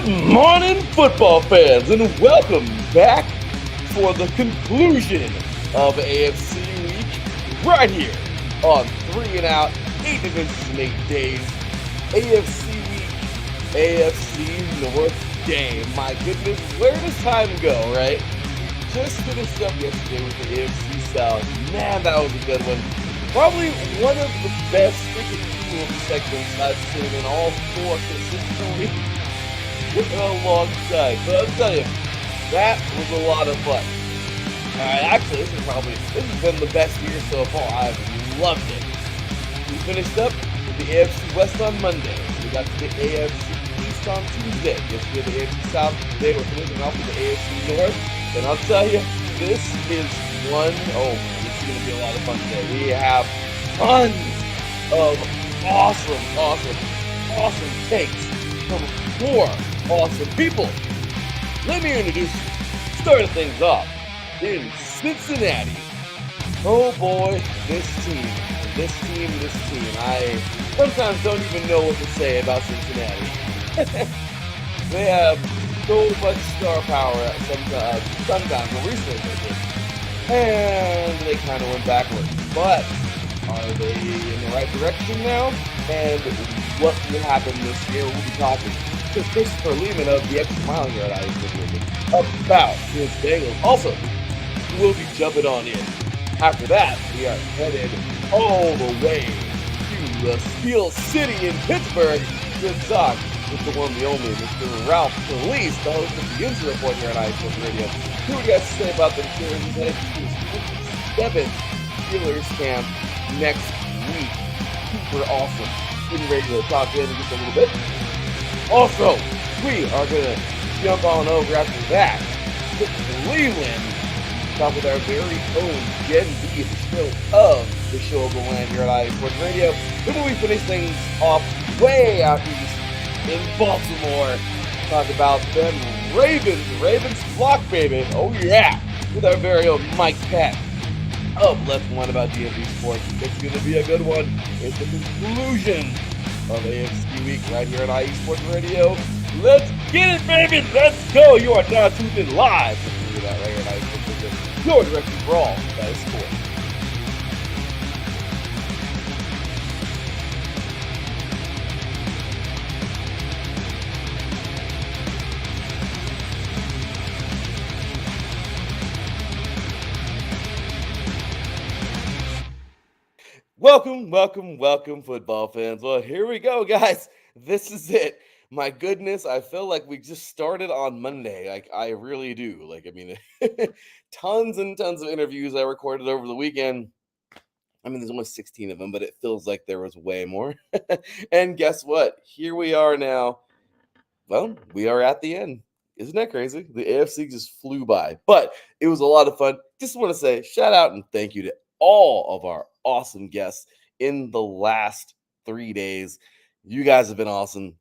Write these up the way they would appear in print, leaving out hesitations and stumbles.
Morning, football fans, and welcome back for the conclusion of AFC Week right here on 3 and Out, 8 divisions in 8 days. AFC Week, AFC North game. My goodness, where does time go, right? Just finished up yesterday with the AFC South. Man, that was a good one. Probably one of the best freaking cool segments I've seen in all four consistently in a long time. But I'll tell you, that was a lot of fun. Actually, this has been the best year so far. I've loved it. We finished up with the AFC West on Monday. We got to the AFC East on Tuesday. Yesterday, the AFC South. Today, we're finishing off with the AFC North. And I'll tell you, this is it's going to be a lot of fun today. We have tons of awesome takes from 4 awesome people. Let me introduce you. Starting things off in Cincinnati. Oh boy, this team. I sometimes don't even know what to say about Cincinnati. They have so much star power sometimes, but recently they did. And they kind of went backwards. But are they in the right direction now? And what will happen this year? We'll be talking to Christopher Lehman of the Extra Mile here at ISW about his Bengals. Also, we'll be jumping on in. After that, we are headed all the way to the Steel City in Pittsburgh to talk with the one, the only, Mr. Ralph Police, the host of the Injury Report here at ISW Radio. What do you guys say about the Steelers headed to his 57th Steelers camp next week? Super awesome. Getting ready to talk to him in just a little bit. Also, we are going to jump on over after that to Cleveland. Talk with our very own Gen B, the show of the show of the land here at IE Sports Radio. Then when we finish things off way out east in Baltimore, talk about them Ravens flock, baby. Oh yeah, with our very own Mike Pat of Left One about DMV Sports. It's going to be a good one. It's the conclusion of AFC Week right here at IE Sports Radio. Let's get it, baby. Let's go. You are now tuned in live. Let's do that right here at IE Sports Radio. Your direction for all that is sports. Welcome, football fans. Well, here we go, guys. This is it. My goodness, I feel like we just started on Monday. Like, I really do. Tons and tons of interviews I recorded over the weekend. I mean, there's only 16 of them, but it feels like there was way more. And guess what? Here we are now. Well, we are at the end. Isn't that crazy? The AFC just flew by, but it was a lot of fun. Just want to say shout out and thank you to all of our awesome guests in the last 3 days. You guys have been awesome.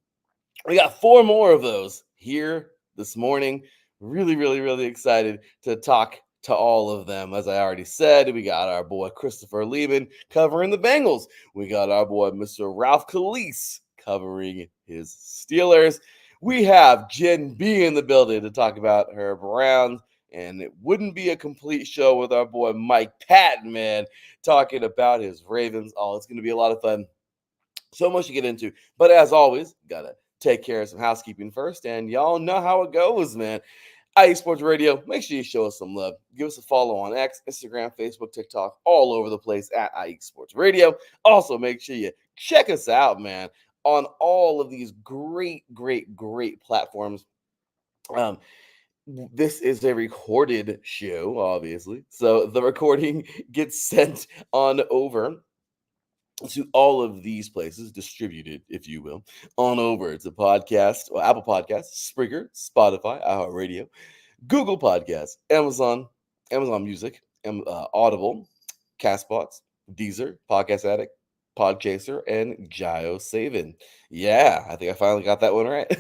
We got 4 more of those here this morning. Really excited to talk to all of them. As I already said, we got our boy Christopher Lehman covering the Bengals. We got our boy Mr. Ralph Calise covering his Steelers. We have Gen B in the building to talk about her Browns. And it wouldn't be a complete show with our boy Mike Patton, man, talking about his Ravens. Oh, it's going to be a lot of fun. So much to get into. But as always, got to take care of some housekeeping first. And y'all know how it goes, man. IE Sports Radio, make sure you show us some love. Give us a follow on X, Instagram, Facebook, TikTok, all over the place at IE Sports Radio. Also, make sure you check us out, man, on all of these great platforms. This is a recorded show, obviously. So the recording gets sent on over to all of these places, distributed, if you will, on over to podcast, or Apple Podcasts, Spreaker, Spotify, iHeartRadio, Google Podcasts, Amazon Music, Audible, Castbox, Deezer, Podcast Addict, Podchaser, and GeoSavin. Yeah, I think I finally got that one right.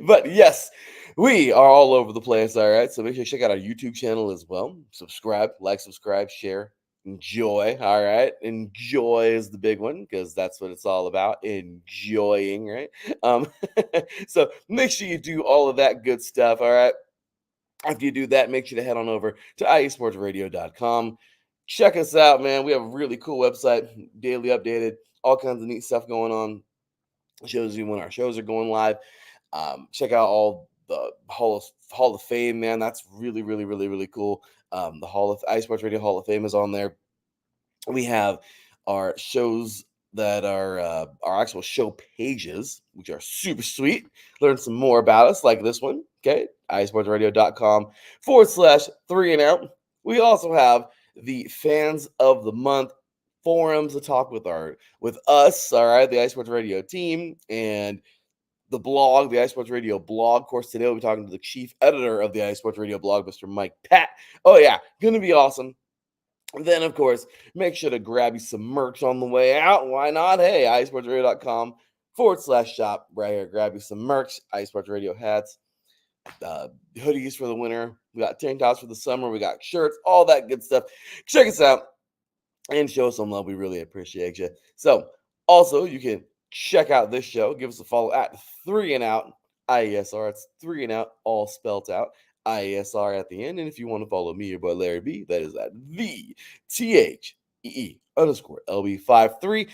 But yes, we are all over the place, all right? So make sure you check out our YouTube channel as well. Subscribe, share, enjoy. All right. Enjoy is the big one because that's what it's all about. Enjoying, right? Um, so make sure you do all of that good stuff. All right. After you do that, make sure to head on over to iesportsradio.com. Check us out, man. We have a really cool website, daily updated, all kinds of neat stuff going on. Shows you when our shows are going live. Check out all the Hall of Fame, man. That's really, really, really, really cool. The iSports Radio Hall of Fame is on there. We have our shows that are our actual show pages, which are super sweet. Learn some more about us, like this one. Okay, isportsradio.com/3 and out. We also have the Fans of the Month forums to talk with us, all right, the iSports Radio team, and the blog, the iSports Radio blog. Of course, today we'll be talking to the chief editor of the iSports Radio blog, Mr. Mike Pat. Oh yeah, gonna be awesome. Then, of course, make sure to grab you some merch on the way out. Why not? Hey, iSportsRadio.com/shop right here. Grab you some merch, iSports Radio hats, hoodies for the winter. We got tank tops for the summer. We got shirts, all that good stuff. Check us out and show us some love. We really appreciate you. So, also, you can check out this show. Give us a follow at 3 and Out IESR. It's 3 and Out, all spelt out. IESR at the end. And if you want to follow me, your boy Larry B, that is at the THEE_LB53.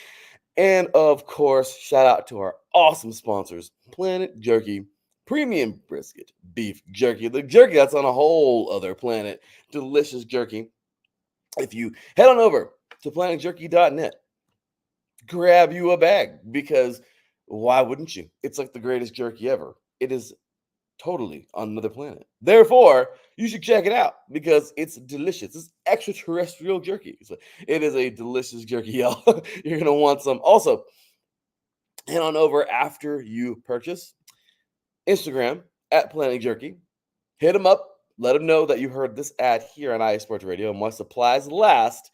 And of course, shout out to our awesome sponsors, Planet Jerky, Premium Brisket, Beef Jerky, the jerky that's on a whole other planet, delicious jerky. If you head on over to planetjerky.net, grab you a bag, because why wouldn't you? It's like the greatest jerky ever. It is totally on another planet. Therefore, you should check it out because it's delicious. It's extraterrestrial jerky. So it is a delicious jerky, y'all. You're going to want some. Also, head on over after you purchase. Instagram at Planet Jerky. Hit them up. Let them know that you heard this ad here on iSports Radio. And once supplies last,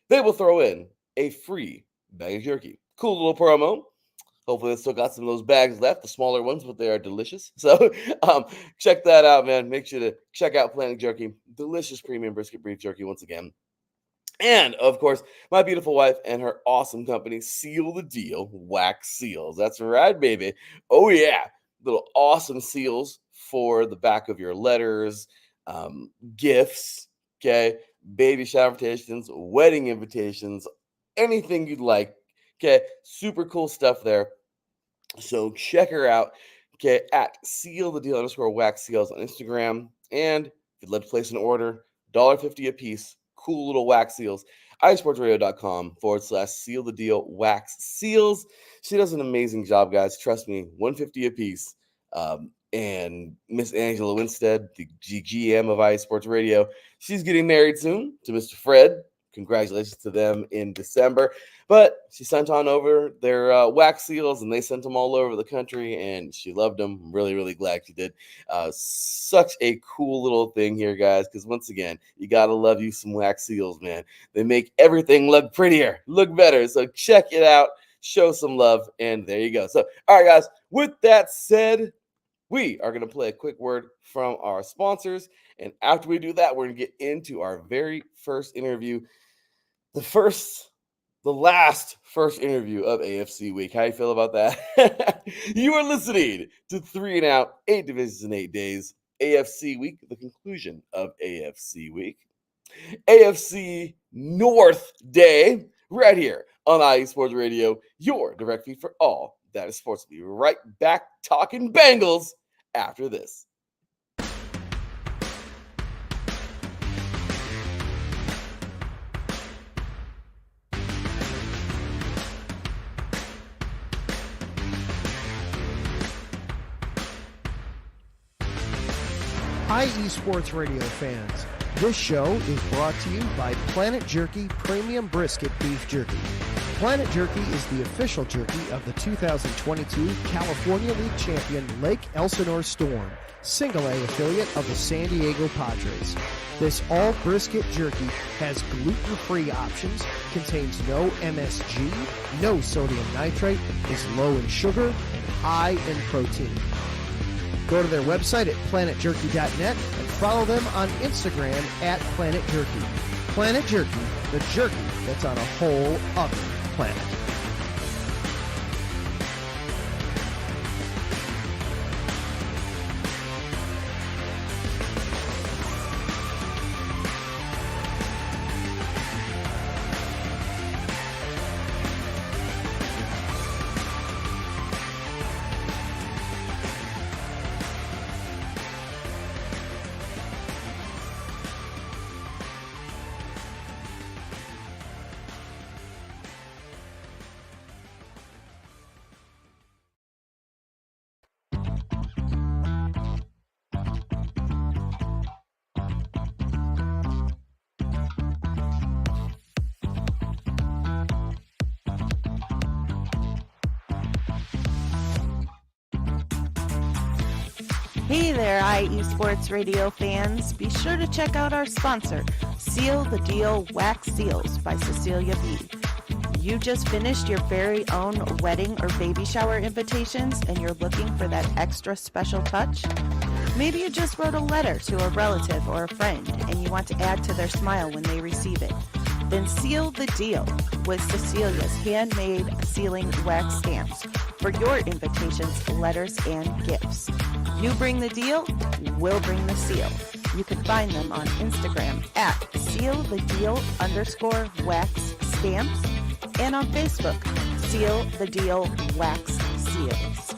they will throw in a free bag of jerky. Cool little promo. Hopefully, they still got some of those bags left, the smaller ones, but they are delicious. So check that out, man. Make sure to check out Planet Jerky. Delicious premium brisket beef jerky once again. And, of course, my beautiful wife and her awesome company, Seal the Deal Wax Seals. That's right, baby. Oh, yeah. Little awesome seals for the back of your letters, gifts, okay, baby shower invitations, wedding invitations, anything you'd like. Okay, super cool stuff there. So check her out, okay, at Seal the Deal _wax seals on Instagram. And if you'd like to place an order, $1.50 a piece, cool little wax seals, iSportsRadio.com/seal the deal wax seals. She does an amazing job, guys. Trust me, $1.50 a piece. And Miss Angela Winstead, the GM of iSports Radio, she's getting married soon to Mr. Fred. Congratulations to them in December. But she sent on over their wax seals, and they sent them all over the country, and she loved them. I'm really, really glad she did. Such a cool little thing here, guys, because once again, you got to love you some wax seals, man. They make everything look prettier, look better. So check it out, show some love, and there you go. So, all right, guys, with that said, we are going to play a quick word from our sponsors. And after we do that, we're going to get into our very first interview. The last first interview of AFC Week. How you feel about that? You are listening to 3 and Out, 8 divisions in 8 days. AFC Week, the conclusion of AFC Week. AFC North Day, right here on iSports Radio, your direct feed for all that is sports. We'll be right back talking Bengals after this. Hi, eSports Radio fans. This show is brought to you by Planet Jerky Premium Brisket Beef Jerky. Planet Jerky is the official jerky of the 2022 California League champion Lake Elsinore Storm, single-A affiliate of the San Diego Padres. This all-brisket jerky has gluten-free options, contains no MSG, no sodium nitrate, is low in sugar, and high in protein. Go to their website at planetjerky.net and follow them on Instagram at Planet Jerky. Planet Jerky, the jerky that's on a whole other planet. Hey there, IE Sports Radio fans. Be sure to check out our sponsor, Seal the Deal Wax Seals by Cecilia B. You just finished your very own wedding or baby shower invitations and you're looking for that extra special touch? Maybe you just wrote a letter to a relative or a friend and you want to add to their smile when they receive it. Then seal the deal with Cecilia's handmade sealing wax stamps for your invitations, letters, and gifts. You bring the deal, we'll bring the seal. You can find them on Instagram at sealthedeal_wax stamps and on Facebook, Seal the Deal Wax Seals.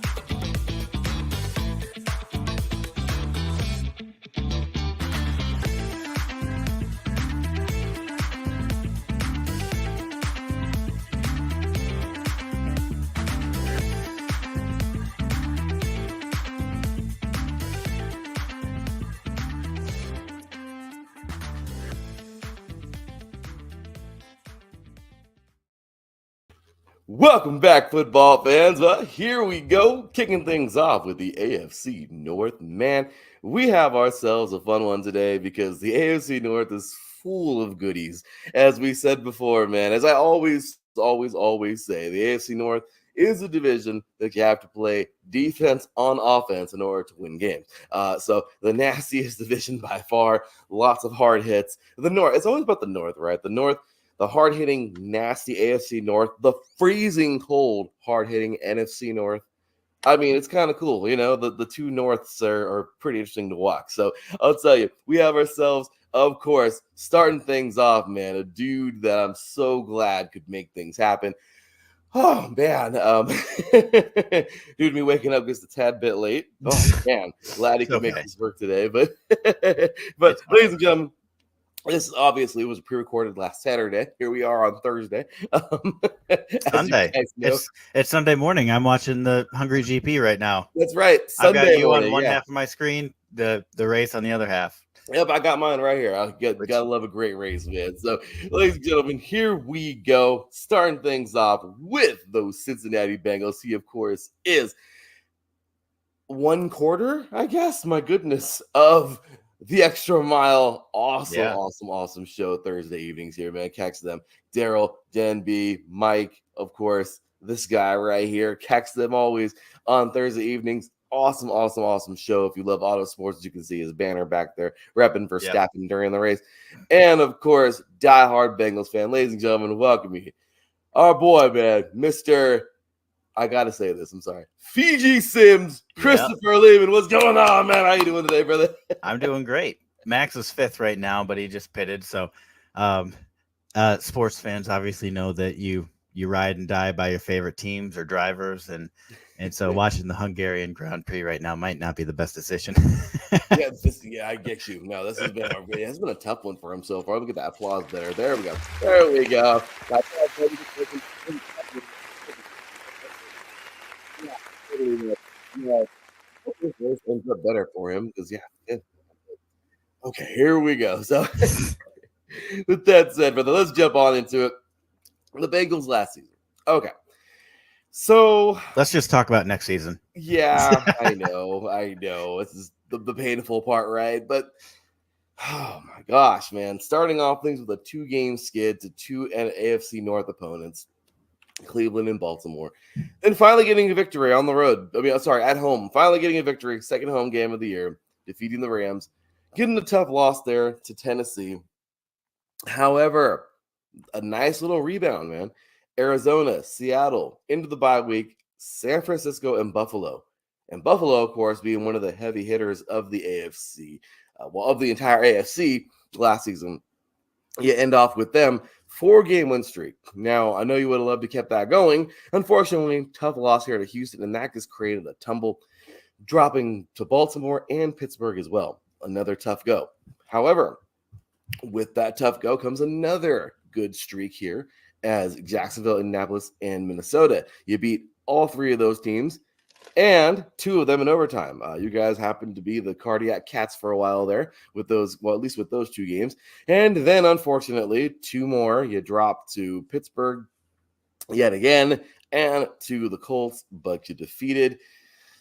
Welcome back, football fans. Here we go, kicking things off with the AFC North. Man, we have ourselves a fun one today because the AFC North is full of goodies. As we said before, man, as I always say, the AFC North is a division that you have to play defense on offense in order to win games. So the nastiest division by far, lots of hard hits. The North, it's always about the North, right? The North, the hard-hitting, nasty AFC North, the freezing cold, hard-hitting NFC North. I mean, it's kind of cool. You know, the two Norths are pretty interesting to watch. So I'll tell you, we have ourselves, of course, starting things off, man, a dude that I'm so glad could make things happen. Oh, man. Dude, me waking up just a tad bit late. Oh, man. Glad he could make this work today. But ladies and gentlemen, this obviously was pre-recorded last Saturday. Here we are on Thursday. Sunday. It's Sunday morning. I'm watching the Hungry GP right now. That's right. Sunday I've got you morning, on one half of my screen, the race on the other half. Yep, I got mine right here. Gotta love a great race, man. So, ladies and gentlemen, here we go. Starting things off with those Cincinnati Bengals. He, of course, is one quarter, I guess. My goodness, of the Extra Mile. Awesome show Thursday evenings here, man. Catch them. Daryl, Jen B, Mike, of course, this guy right here. Catch them always on Thursday evenings. Awesome show. If you love auto sports, as you can see his banner back there, repping for Stappen during the race. And, of course, diehard Bengals fan. Ladies and gentlemen, welcome you. Our boy, man, Mr. I gotta say this. I'm sorry. Fiji Sims, Christopher Lehman. What's going on, man? How you doing today, brother? I'm doing great. Max is 5th right now, but he just pitted. So, sports fans obviously know that you ride and die by your favorite teams or drivers, and so watching the Hungarian Grand Prix right now might not be the best decision. I get you. No, this has been a tough one for him so far. Look at that applause there. There we go. Ends up better for him because okay, here we go. So with that said, brother, let's jump on into it. The Bengals last season. Okay. So let's just talk about next season. Yeah, I know. This is the painful part, right? But oh my gosh, man. Starting off things with a 2-game skid to 2 AFC North opponents. Cleveland and Baltimore, and finally getting a victory on the road. At home. Finally getting a victory, second home game of the year, defeating the Rams, getting a tough loss there to Tennessee, However, a nice little rebound, man. Arizona, Seattle, into the bye week, San Francisco, and Buffalo. And Buffalo, of course, being one of the heavy hitters of the AFC, of the entire AFC last season. You end off with them 4-game win streak. Now, I know you would have loved to kept that going. Unfortunately, tough loss here to Houston, and that just created a tumble, dropping to Baltimore and Pittsburgh as well. Another tough go. However, with that tough go comes another good streak here as Jacksonville, Indianapolis, and Minnesota. You beat all 3 of those teams and 2 of them in overtime. You guys happened to be the cardiac cats for a while there with those, well, at least with those 2 games. And then, unfortunately, 2 more. You dropped to Pittsburgh yet again and to the Colts, but you defeated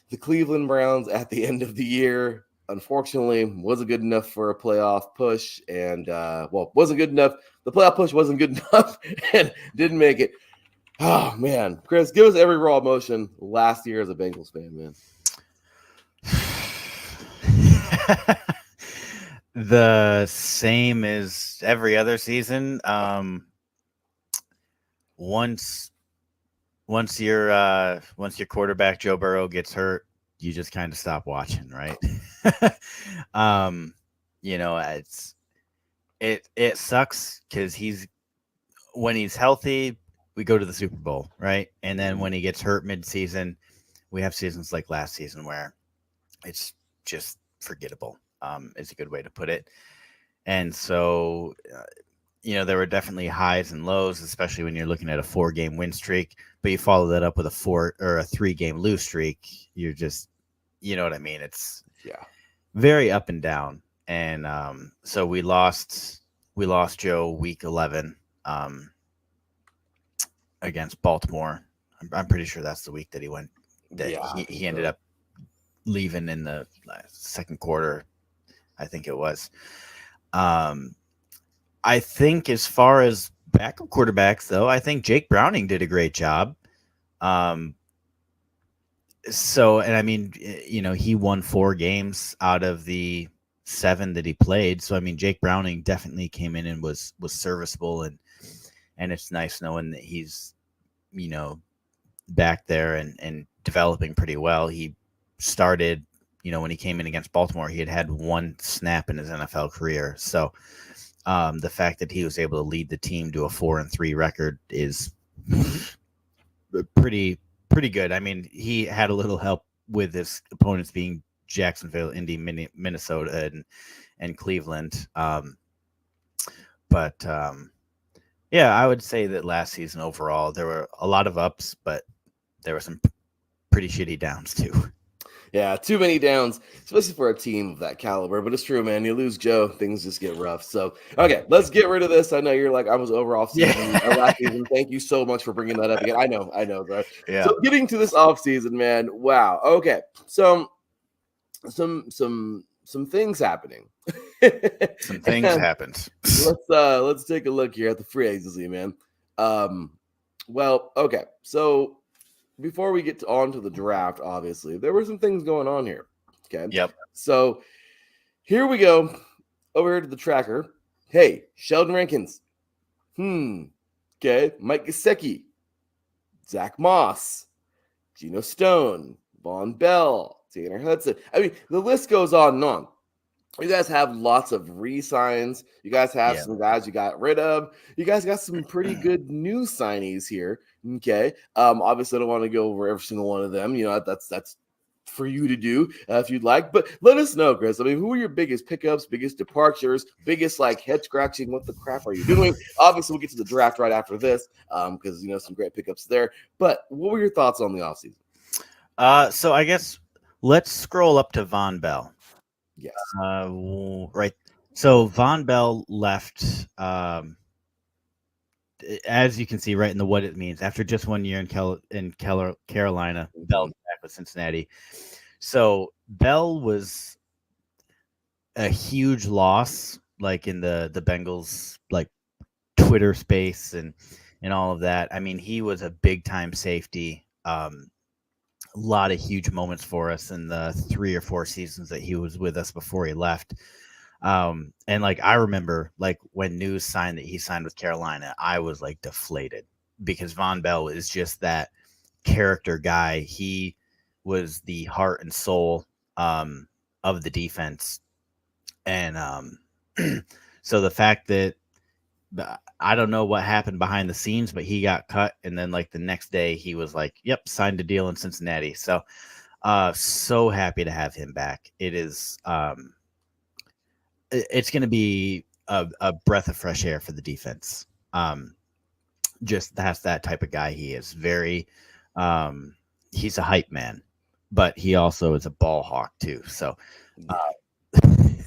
the Cleveland Browns at the end of the year. Unfortunately, wasn't good enough for a playoff push, and wasn't good enough. The playoff push wasn't good enough, and didn't make it. Oh man, Chris, give us every raw emotion last year as a Bengals fan, man. The same as every other season. Once your quarterback Joe Burrow gets hurt, you just kind of stop watching, right? It sucks because when he's healthy, we go to the Super Bowl, right? And then when he gets hurt mid-season, we have seasons like last season where it's just forgettable. Is a good way to put it. And so, there were definitely highs and lows, especially when you're looking at a 4-game win streak, but you follow that up with a 3-game lose streak. You're just, you know what I mean? It's very up and down. And so we lost Joe week 11 against Baltimore. I'm pretty sure that's the week that he went. He ended up leaving in the second quarter, I think it was. I think as far as backup quarterbacks, though, I think Jake Browning did a great job. He won 4 games out of the 7 that he played. So, Jake Browning definitely came in and was serviceable, and it's nice knowing that he's, back there and developing pretty well. He started, when he came in against Baltimore, he had 1 snap in his NFL career. So, the fact that he was able to lead the team to a 4-3 record is pretty good. He had a little help with his opponents being Jacksonville, Indy, Minnesota, and Cleveland. I would say that last season overall there were a lot of ups, but there were some pretty shitty downs too. Yeah, too many downs, especially for a team of that caliber. But it's true, man. You lose Joe, things just get rough. So, okay, let's get rid of this. I know you're like, I was over off season last season. Thank you so much for bringing that up again. I know, bro. Yeah. So, getting to this off season, man. Wow. Okay, so some things happening. Some things happened. Let's take a look here at the free agency, man. Okay, so. Before we get on to the draft, obviously, there were some things going on here. Okay. Yep. So here we go. Over here to the tracker. Hey, Sheldon Rankins. Okay. Mike Gesicki. Zach Moss. Geno Stone. Von Bell. Tanner Hudson. The list goes on and on. You guys have lots of re-signs. You guys have some guys you got rid of. You guys got some pretty good new signees here. Okay. Obviously, I don't want to go over every single one of them. That's for you to do if you'd like. But let us know, Chris. Who are your biggest pickups, biggest departures, biggest head scratching? What the crap are you doing? Obviously, we'll get to the draft right after this because some great pickups there. But what were your thoughts on the offseason? So I guess let's scroll up to Von Bell. Yes. Right. So Von Bell left, as you can see, right in the what it means. After just 1 year in Carolina, Bell back with Cincinnati. So Bell was a huge loss, in the Bengals Twitter space and all of that. He was a big time safety. A lot of huge moments for us in the 3 or 4 seasons that he was with us before he left. And like I remember like when news signed that he signed with Carolina, I was like deflated because Von Bell is just that character guy. He was the heart and soul of the defense. And so the fact that I don't know what happened behind the scenes, but he got cut, and then like the next day he was like, "Yep, signed a deal in Cincinnati." So, so happy to have him back. It is, it's going to be a breath of fresh air for the defense. Just that's that type of guy he is. Very, he's a hype man, but he also is a ball hawk too. So,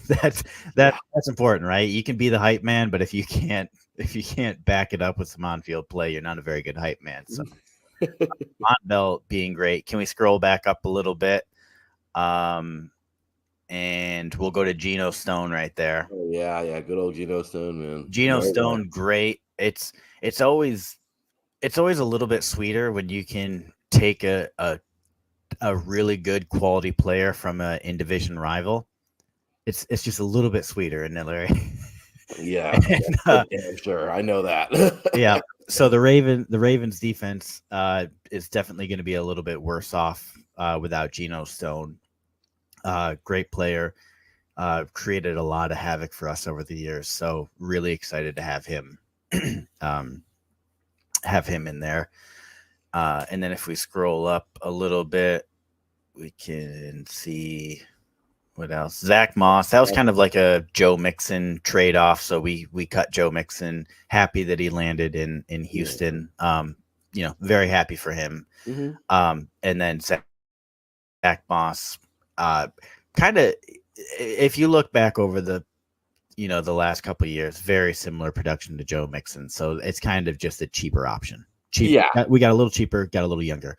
that's important, right? You can be the hype man, but if you can't back it up with some on-field play, you're not a very good hype man. So Montville being great. Can we scroll back up a little bit? And we'll go to Geno Stone right there. Oh, yeah, good old Geno Stone, man. Geno Stone, great. It's always a little bit sweeter when you can take a really good quality player from an in-division rival. It's just a little bit sweeter, isn't it, Larry? Yeah, damn sure. I know that. Yeah. So the Ravens defense is definitely going to be a little bit worse off without Geno Stone. Great player, created a lot of havoc for us over the years. So really excited to have him, in there. And then if we scroll up a little bit, we can see what else. Zach Moss. That was kind of like a Joe Mixon trade off. So we cut Joe Mixon. Happy that he landed in Houston. Very happy for him. Mm-hmm. And then Zach Moss, kind of, if you look back over the last couple of years, very similar production to Joe Mixon. So it's kind of just a cheaper option. We got a little cheaper, got a little younger.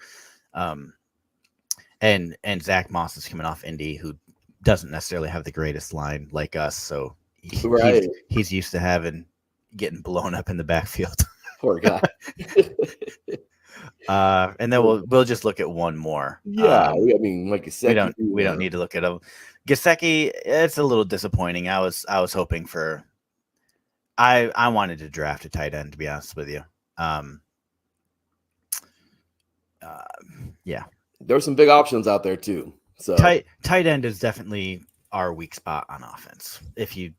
And Zach Moss is coming off Indy, who doesn't necessarily have the greatest line like us. So he's used to getting blown up in the backfield. Poor guy. And then we'll just look at one more. Yeah, I mean, like Gesicki, we don't need to look at him. Gesicki, it's a little disappointing. I was hoping for. I wanted to draft a tight end, to be honest with you. Yeah, there were some big options out there too. So tight end is definitely our weak spot on offense. If you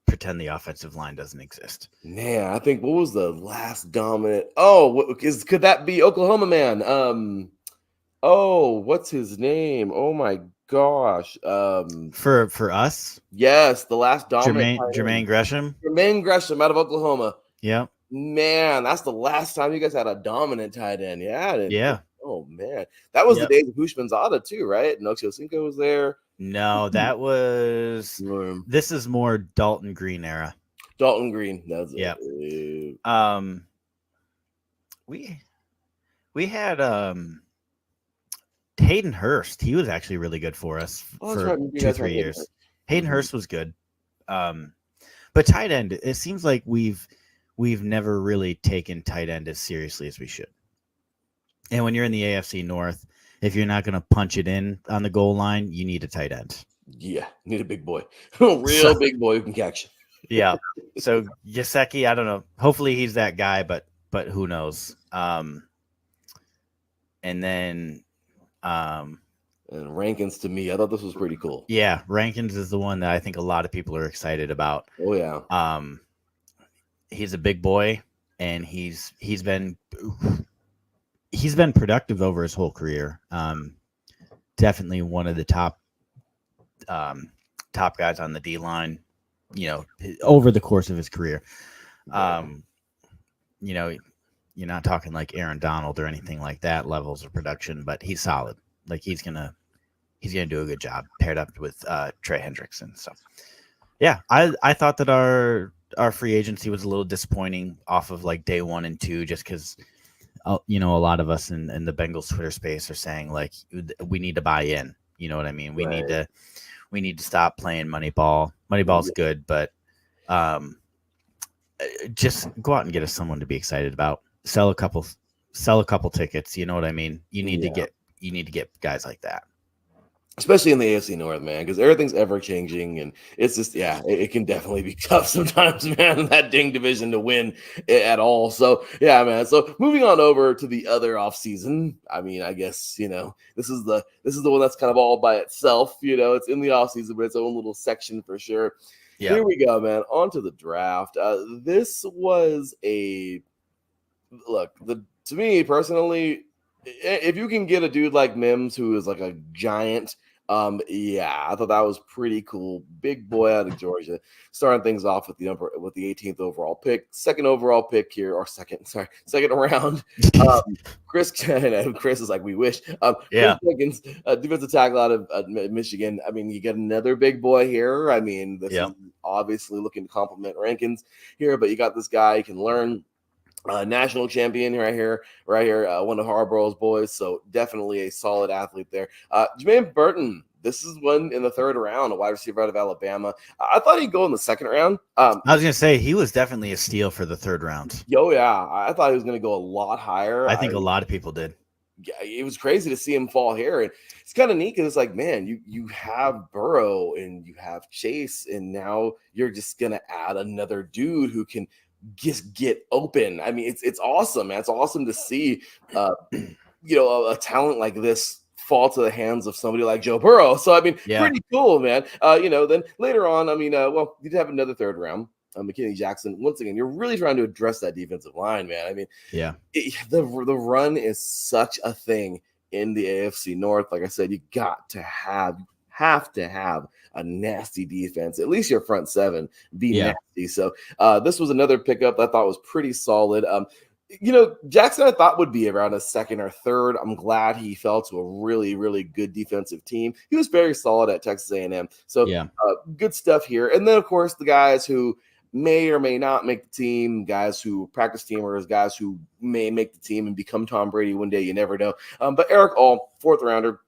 pretend the offensive line doesn't exist. Man, I think what was the last dominant? Oh, could that be Oklahoma man? What's his name? Oh my gosh. For us, yes, the last dominant Jermaine Gresham. Jermaine Gresham out of Oklahoma. Yeah. Man, that's the last time you guys had a dominant tight end. Yeah. Oh man, that was the days of Hushmanzada too, right? Noxio Cinco was there. No, that was. This is more Dalton Green era. Dalton Green, that's it. We had Hayden Hurst. He was actually really good for us for 2 or 3 years. Hayden Hurst was good. But tight end, it seems like we've never really taken tight end as seriously as we should. And when you're in the AFC North, if you're not going to punch it in on the goal line, you need a tight end. Yeah, need a big boy. Big boy who can catch you. Yeah. So Gesicki, I don't know. Hopefully he's that guy, but who knows? And then and Rankins, to me, I thought this was pretty cool. Yeah, Rankins is the one that I think a lot of people are excited about. Oh yeah. He's a big boy, and he's been productive over his whole career. Definitely one of the top guys on the D line, over the course of his career. You're not talking like Aaron Donald or anything like that levels of production, but he's solid. Like he's gonna do a good job paired up with Trey Hendrickson. So yeah, I thought that our free agency was a little disappointing off of like day 1 and 2, just because a lot of us in the Bengals Twitter space are saying like we need to buy in. You know what I mean? We need to stop playing money ball. Money ball's good, but just go out and get us someone to be excited about. Sell a couple tickets. You know what I mean? You need to get guys like that. especially in the AFC North, man, because everything's ever changing, and it's just it can definitely be tough sometimes, man. That dang division to win at all. So yeah, man. So moving on over to the other off season. I mean, I guess this is the one that's kind of all by itself. It's in the off season, but its own little section for sure. Yeah. Here we go, man. On to the draft. This was a look. To me personally, if you can get a dude like Mims who is like a giant, I thought that was pretty cool. Big boy out of Georgia, starting things off with the 18th overall pick, second overall pick here, or second round. Chris is like, we wish. Yeah. Chris Pickens, defensive tackle out of Michigan. I mean, you get another big boy here. I mean, this is obviously looking to complement Rankins here, but you got this guy who can learn. National champion right here, one of Harbaugh's boys. So definitely a solid athlete there. Jermaine Burton, this is one in the third round, a wide receiver out of Alabama. I thought he'd go in the second round. I was going to say he was definitely a steal for the third round. I thought he was going to go a lot higher. I think a lot of people did. Yeah, it was crazy to see him fall here. And it's kind of neat because it's like, man, you have Burrow and you have Chase, and now you're just going to add another dude who can just get open. I mean, it's awesome, man. It's awesome to see, a talent like this fall to the hands of somebody like Joe Burrow. So, I mean, pretty cool, man. Then later on, you did have another third round. McKinney Jackson. Once again, you're really trying to address that defensive line, man. I mean, the run is such a thing in the AFC North. Like I said, you got to have a nasty defense, at least your front seven be nasty. So this was another pickup that I thought was pretty solid. Jackson I thought would be around a second or third. I'm glad he fell to a really, really good defensive team. He was very solid at Texas A&M. So good stuff here. And then, of course, the guys who may or may not make the team, guys who practice teamers, guys who may make the team and become Tom Brady one day. You never know. But Eric All, fourth rounder,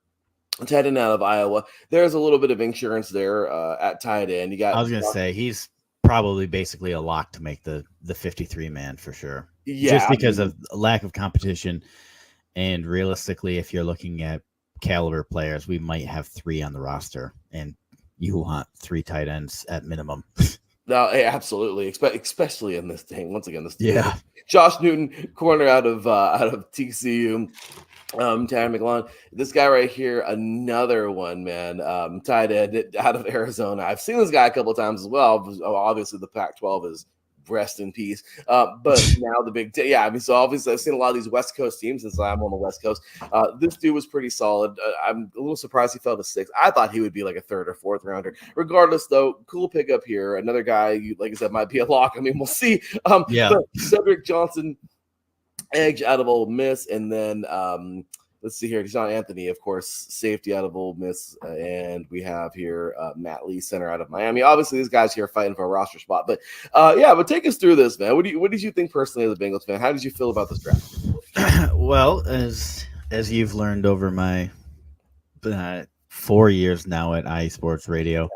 tight end out of Iowa. There's a little bit of insurance there at tight end. I was going to say he's probably basically a lock to make the 53 man for sure. Yeah, just because of lack of competition, and realistically, if you're looking at caliber players, we might have 3 on the roster, and you want 3 tight ends at minimum. No, absolutely, especially in this thing. Once again, Josh Newton, corner out of TCU. Terry McLaurin, this guy right here, another one, man. Tight end out of Arizona. I've seen this guy a couple of times as well. Obviously, the Pac-12 is rest in peace. But now the big, so obviously I've seen a lot of these West Coast teams since I'm on the West Coast. This dude was pretty solid. I'm a little surprised he fell to 6. I thought he would be like a third or fourth rounder. Regardless, though, cool pickup here. Another guy, like I said, might be a lock. I mean, we'll see. But Cedric Johnson, edge out of Ole Miss, and then let's see here, John Anthony, of course, safety out of Ole Miss, and we have here Matt Lee, center out of Miami. Obviously, these guys here are fighting for a roster spot, but but take us through this, man. What did you think personally as a Bengals fan? How did you feel about this draft? Well, as you've learned over my 4 years now at IE Sports Radio,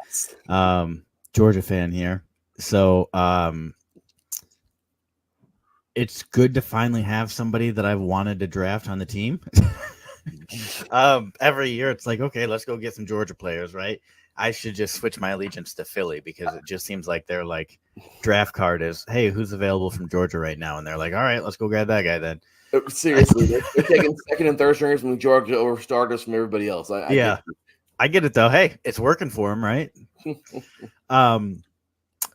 Georgia fan here, so it's good to finally have somebody that I've wanted to draft on the team. Every year it's like, okay, let's go get some Georgia players, right? I should just switch my allegiance to Philly because it just seems like their like draft card is, hey, who's available from Georgia right now? And they're like, all right, let's go grab that guy then. Seriously, they're taking second and third stringers from Georgia over starters from everybody else. I get it though. Hey, it's working for him, right?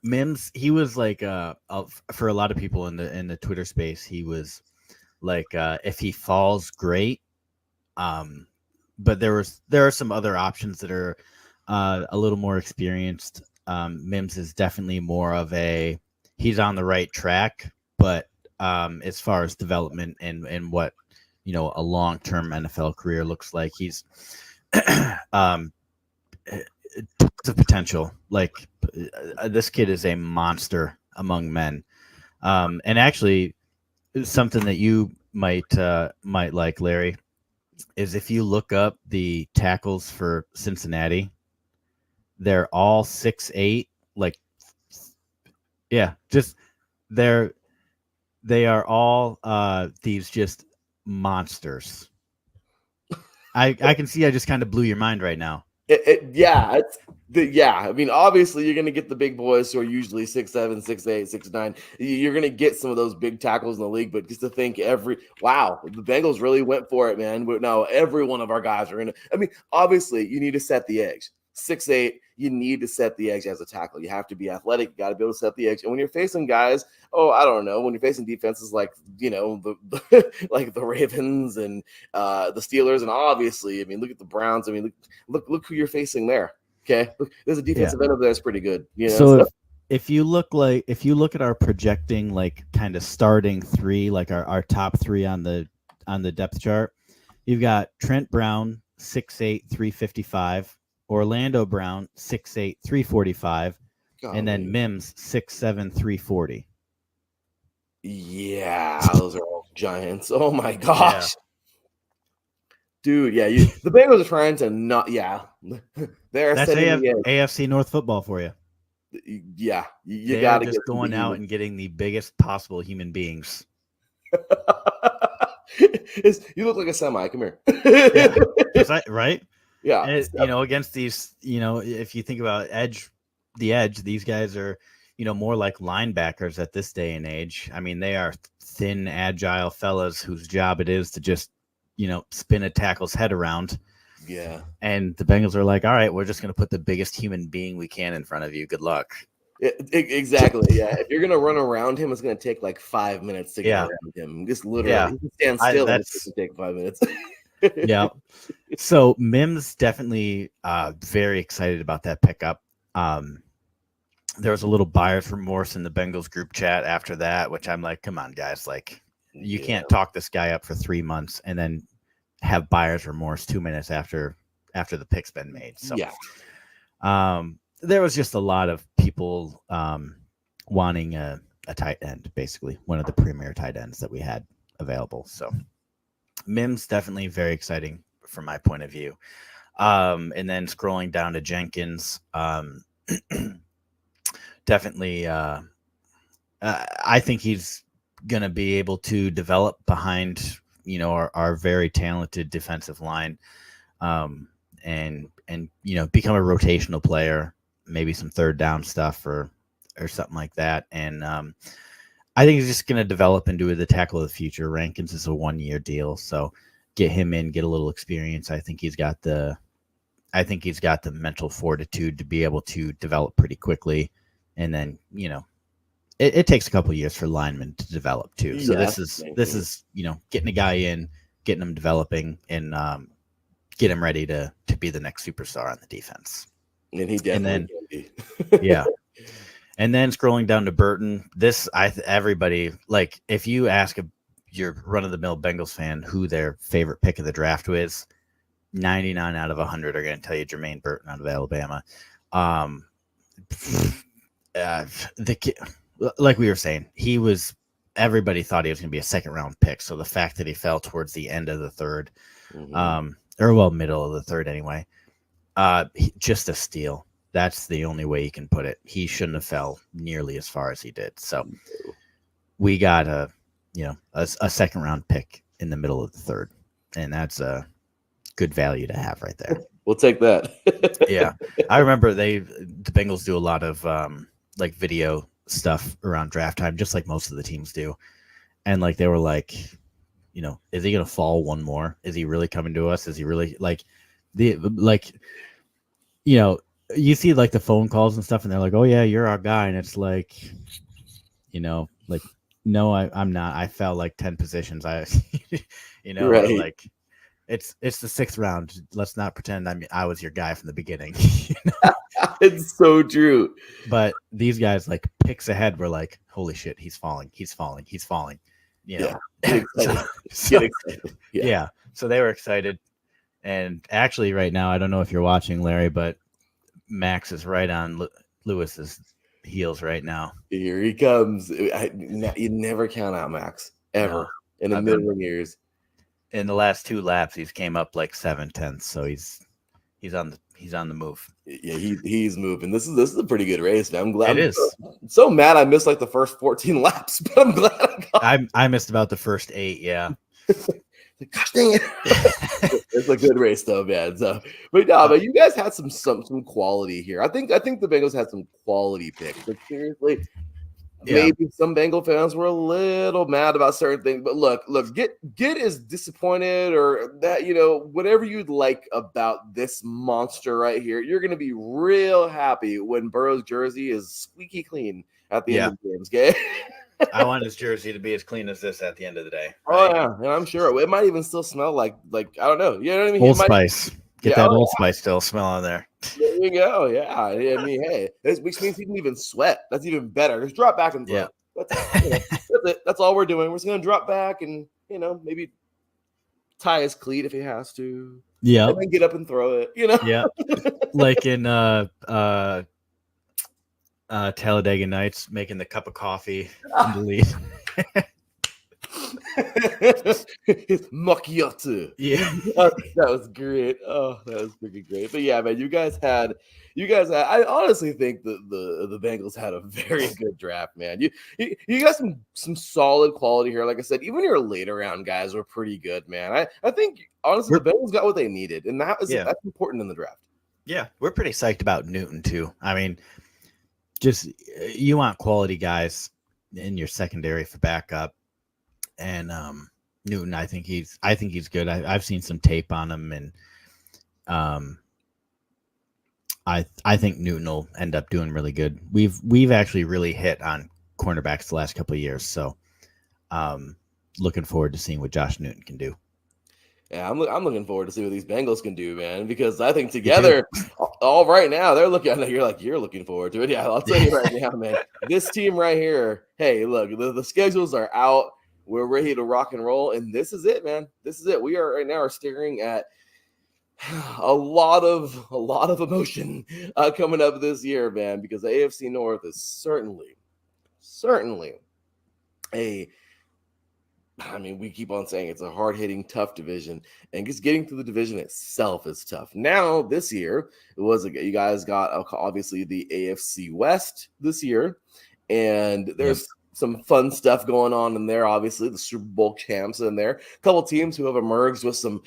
Mims, he was like for a lot of people in the Twitter space, he was like if he falls, great. But there are some other options that are a little more experienced. Mims is definitely more of he's on the right track, but as far as development and what a long-term NFL career looks like, he's the potential. Like this kid is a monster among men, and actually something that you might like, Larry, is if you look up the tackles for Cincinnati, they're all 6'8". Like, yeah, just they are all these just monsters. I can see I just kind of blew your mind right now. I mean, obviously, you're going to get the big boys who are usually 6'7", 6'8", 6'9". You're going to get some of those big tackles in the league, but just to think the Bengals really went for it, man. Now every one of our guys are in it. I mean, obviously, you need to set the edge. 6'8", you need to set the edge as a tackle. You have to be athletic. You got to be able to set the edge. And when you're facing guys, I don't know, when you're facing defenses like, like the Ravens and the Steelers, and obviously, I mean, look at the Browns. I mean, look who you're facing there. Okay, there's a defensive end over there that's pretty good. So if you look at our projecting, like, kind of starting three, like our top three on the depth chart, you've got Trent Brown, 6'8", 355. Orlando Brown, 6'8", 345, and then Mims, 6'7", 340. Yeah, those are all giants. Oh my gosh. Dude, the Bengals are trying to not. That's AFC North football for you. Yeah, you got to just going out and getting the biggest possible human beings. You look like a semi. Come here. Right? Yeah. And against these, if you think about the edge, these guys are, more like linebackers at this day and age. I mean, they are thin, agile fellas whose job it is to just, spin a tackle's head around. Yeah. And the Bengals are like, all right, we're just going to put the biggest human being we can in front of you. Good luck. Exactly. Yeah. If you're going to run around him, it's going to take like 5 minutes to get around him. Just literally stand still. It's going to take 5 minutes. Yeah. So Mims definitely very excited about that pickup. There was a little buyer's remorse in the Bengals group chat after that, which I'm like, come on, guys. Like, you can't talk this guy up for 3 months and then have buyer's remorse 2 minutes after the pick's been made. So there was just a lot of people wanting a tight end, basically one of the premier tight ends that we had available. So Mims definitely very exciting from my point of view. And then scrolling down to Jenkins, definitely I think he's going to be able to develop behind, our very talented defensive line, and become a rotational player, maybe some third down stuff or something like that. And I think he's just going to develop into the tackle of the future. Rankins is a 1-year deal, so get him in, get a little experience. I think he's got the mental fortitude to be able to develop pretty quickly. And then, it takes a couple of years for linemen to develop too. So this is getting a guy in, getting him developing, and get him ready to be the next superstar on the defense. And he definitely can be. Yeah. And then scrolling down to Burton, everybody, like, if you ask your run-of-the-mill Bengals fan who their favorite pick of the draft was, 99 out of 100 are going to tell you Jermaine Burton out of Alabama. The kid, like we were saying, everybody thought he was going to be a second-round pick. So the fact that he fell towards the end of the third, middle of the third anyway, just a steal. That's the only way you can put it. He shouldn't have fell nearly as far as he did. So we got a second round pick in the middle of the third, and that's a good value to have right there. We'll take that. Yeah. I remember the Bengals do a lot of like video stuff around draft time, just like most of the teams do. And like, they were like, is he going to fall one more? Is he really coming to us? Is he really you see like the phone calls and stuff, and they're like, oh yeah, you're our guy. And it's like, no, I'm not. I fell like 10 positions. Right. Like it's the 6th round. Let's not pretend I was your guy from the beginning. It's so true. But these guys, like, picks ahead, were like, holy shit, he's falling. Yeah. So they were excited. And actually right now, I don't know if you're watching, Larry, but Max is right on Lewis's heels right now. Here he comes. You never count out Max ever in a million years. In the last 2 laps, he's came up like 7/10, so he's on the move. Yeah, he's moving. This is a pretty good race, man. I'm glad. It is. I'm so mad I missed like the first 14 laps, but I'm glad I missed about the first 8. Yeah. Gosh dang it. It's a good race though, man. So, but no, but you guys had some quality here. I think the Bengals had some quality picks. But seriously, Yeah. maybe some Bengal fans were a little mad about certain things. But look, get as disappointed or that whatever you'd like about this monster right here. You're gonna be real happy when Burrow's jersey is squeaky clean at the end of the games. Okay. I want his jersey to be as clean as this at the end of the day. Oh Right? yeah, and I'm sure it might even still smell like I don't know. You know what I mean? Old Spice. Get that Old Spice still smell on there. There you go. Yeah, I mean, hey, which means he can even sweat. That's even better. Just drop back and throw. Yeah. That's it. That's all we're doing. We're just gonna drop back and maybe tie his cleat if he has to. Yeah. And then get up and throw it. Yeah. Like in Talladega Nights, making the cup of coffee in the lead. Macchiato. Yeah. That was great. Oh, that was freaking great. But yeah, man, you guys had. I honestly think the Bengals had a very good draft, man. You got some solid quality here. Like I said, even your later round guys were pretty good, man. I think honestly the Bengals got what they needed, and that's important in the draft. Yeah, we're pretty psyched about Newton too. I mean, just you want quality guys in your secondary for backup, and Newton, I think he's good. I've seen some tape on him, and I think Newton will end up doing really good. We've actually really hit on cornerbacks the last couple of years, so looking forward to seeing what Josh Newton can do. Yeah, I'm looking forward to see what these Bengals can do, man, because I think together, all right now, they're looking. I know you're looking forward to it. Yeah, I'll tell you right now, man. This team right here. Hey, look, the schedules are out. We're ready to rock and roll, and this is it, man. This is it. We are right now staring at a lot of emotion coming up this year, man, because the AFC North is certainly we keep on saying it's a hard-hitting, tough division, and just getting through the division itself is tough. Now, this year, you guys got obviously the AFC West this year, and there's some fun stuff going on in there. Obviously, the Super Bowl champs in there. A couple teams who have emerged with some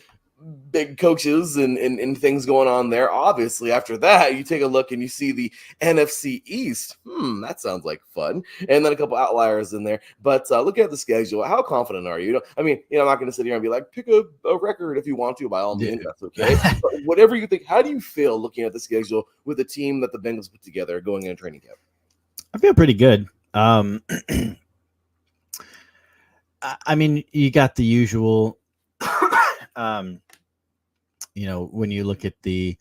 big coaches and things going on there. Obviously, after that, you take a look and you see the NFC East. That sounds like fun. And then a couple outliers in there. But looking at the schedule, how confident are you? I'm not going to sit here and be like, pick a record if you want to. By all means, that's okay. But whatever you think, how do you feel looking at the schedule with the team that the Bengals put together going into training camp? I feel pretty good. I mean, you got the usual. When you look at the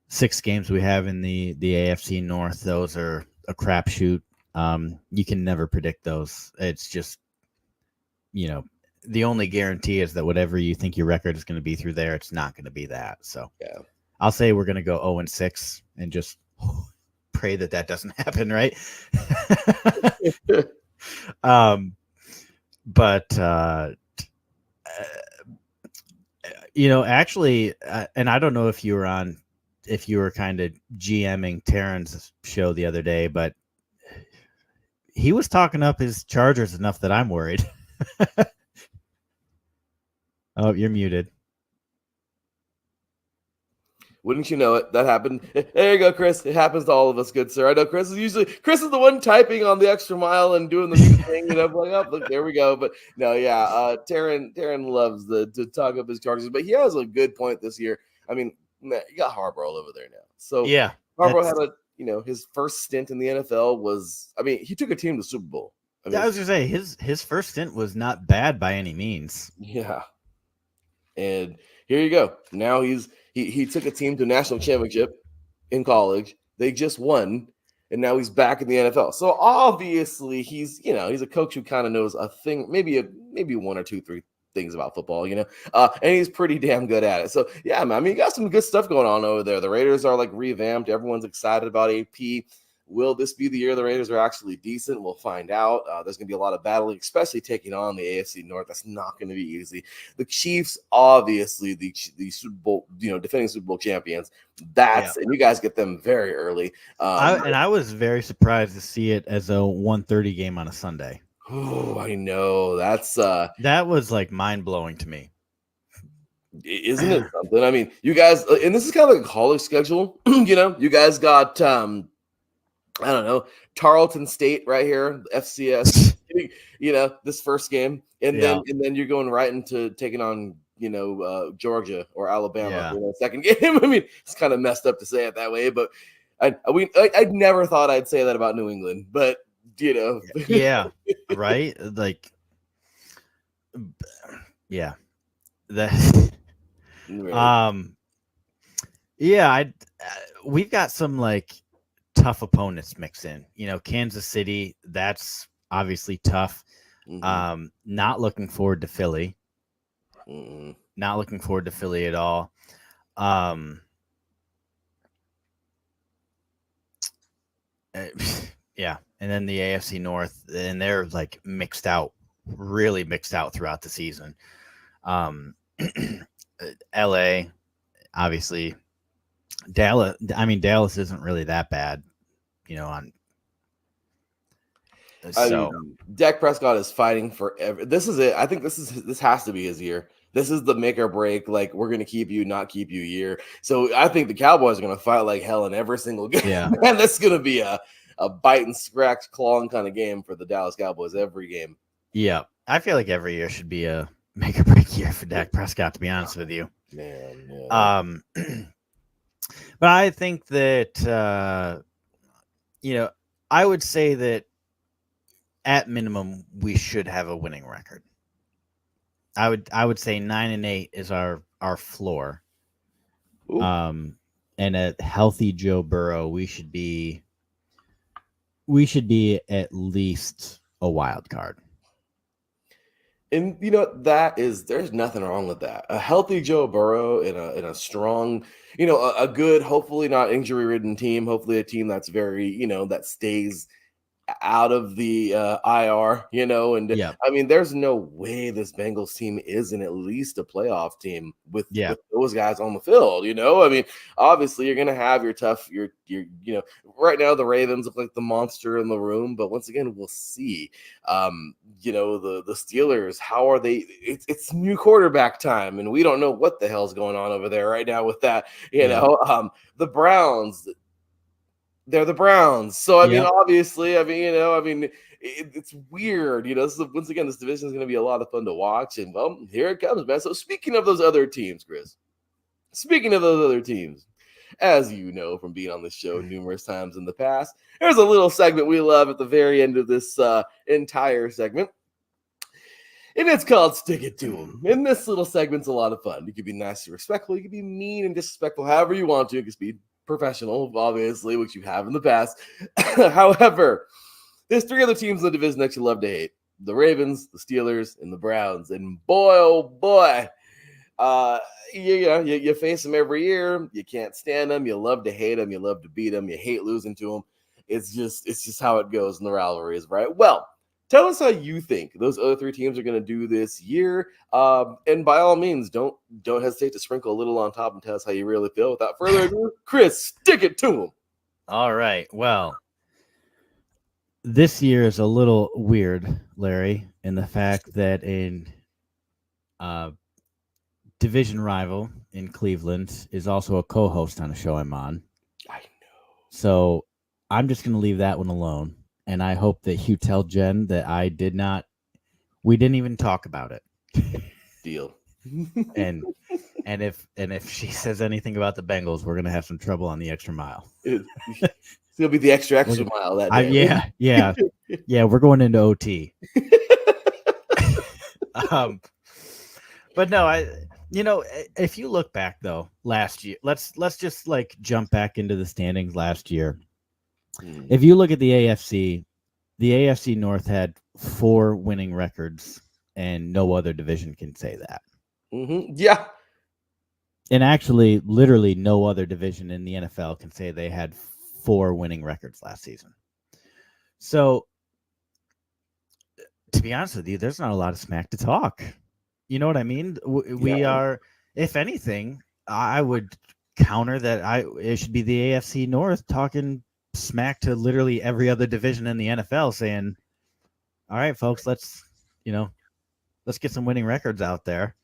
6 games we have in the AFC North, those are a crapshoot. You can never predict those. It's just, the only guarantee is that whatever you think your record is going to be through there, it's not going to be that. So yeah, I'll say we're going to go 0-6 and just pray that doesn't happen, right? Actually, and I don't know if you were kind of GMing Taryn's show the other day, but he was talking up his Chargers enough that I'm worried. Oh, you're muted. Wouldn't you know it? That happened. There you go, Chris. It happens to all of us, good sir. I know Chris is the one typing on the extra mile and doing the thing, like, oh, look, there we go. But no, yeah, Taryn loves to talk up his Chargers, but he has a good point this year. I mean, man, you got Harbaugh all over there now. So yeah, Harbaugh had his first stint in the NFL was, he took a team to the Super Bowl. I was gonna say his first stint was not bad by any means. Yeah, and here you go. Now he took a team to a national championship in college. They just won, and now he's back in the NFL. So obviously he's a coach who kind of knows a thing, maybe 1 or 2, 3 things about football, and he's pretty damn good at it. So yeah, man, you got some good stuff going on over there. The Raiders are like revamped. Everyone's excited about AP. Will this be the year the Raiders are actually decent? We'll find out. There's going to be a lot of battling, especially taking on the AFC North. That's not going to be easy. The Chiefs, obviously, the Super Bowl, defending Super Bowl champions. And you guys get them very early. I was very surprised to see it as a 1:30 game on a Sunday. Oh, I know. That was like mind blowing to me. Isn't it something? I mean, you guys, and this is kind of like a college schedule. You guys got I don't know, Tarleton State right here, FCS. This first game, and Yeah. then you're going right into taking on Georgia or Alabama. Yeah. Second game. I mean, it's kind of messed up to say it that way, but I never thought I'd say that about New England, but Yeah. Right. Like, yeah. That. Right. Yeah. We've got some like tough opponents mixed in. Kansas City. That's obviously tough. Mhm. Not looking forward to Philly. Mhm. Not looking forward to Philly at all. Yeah, and then the AFC North, and they're like mixed out, really mixed out throughout the season. LA, obviously, Dallas. I mean, Dallas isn't really that bad, on. I So mean, Dak Prescott is fighting forever. This is it. I think this has to be his year. This is the make or break. Like, we're gonna keep you, not keep you year. So I think the Cowboys are gonna fight like hell in every single game. Yeah. Man, that's gonna be a bite and scratch clawing kind of game for the Dallas Cowboys every game. yeah, I feel like every year should be a make or break year for Dak Prescott. To be honest with you, Man, yeah. But I think that I would say that at minimum we should have a winning record. I would say 9-8 is our floor. Ooh. And a healthy Joe Burrow, we should be at least a wild card. And there's nothing wrong with that. A healthy Joe Burrow in a strong, a good, hopefully not injury ridden team, hopefully a team that's very, that stays out of the IR, and Yeah. I mean, there's no way this Bengals team isn't at least a playoff team with those guys on the field. I mean, obviously you're gonna have your tough, right now the Ravens look like the monster in the room, but once again, we'll see. The Steelers, how are they? It's new quarterback time, and we don't know what the hell's going on over there right now with that. The Browns. They're the Browns. So, I mean, obviously, it's weird. Once again, this division is going to be a lot of fun to watch. And, well, here it comes, man. So, speaking of those other teams, Chris, as you know from being on the show numerous times in the past, there's a little segment we love at the very end of this entire segment. And it's called Stick It To 'Em. And this little segment's a lot of fun. You can be nice and respectful. You can be mean and disrespectful, however you want to. You can be professional, obviously, which you have in the past. However, there's three other teams in the division that you love to hate: the Ravens, the Steelers, and the Browns. And boy, oh boy, you face them every year. You can't stand them. You love to hate them. You love to beat them. You hate losing to them. It's just how it goes in the rivalries, right? Well, tell us how you think those other three teams are going to do this year. And by all means, don't hesitate to sprinkle a little on top and tell us how you really feel. Without further ado, Chris, stick it to him. All right. Well, this year is a little weird, Larry, in the fact that in division rival in Cleveland is also a co-host on a show I'm on. I know. So I'm just going to leave that one alone. And I hope that you tell Jen that we didn't even talk about it. Deal. and if she says anything about the Bengals, we're gonna have some trouble on the extra mile. It's gonna be the extra mile that day. Yeah. We're going into OT. But no, if you look back though, last year, let's just like jump back into the standings last year. If you look at the AFC North had 4 winning records, and no other division can say that. Mm-hmm. Yeah. And actually, literally no other division in the NFL can say they had 4 winning records last season. So, to be honest with you, there's not a lot of smack to talk. You know what I mean? We are, if anything, I would counter that it should be the AFC North talking smack to literally every other division in the NFL, saying, all right, folks, let's get some winning records out there.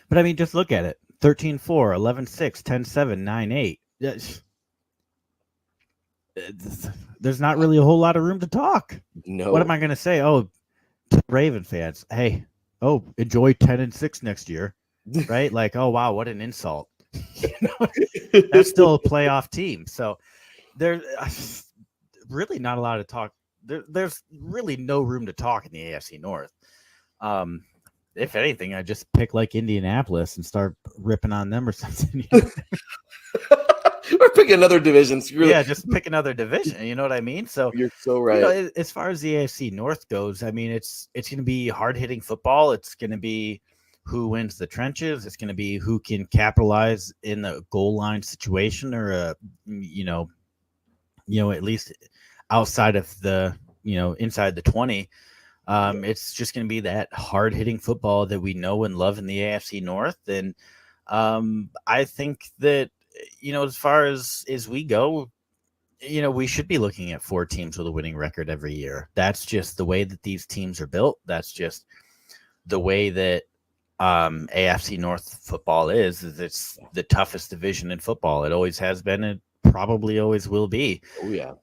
But I mean, just look at it: 13-4, 11-6, 10-7, 9-8. There's not really a whole lot of room to talk. No. What am I going to say? Oh, to Raven fans, hey, enjoy 10-6 next year, right? Like, oh wow, what an insult. That's still a playoff team. So there's really not a lot of talk. There's really no room to talk in the AFC North. If anything, I just pick like Indianapolis and start ripping on them or something. Or pick another division. Yeah, just pick another division. You know what I mean? So you're so right. As far as the AFC North goes, I mean, it's going to be hard hitting football. It's going to be who wins the trenches. It's going to be who can capitalize in the goal line situation, or at least outside of the inside the 20. It's just going to be that hard hitting football that we know and love in the AFC North. And I think that, as far as we go, we should be looking at 4 teams with a winning record every year. That's just the way that these teams are built. That's just the way that AFC North football is it's the toughest division in football. It always has been. It probably always will be. Oh yeah.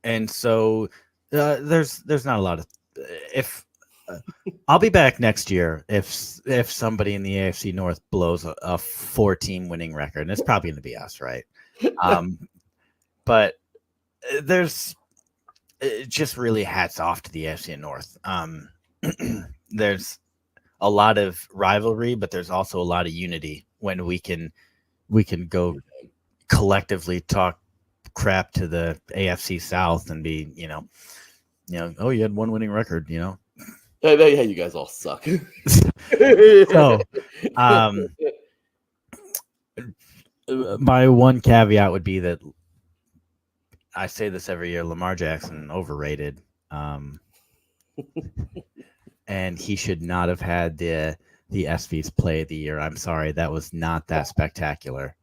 And so there's not a lot of I'll be back next year if somebody in the AFC North blows a 4-team winning record, and it's probably going to be us, right? But there's just really hats off to the AFC North. There's a lot of rivalry, but there's also a lot of unity when we can go collectively talk crap to the AFC South and be, oh, you had 1 winning record, Yeah, you guys all suck. So, my one caveat would be that I say this every year: Lamar Jackson overrated, and he should not have had the ESPYs play of the year. I'm sorry, that was not that spectacular.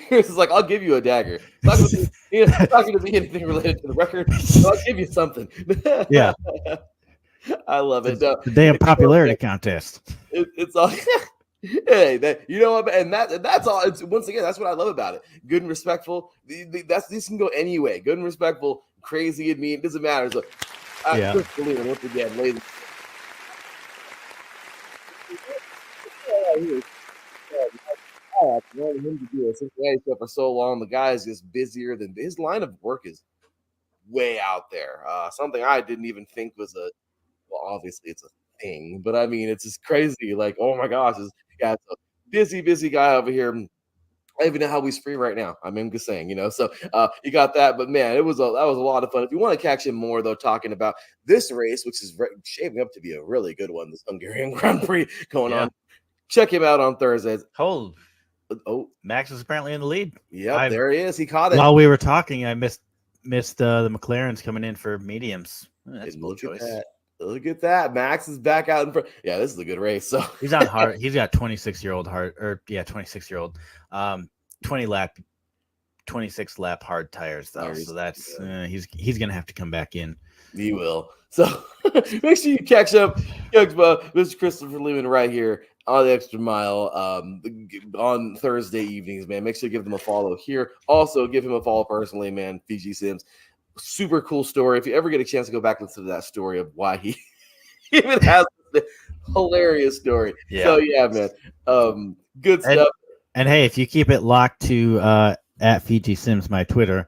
Chris is like, I'll give you a dagger. It's not going to be anything related to the record, so I'll give you something. Yeah. I love it. The damn popularity contest. It's all. Hey, you know what? And that's all. It's, once again, that's what I love about it. Good and respectful. This can go any way. Good and respectful, crazy and mean. It doesn't matter. So, Yeah. Chris D'Elia, once again, ladies. I've wanted him to do a Cincinnati stuff for so long. The guy is just busier than his line of work is way out there. Something I didn't even think was obviously it's a thing, but I mean, it's just crazy. Like, oh my gosh, this guy's a busy guy over here. I don't even know how he's free right now. I mean, I'm just saying, so you got that. But man, that was a lot of fun. If you want to catch him more, though, talking about this race, which is shaping up to be a really good one, this Hungarian Grand Prix going on, check him out on Thursdays. Oh, Max is apparently in the lead. Yeah, there he is. He caught it. While we were talking, I missed the McLarens coming in for mediums. That's a look choice. Look at that. Max is back out in front. Yeah, this is a good race. So he's on hard. He's got 26-year-old 26-year-old 26 lap hard tires though. So that's he's gonna have to come back in. He will. So make sure you catch up, Mr. Christopher Lehman right here on the Extra Mile on Thursday evenings, man. Make sure you give them a follow here. Also, give him a follow personally, man. Fiji Sims. Super cool story. If you ever get a chance to go back and listen to that story of why he even has this hilarious story. Yeah. So yeah, man. Good stuff. And hey, if you keep it locked to at Fiji Sims, my Twitter,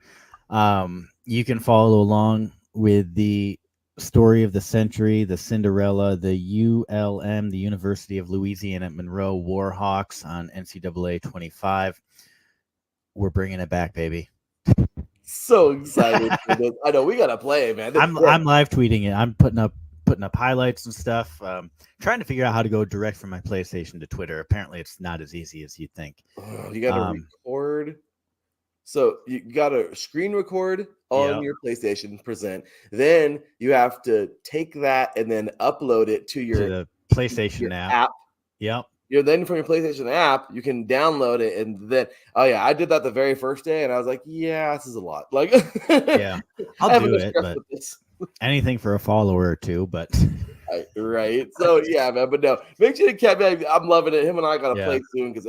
you can follow along with the story of the century, the Cinderella, the ULM, the University of Louisiana at Monroe Warhawks on NCAA 25. We're bringing it back, baby. So excited for this. I know we gotta play, man. I'm live tweeting it. I'm putting up highlights and stuff. Trying to figure out how to go direct from my PlayStation to Twitter. Apparently, it's not as easy as you think. You gotta record. So you gotta screen record on your PlayStation, present. Then you have to take that and then upload it to the PlayStation app. Yep. Then from your PlayStation app, you can download it, and then I did that the very first day, and I was like, yeah, this is a lot. Like, yeah, I'll do it, but anything for a follower or two. But Right. So yeah, man. But no, make sure to catch me. I'm loving it. Him and I gotta Yeah. play soon because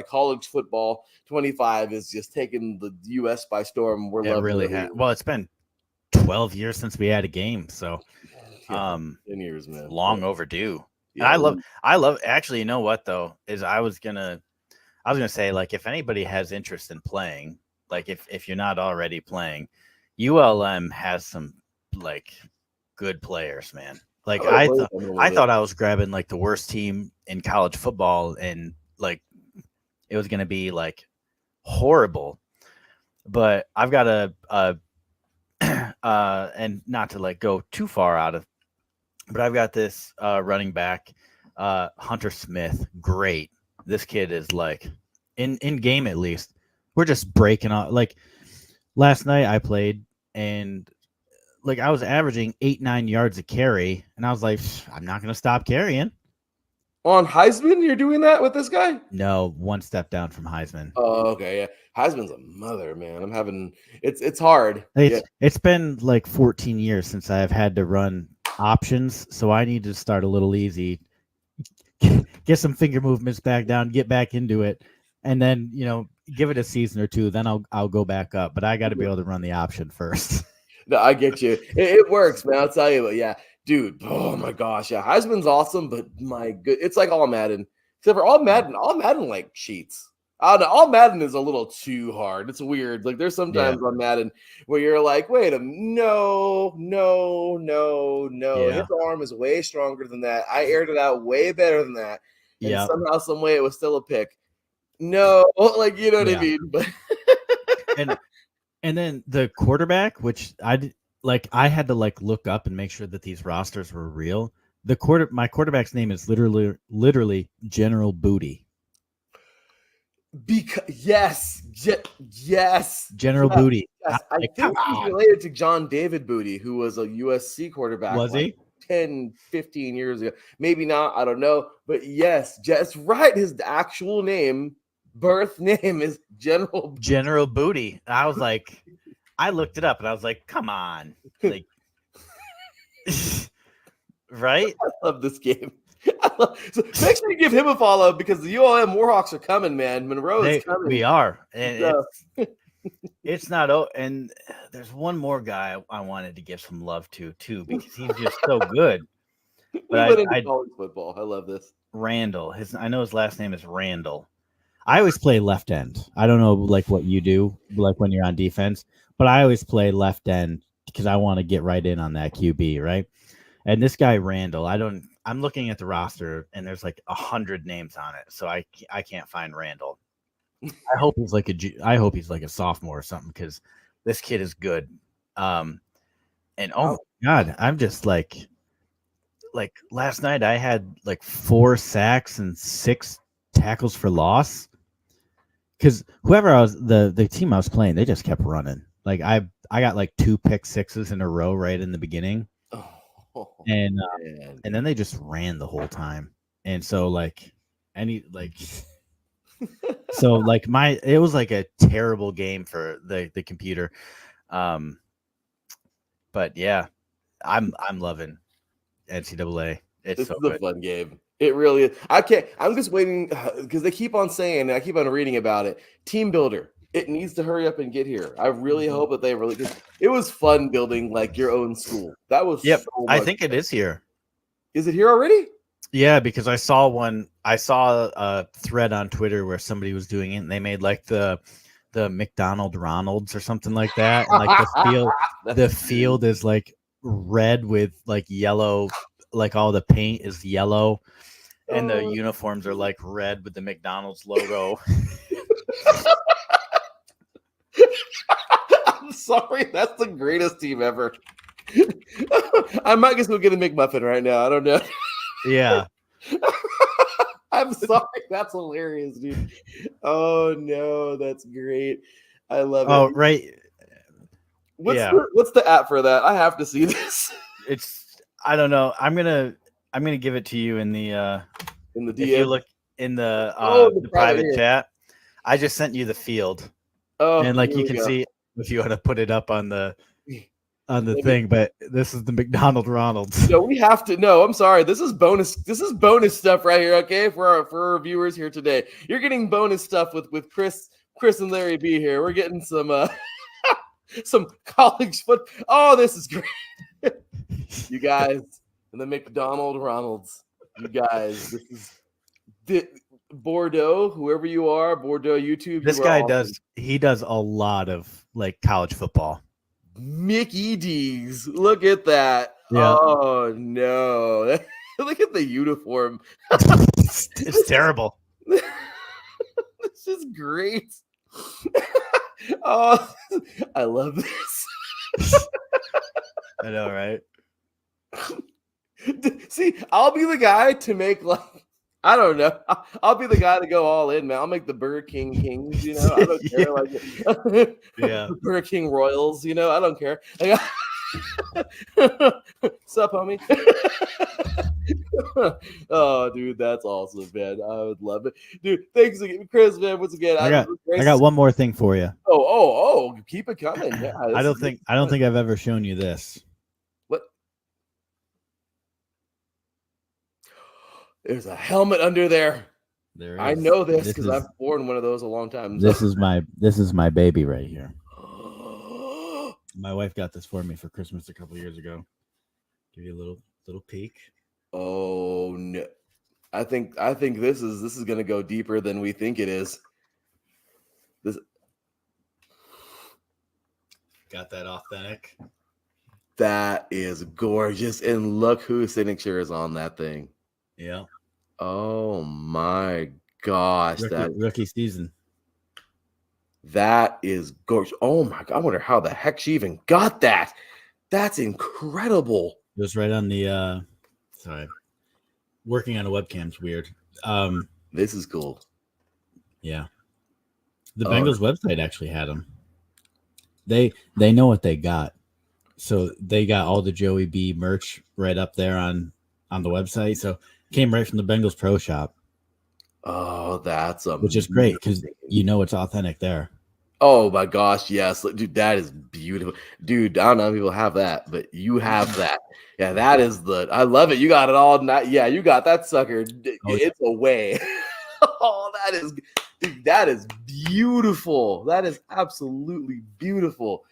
college football 25 is just taking the U.S. by storm. We're It loving really it. has. Well, it's been 12 years since we had a game, so Yeah, 10 years, man. long overdue. Yeah, And I love. Actually, you know what though is I was gonna say, like, if anybody has interest in playing, like if you're not already playing, ULM has some like good players, man. Like I thought I was grabbing like the worst team in college football, and like it was gonna be like horrible. But I've got a and not to like go too far out of, but I've got this running back, Hunter Smith. Great. This kid is like in game, at least we're just breaking off. Like last night I played, and like I was averaging 8-9 yards a carry, and I was like, I'm not gonna stop carrying. On Heisman, you're doing that with this guy? No, one step down from Heisman. Oh, okay, yeah. Heisman's a mother, man. I'm having it's hard. It's been like 14 years since I've had to run options, so I need to start a little easy, get some finger movements back down, get back into it, and then give it a season or two. Then I'll go back up. But I got to be able to run the option first. No, I get you. It works, man. I'll tell you. But yeah, dude. Oh my gosh, yeah. Heisman's awesome, but my good, it's like all Madden. Except for all Madden like cheats. I don't know. All Madden is a little too hard. It's weird. Like there's sometimes on Madden where you're like, wait a no. Yeah. His arm is way stronger than that. I aired it out way better than that. And somehow, some way, it was still a pick. No, like you know what I mean. But and then the quarterback, which I had to like look up and make sure that these rosters were real. My quarterback's name is literally General Booty. Because yes, General Booty. Yes. I think he's related to John David Booty, who was a USC quarterback. Was he? 10, 15 years ago. Maybe not. I don't know. But yes, just right. His actual name, birth name is General Booty. I was like, I looked it up and I was like, come on. Like, right? I love this game. So make sure you give him a follow because the ULM Warhawks are coming, man. Monroe is coming. We are. And it's not. And there's one more guy I wanted to give some love to, too, because he's just so good. But I college football. I love this. Randall. I know his last name is Randall. I always play left end. I don't know like what you do, like when you're on defense, but I always play left end because I want to get right in on that QB, right? And this guy Randall, I'm looking at the roster and there's like 100 names on it, so I can't find Randall. I hope he's like a sophomore or something because this kid is good. And oh my God, I'm just like last night I had like 4 sacks and 6 tackles for loss. Because whoever the team I was playing, they just kept running. Like I got like 2 pick sixes in a row right in the beginning, and then they just ran the whole time. And so it was like a terrible game for the computer. But yeah, I'm loving NCAA. This so is good. a fun game. It really is. I'm just waiting because they keep on saying, I keep on reading about it. Team builder. It needs to hurry up and get here. I really hope that they really. It was fun building like your own school. That was. Yep. So I much think fun. it is here. Is it here already? Yeah, because I saw a thread on Twitter where somebody was doing it, and they made like the McDonald Ronalds or something like that, and like the field is like red with like yellow, like all the paint is yellow, and the uniforms are like red with the McDonald's logo. I'm sorry, that's the greatest team ever. I might just go get a McMuffin right now. I don't know. Yeah. I'm sorry. That's hilarious, dude. Oh no, that's great. I love it. Oh, right. What's the app for that? I have to see this. I don't know. I'm gonna give it to you in the DM. If you look in the private chat. I just sent you the field. Oh, and like you can see if you want to put it up on the on the thing, but this is the McDonald Ronald's. No, we have to. No, I'm sorry. This is bonus. This is bonus stuff right here. Okay, for our viewers here today, you're getting bonus stuff with Chris and Larry B here. We're getting some some college foot. Oh, this is great, you guys. And the McDonald Ronald's. You guys, this is Bordeaux. Whoever you are, Bordeaux YouTube. This guy does. He does a lot of like college football. Mickey D's. Look at that. Yeah. Oh no. Look at the uniform. It's terrible. This is great. Oh, I love this. I know, right? See, I'll be the guy to make like I don't know. I'll be the guy to go all in, man. I'll make the Burger King Kings, you know. I don't care. Like, yeah, the Burger King Royals, you know. I don't care. Like, sup, homie? Oh, dude, that's awesome, man. I would love it, dude. Thanks again, Chris, man. Once again, I got one more thing for you. Oh, keep it coming. Yeah, I don't think I've ever shown you this. What? There's a helmet under there. There is. I know this because I've worn one of those a long time. This is my baby right here. My wife got this for me for Christmas a couple years ago. Give you a little peek. Oh no! I think this is going to go deeper than we think it is. This got that authentic. That is gorgeous, and look whose signature is on that thing. Yeah. Oh my gosh! Rookie season. That is gorgeous. Oh my god! I wonder how the heck she even got that. That's incredible. It was right on the. Sorry, working on a webcam's weird. This is cool. Yeah, the Bengals website actually had them. They know what they got, so they got all the Joey B merch right up there on the website. So came right from the Bengals Pro Shop. Oh, that's amazing. Which is great because you know it's authentic there. Oh my gosh, yes, dude, that is beautiful, dude. I don't know if people have that, but you have that. Yeah, that is I love it. You got it all. Yeah, you got that sucker. It's away. Oh, that is beautiful. That is absolutely beautiful.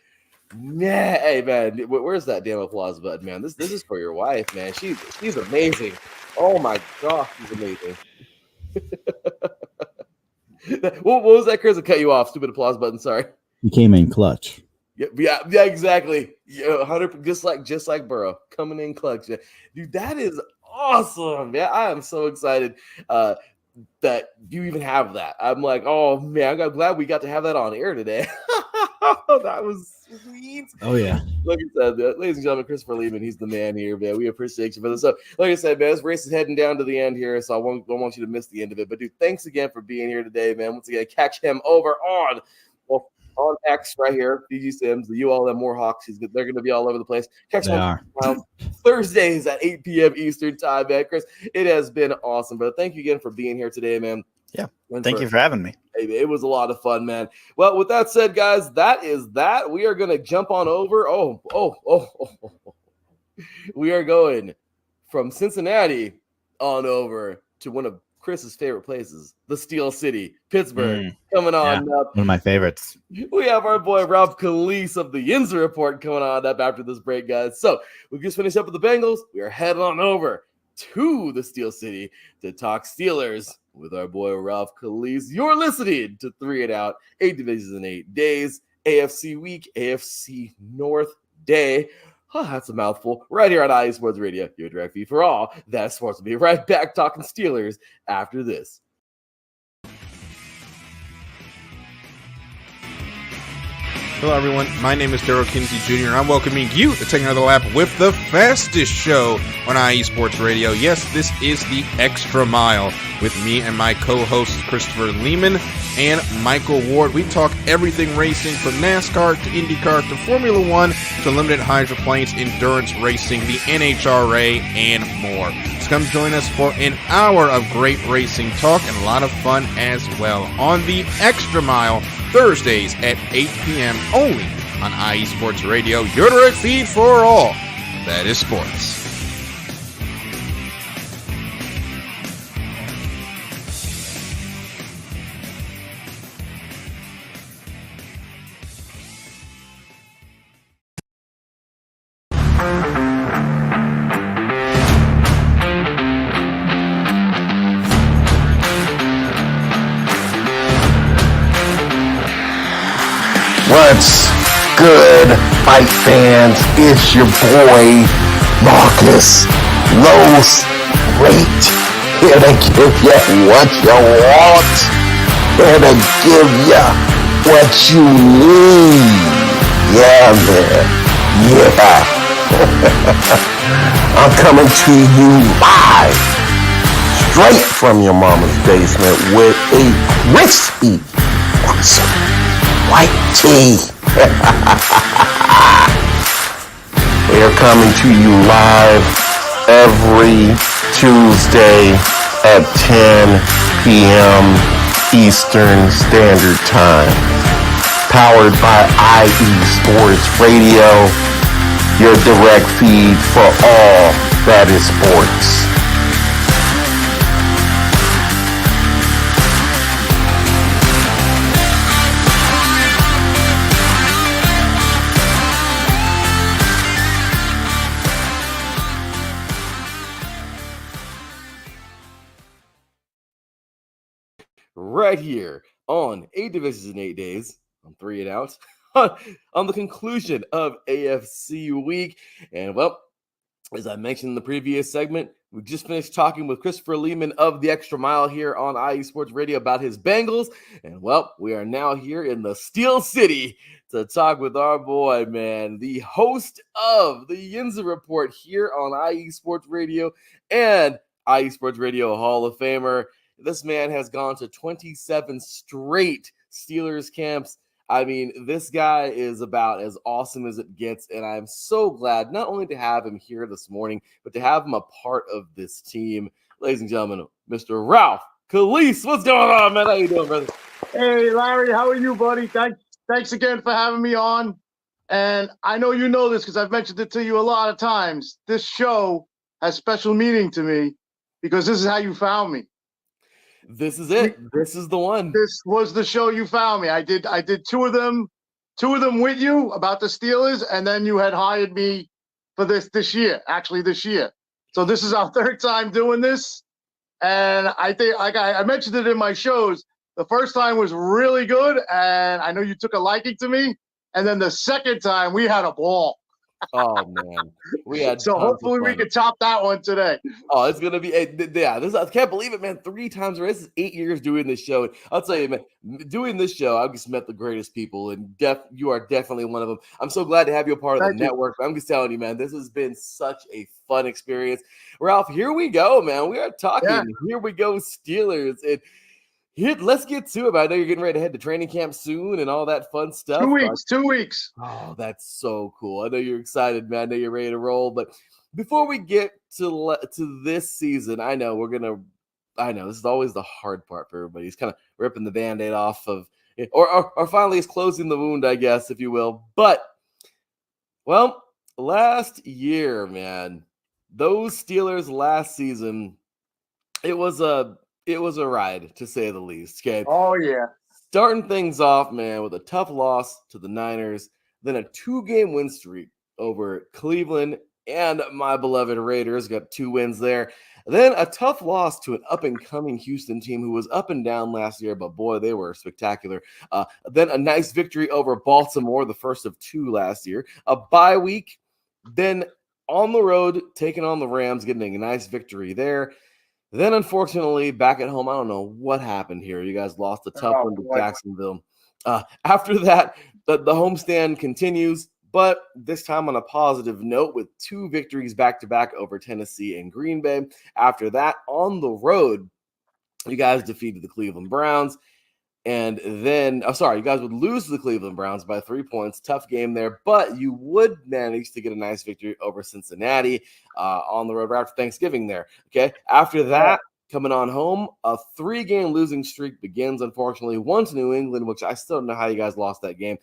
Yeah, hey man, where's that damn applause button, man? This is for your wife, man. She's amazing. Oh my gosh, she's amazing. What was that, Chris? I cut you off. Stupid applause button. Sorry. He came in clutch. Yeah, exactly. Yeah, 100%. Just like Burrow coming in clutch. Yeah. Dude, that is awesome. Yeah, I am so excited that you even have that. I'm like, oh man, I'm glad we got to have that on air today. That was sweet. Oh yeah. Like I said, ladies and gentlemen, Christopher Lehman, he's the man here, man. We appreciate you for this. So, like I said, man, this race is heading down to the end here, so I don't want you to miss the end of it. But dude, thanks again for being here today, man. Once again, catch him over on X right here, DG Sims, the ULM Warhawks. They're going to be all over the place. Catch them on Thursdays at 8 p.m. Eastern time, man. Chris, it has been awesome, but thank you again for being here today, man. Yeah, thank you for having me. It was a lot of fun, man. Well, with that said, guys, that is that. We are going to jump on over. We are going from Cincinnati on over to one of Chris's favorite places, the Steel City, Pittsburgh. Coming on up. One of my favorites. We have our boy Ralph Calise of the Yinzer Report coming on up after this break, guys. So we just finished up with the Bengals. We are heading on over to the Steel City to talk Steelers with our boy Ralph Calise. You're listening to 3 and Out, 8 divisions in 8 days, AFC week, AFC North day. Oh, that's a mouthful. Right here on IE Sports Radio, your direct feed for all that sports. Will be right back talking Steelers after this. Hello, everyone. My name is Daryl Kinsey Jr., and I'm welcoming you to take another lap with the fastest show on IE Sports Radio. Yes, this is the Extra Mile with me and my co-hosts Christopher Lehman and Michael Ward. We talk everything racing from NASCAR to IndyCar to Formula One to limited hydroplanes, endurance racing, the NHRA, and more. So come join us for an hour of great racing talk and a lot of fun as well on the Extra Mile, Thursdays at 8 p.m. only on IE Sports Radio, your direct feed for all that is sports. What's good, fight fans? It's your boy, Marcus Los Great, here to give you what you want, here to give you what you need. Yeah, man. Yeah. I'm coming to you live, straight from your mama's basement with a crispy, awesome white tea. We're coming to you live every Tuesday at 10 p.m. Eastern Standard Time. Powered by IE Sports Radio, your direct feed for all that is sports. Right here on 8 Divisions in 8 Days, on 3 and Out, on the conclusion of AFC Week. And, well, as I mentioned in the previous segment, we just finished talking with Christopher Lehman of The Extra Mile here on IE Sports Radio about his Bengals. And, well, we are now here in the Steel City to talk with our boy, man, the host of the Yinza Report here on IE Sports Radio and IE Sports Radio Hall of Famer. This man has gone to 27 straight Steelers camps. I mean, this guy is about as awesome as it gets, and I'm so glad not only to have him here this morning, but to have him a part of this team. Ladies and gentlemen, Mr. Ralph Calise. What's going on, man? How you doing, brother? Hey, Larry, how are you, buddy? Thanks again for having me on. And I know you know this because I've mentioned it to you a lot of times. This show has special meaning to me because this is how you found me. This is it. This is the one. This was the show you found me. I did two of them with you about the Steelers, and then you had hired me for this year. So this is our third time doing this, and I think I mentioned it in my shows. The first time was really good, and I know you took a liking to me. And then the second time, we had a ball. Oh man, we had so hopefully we can top that one today. Oh, it's gonna be yeah. I can't believe it, man. 3 times already. This is 8 years doing this show. I'll tell you, man, doing this show, I've just met the greatest people, and you are definitely one of them. I'm so glad to have you a part of the network. I'm just telling you, man, this has been such a fun experience. Ralph, here we go, man. We are talking. Yeah. Here we go, Steelers. And here, let's get to it. I know you're getting ready to head to training camp soon and all that fun stuff. 2 weeks. Oh, that's so cool. I know you're excited, man. I know you're ready to roll. But before we get to this season, I know this is always the hard part for everybody. He's kind of ripping the Band-Aid off of, or finally is closing the wound, I guess, if you will. But, well, last year, man, those Steelers last season, it was a ride, to say the least. Okay. Oh, yeah. Starting things off, man, with a tough loss to the Niners, then a 2-game win streak over Cleveland and my beloved Raiders. Got 2 wins there. Then a tough loss to an up-and-coming Houston team who was up and down last year, but boy, they were spectacular. Then a nice victory over Baltimore, the first of 2 last year. A bye week, then on the road, taking on the Rams, getting a nice victory there. Then, unfortunately, back at home, I don't know what happened here. You guys lost a tough one to Jacksonville. After that, the homestand continues, but this time on a positive note with 2 victories back-to-back over Tennessee and Green Bay. After that, on the road, you guys defeated the Cleveland Browns. And then, you guys would lose to the Cleveland Browns by 3 points. Tough game there, but you would manage to get a nice victory over Cincinnati on the road right after Thanksgiving there. Okay. After that, coming on home, a 3-game losing streak begins, unfortunately. 1 to New England, which I still don't know how you guys lost that game.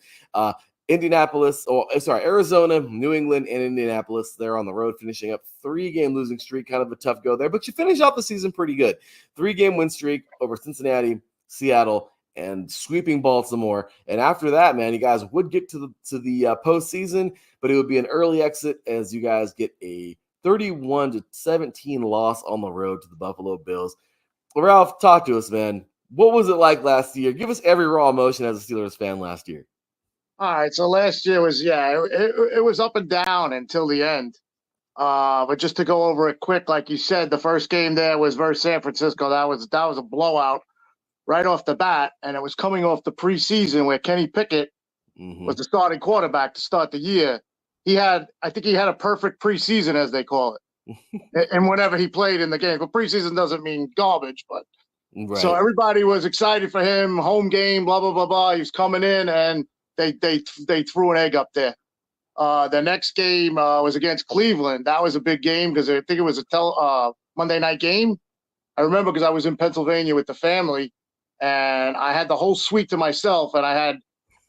Arizona, New England, and Indianapolis. They're on the road, finishing up 3-game losing streak. Kind of a tough go there, but you finish off the season pretty good. 3-game win streak over Cincinnati, Seattle, and sweeping Baltimore. And after that, man, you guys would get to the postseason, but it would be an early exit as you guys get a 31-17 loss on the road to the Buffalo Bills. Ralph, talk to us, man. What was it like last year? Give us every raw emotion as a Steelers fan last year. All right, so last year was it was up and down until the end. But just to go over it quick, like you said, the first game there was versus San Francisco. That was a blowout right off the bat, and it was coming off the preseason where Kenny Pickett was the starting quarterback to start the year. I think he had a perfect preseason, as they call it, and whenever he played in the game. But preseason doesn't mean garbage, but right. So everybody was excited for him. Home game, blah blah blah blah. He was coming in, and they threw an egg up there. The next game was against Cleveland. That was a big game because I think it was a Monday night game. I remember because I was in Pennsylvania with the family, and I had the whole suite to myself. And I had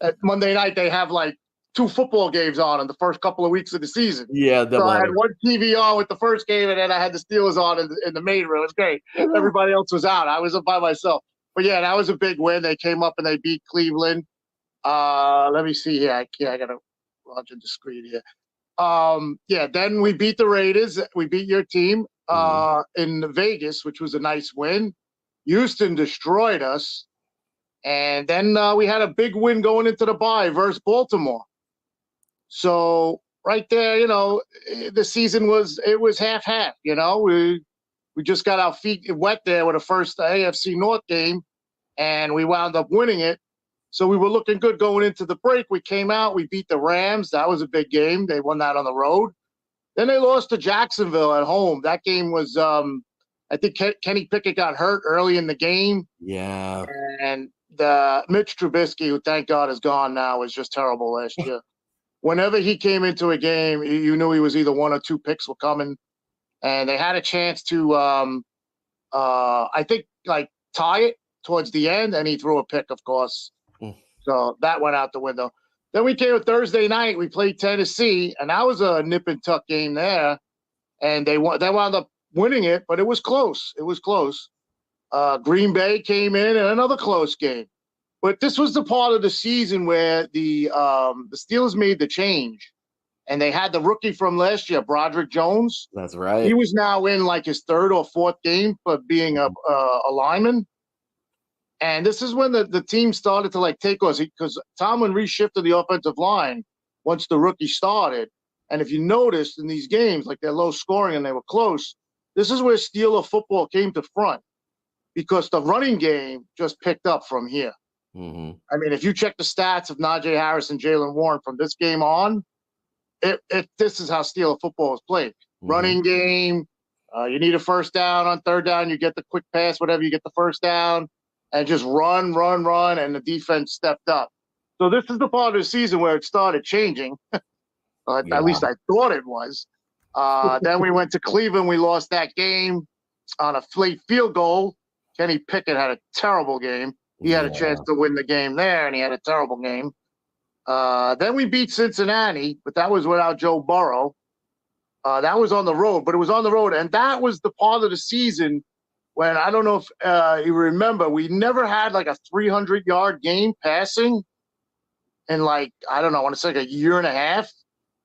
at Monday night they have like 2 football games on in the first couple of weeks of the season. Yeah, so I had one TV on with the first game, and then I had the Steelers on in the main room. It was great. Everybody else was out. I was up by myself. But yeah, that was a big win. They came up and they beat Cleveland. Let me see here. I gotta launch the screen here. Then we beat the Raiders. We beat your team in Vegas, which was a nice win. Houston destroyed us. And then we had a big win going into the bye versus Baltimore. So right there, the season was half-half. We just got our feet wet there with the first AFC North game, and we wound up winning it. So we were looking good going into the break. We came out, we beat the Rams. That was a big game. They won that on the road. Then they lost to Jacksonville at home. That game was, I think Kenny Pickett got hurt early in the game. Yeah. And Mitch Trubisky, who thank God is gone now, was just terrible last year. Whenever he came into a game, you knew he was either 1 or 2 picks were coming. And they had a chance to, I think, tie it towards the end, and he threw a pick, of course. So that went out the window. Then we came Thursday night. We played Tennessee, and that was a nip and tuck game there. And they wound up winning it, but it was close. It was close. Green Bay came in another close game. But this was the part of the season where the Steelers made the change. And they had the rookie from last year, Broderick Jones. That's right. He was now in his 3rd or 4th game for being a lineman. And this is when the team started to take us, because Tomlin reshifted the offensive line once the rookie started. And if you noticed in these games, they're low scoring and they were close, this is where Steeler football came to front, because the running game just picked up from here. Mm-hmm. I mean, if you check the stats of Najee Harris and Jalen Warren from this game on, this is how Steeler football is played. Mm-hmm. Running game, you need a first down. On 3rd down, you get the quick pass, whatever, you get the first down. And just run, and the defense stepped up. So this is the part of the season where it started changing. At least I thought it was. Then we went to Cleveland. We lost that game on a late field goal. Kenny Pickett had a terrible game. He had a chance to win the game there, and he had a terrible game. Then we beat Cincinnati, but that was without Joe Burrow. That was on the road, but it was on the road. And that was the part of the season when, I don't know if you remember, we never had a 300-yard game passing in I don't know, I want to say a year and a half,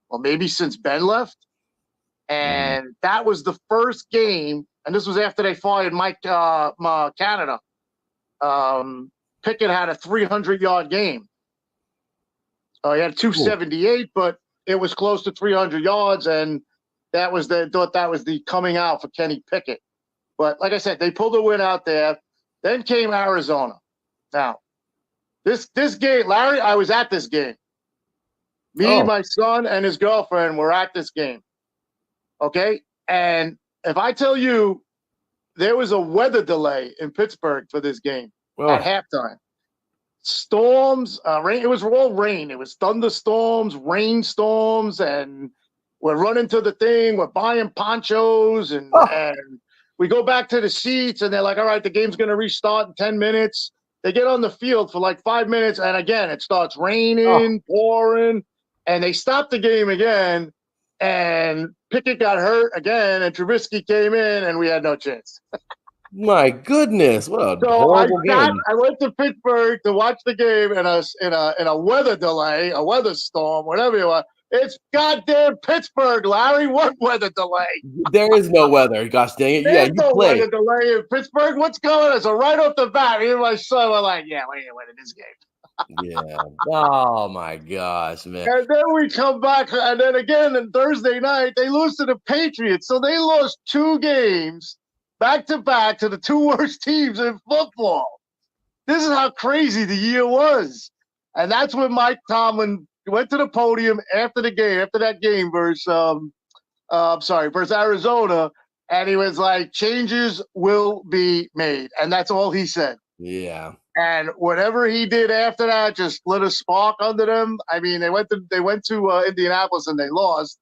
or maybe since Ben left. And that was the first game, and this was after they fired Mike Canada. Pickett had a 300-yard game. He had 278, but it was close to 300 yards, and that was the coming out for Kenny Pickett. But like I said, they pulled a win out there. Then came Arizona. Now, this game, Larry, I was at this game. Me, my son, and his girlfriend were at this game. Okay? And if I tell you, there was a weather delay in Pittsburgh for this game at halftime. Storms, rain. It was all rain. It was thunderstorms, rainstorms, and we're running to the thing. We're buying ponchos, and we go back to the seats, and they're like, all right, the game's going to restart in 10 minutes. They get on the field for like 5 minutes, and again, it starts raining, pouring, and they stop the game again. And Pickett got hurt again, and Trubisky came in, and we had no chance. My goodness, what a So horrible game. I went to Pittsburgh to watch the game in a weather delay, a weather storm, whatever you want. It's goddamn Pittsburgh, Larry. What weather delay? There is no weather. Gosh dang it. Yeah, There's you no play. weather delay in Pittsburgh. What's going on? So right off the bat, me and my son were like, yeah, we ain't winning this game. Yeah. Oh my gosh, man. And then we come back, and then again on Thursday night, they lose to the Patriots. So they lost 2 games back to back to the 2 worst teams in football. This is how crazy the year was. And that's when Mike Tomlin went to the podium after the game, after that game versus Arizona, and he was like, changes will be made. And that's all he said. Yeah. And whatever he did after that just lit a spark under them. I mean, they went to Indianapolis and they lost.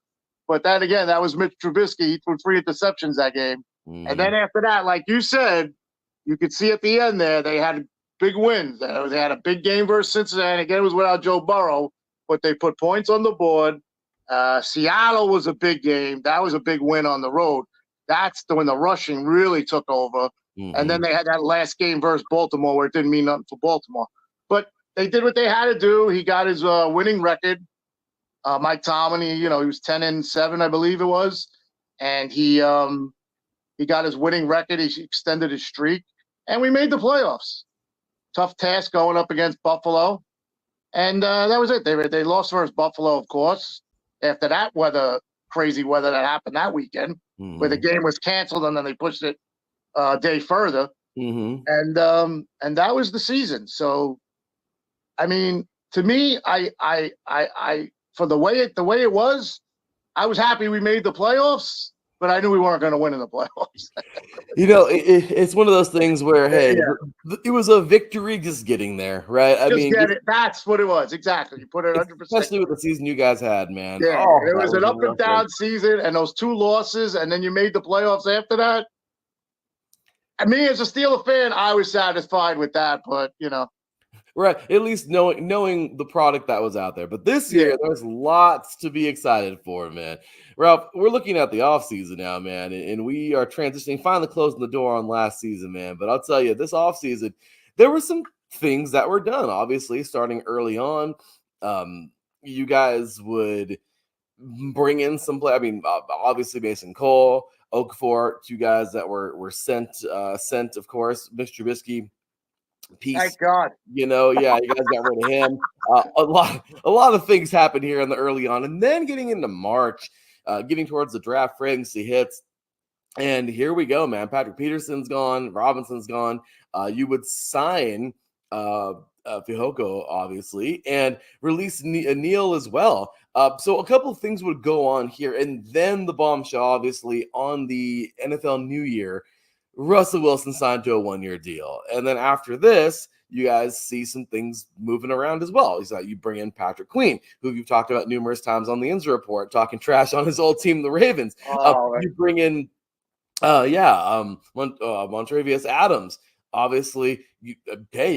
But then again, that was Mitch Trubisky. He threw 3 interceptions that game. And then after that, like you said, you could see at the end there, they had big wins. They had a big game versus Cincinnati. Again, it was without Joe Burrow, but they put points on the board. Seattle was a big game. That was a big win on the road. That's when the rushing really took over. And then they had that last game versus Baltimore where it didn't mean nothing for Baltimore. But they did what they had to do. He got his winning record. Mike Tomlin, he was 10-7, I believe it was. And he got his winning record. He extended his streak. And we made the playoffs. Tough task going up against Buffalo. And that was it. They lost versus Buffalo, of course. After that crazy weather that happened that weekend, where the game was canceled and then they pushed it a day further. And that was the season. So, I mean, to me, I for the way it was, I was happy we made the playoffs, but I knew we weren't going to win in the playoffs. It's one of those things where, hey, it was a victory just getting there, right? I mean, that's what it was. Exactly. You put it 100%. Especially with the season you guys had, man. Yeah, it was an up and down season, and those 2 losses, and then you made the playoffs after that. I mean, as a Steeler fan, I was satisfied with that, but right, at least knowing the product that was out there. But this year, there's lots to be excited for, man. Ralph, we're looking at the offseason now, man, and we are transitioning, finally closing the door on last season, man. But I'll tell you, this offseason, there were some things that were done, obviously, starting early on. You guys would bring in some play. I mean, obviously, Mason Cole, Okafor, 2 guys that were sent, of course, Mr. Trubisky. Peace. Thank God. You guys got rid of him. A lot of things happened here in the early on, and then getting into March, getting towards the draft, free agency hits, and here we go, man. Patrick Peterson's gone, Robinson's gone. You would sign Fihoko, obviously, and release Neil as well. So a couple of things would go on here, and then the bombshell, obviously, on the NFL New Year. Russell Wilson signed to a 1-year deal. And then after this, you guys see some things moving around as well. Is that you bring in Patrick Queen, who you've talked about numerous times on the Inns Report, talking trash on his old team, the Ravens. You bring in, Montravius Adams. Obviously, you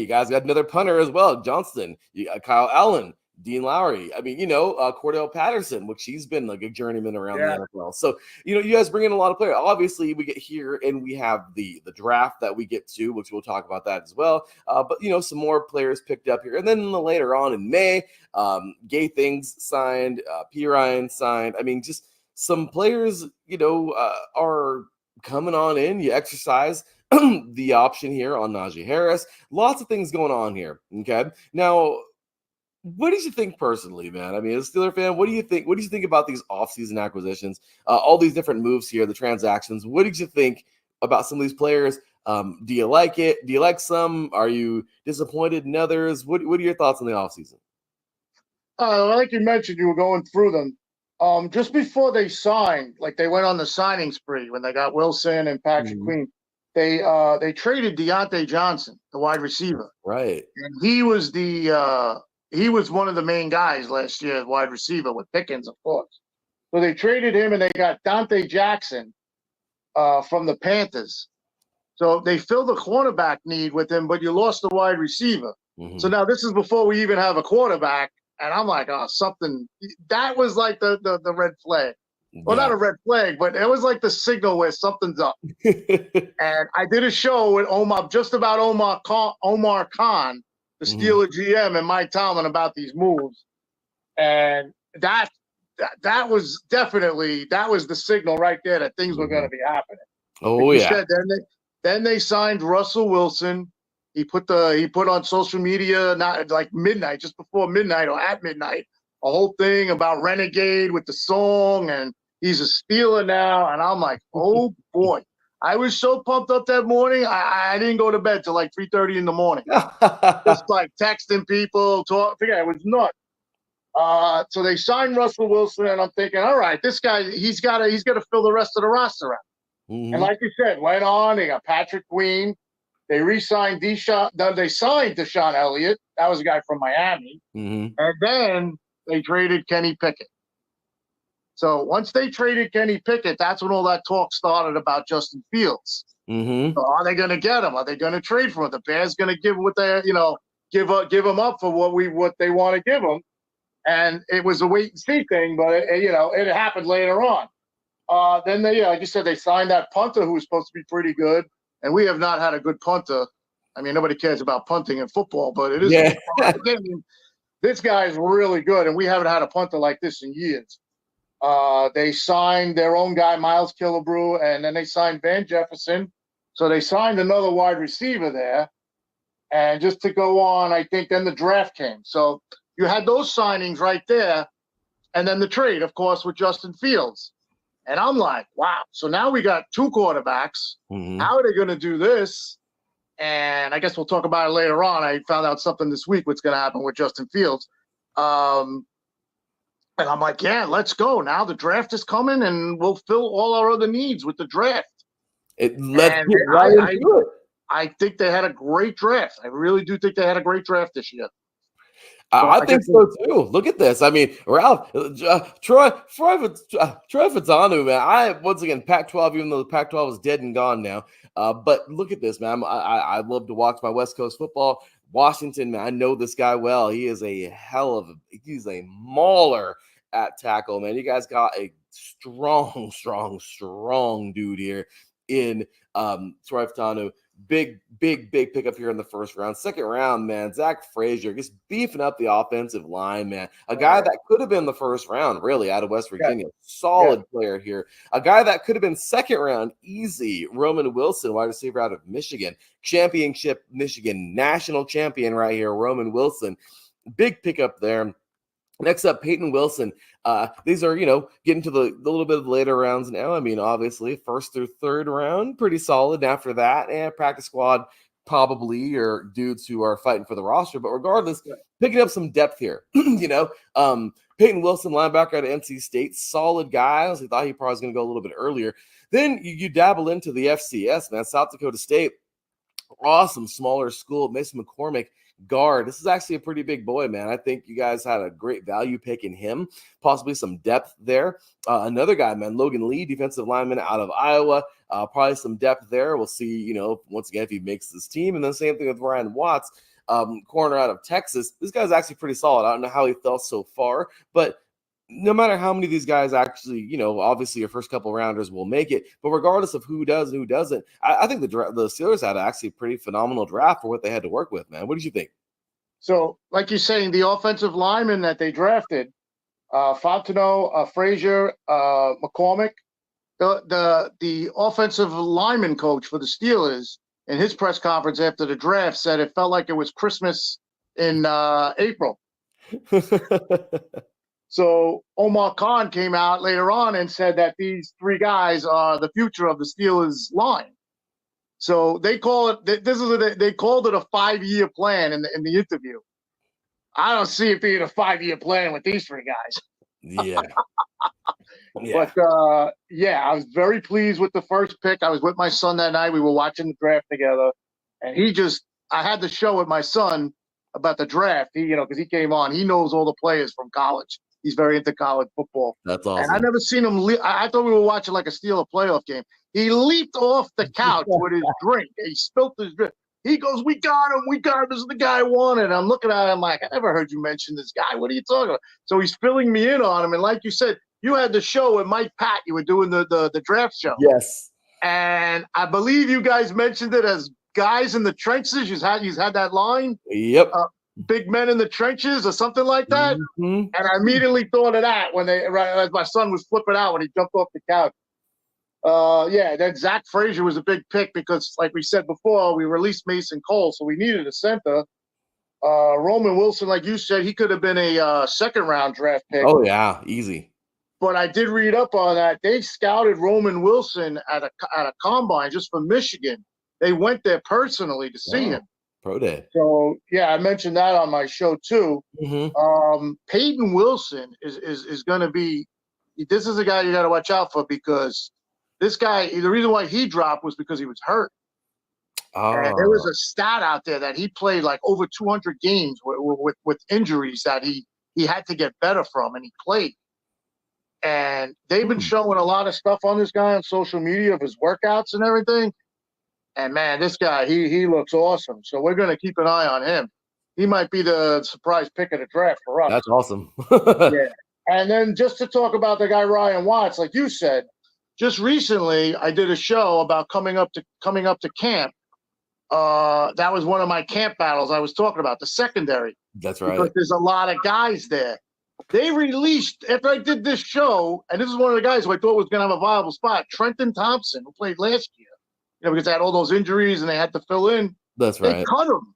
guys got another punter as well, Johnston. You got Kyle Allen, Dean Lowry. I mean, Cordell Patterson, which he's been like a journeyman around the NFL. So, you guys bring in a lot of players. Obviously, we get here and we have the draft that we get to, which we'll talk about that as well. But, some more players picked up here. And then later on in May, Gay Things signed, P. Ryan signed. I mean, just some players, are coming on in. You exercise the option here on Najee Harris. Lots of things going on here. Okay. Now, what did you think personally, man? I mean, as a Steeler fan, what do you think? What did you think about these offseason acquisitions, all these different moves here, the transactions? What did you think about some of these players? Do you like it? Do you like some? Are you disappointed in others? What are your thoughts on the offseason? Like you mentioned, you were going through them. Just before they signed, like they went on the signing spree when they got Wilson and Patrick Queen. They traded Deontay Johnson, the wide receiver. Right. And he was one of the main guys last year, wide receiver with Pickens, of course. So they traded him and they got Dante Jackson from the Panthers. So they filled the cornerback need with him, but you lost the wide receiver. Mhm. So now this is before we even have a quarterback. And I'm like, oh, something that was like the red flag. Well, not a red flag, but it was like the signal where something's up. And I did a show with Omar Khan, the Steeler GM, and Mike Tomlin about these moves. And that was definitely the signal right there that things were going to be happening. Oh, like you yeah. said, then they signed Russell Wilson. He put on social media, not like midnight, just before midnight or at midnight, a whole thing about Renegade with the song, and he's a Steeler now. And I'm like, oh boy. I was so pumped up that morning. I didn't go to bed till like 3:30 in the morning. Just like texting people, it was nuts. So they signed Russell Wilson, and I'm thinking, all right, this guy, he's got to fill the rest of the roster out. And like you said, went on. They got Patrick Queen. They re-signed Deshaun. They signed Deshaun Elliott. That was a guy from Miami. And then they traded Kenny Pickett. So once they traded Kenny Pickett, that's when all that talk started about Justin Fields. So are they going to get him? Are they going to trade for him? The Bears going to give what they, give him up for what they want to give him. And it was a wait and see thing, but it happened later on. Then they, like you said, they signed that punter who was supposed to be pretty good. And we have not had a good punter. I mean, nobody cares about punting in football, but it is. Yeah. This guy is really good, and we haven't had a punter like this in years. They signed their own guy, Miles Killebrew, and then they signed Van Jefferson. So they signed another wide receiver there. And just to go on, I think then the draft came. So you had those signings right there. And then the trade, of course, with Justin Fields. And I'm like, wow. So now we got two quarterbacks. How are they going to do this? And I guess we'll talk about it later on. I found out something this week what's going to happen with Justin Fields. And I'm like, yeah, let's go. Now the draft is coming, and we'll fill all our other needs with the draft. Let's get right into it. I think they had a great draft. I really do think they had a great draft this year. I think so too. Look at this. I mean, Ralph, Troy Fazzano, man. Once again, Pac-12, even though the Pac-12 is dead and gone now. But look at this, man. I love to watch my West Coast football. Washington, man, I know this guy well. He is he's a mauler at tackle, man. You guys got a strong dude here in Troy Fazzano. Big pickup here in the first round. Second round, man, Zach Frazier just beefing up the offensive line, man. A guy that could have been the first round, really, out of West Virginia. Solid player here. A guy that could have been second round, easy. Roman Wilson, wide receiver out of Michigan. Championship Michigan, national champion right here, Roman Wilson. Big pickup there. Next up, Peyton Wilson. These are, getting to the little bit of the later rounds now. I mean, obviously, first through third round, pretty solid. And after that, practice squad probably, or dudes who are fighting for the roster. But regardless, picking up some depth here. Peyton Wilson, linebacker out of NC State, solid guy. I honestly thought he probably was going to go a little bit earlier. Then you dabble into the FCS, man. South Dakota State, awesome, smaller school. Mason McCormick, guard. This is actually a pretty big boy, man. I think you guys had a great value pick in him, possibly some depth there. Another guy, man, Logan Lee, defensive lineman out of Iowa, probably some depth there. We'll see, once again, if he makes this team. And then same thing with Ryan Watts, corner out of Texas. This guy's actually pretty solid. I don't know how he fell so far, but no matter how many of these guys actually, obviously your first couple rounders will make it, but regardless of who does and who doesn't, I think the Steelers had actually a pretty phenomenal draft for what they had to work with, man. What did you think? So, like you're saying, the offensive linemen that they drafted, Fontenot, Frazier, McCormick, the offensive lineman coach for the Steelers in his press conference after the draft said it felt like it was Christmas in April. So Omar Khan came out later on and said that these three guys are the future of the Steelers line. So they call it they called it a 5-year plan in the interview. I don't see it being a 5-year plan with these three guys. Yeah. But I was very pleased with the first pick. I was with my son that night. We were watching the draft together, and I had the show with my son about the draft. He, because he came on, he knows all the players from college. He's very into college football. That's awesome. And I never seen him. I thought we were watching like a Steeler playoff game. He leaped off the couch with his drink. He spilt his drink. He goes, we got him. This is the guy I wanted. I'm looking at him like, I never heard you mention this guy. What are you talking about? So he's filling me in on him. And like you said, you had the show with Mike Pat. You were doing the draft show. Yes. And I believe you guys mentioned it as guys in the trenches. You've had that line. Yep. Big men in the trenches or something like that. Mm-hmm. And I immediately thought of that as my son was flipping out when he jumped off the couch. Then Zach Frazier was a big pick because, like we said before, we released Mason Cole, so we needed a center. Roman Wilson, like you said, he could have been a second-round draft pick. Oh, yeah, easy. But I did read up on that. They scouted Roman Wilson at a combine just for Michigan. They went there personally to see him. Pro day. So, yeah, I mentioned that on my show, too. Mm-hmm. Peyton Wilson is going to be – this is a guy you got to watch out for because – this guy, the reason why he dropped was because he was hurt. And there was a stat out there that he played like over 200 games with injuries that he had to get better from, and he played. And they've been showing a lot of stuff on this guy on social media of his workouts and everything. And, man, this guy, he looks awesome. So we're going to keep an eye on him. He might be the surprise pick of the draft for us. That's awesome. Yeah. And then just to talk about the guy Ryan Watts, like you said, just recently, I did a show about coming up to camp. That was one of my camp battles I was talking about, the secondary. That's right. Because there's a lot of guys there. They released, after I did this show, and this is one of the guys who I thought was going to have a viable spot, Trenton Thompson, who played last year. Because they had all those injuries and they had to fill in. That's right. They cut him.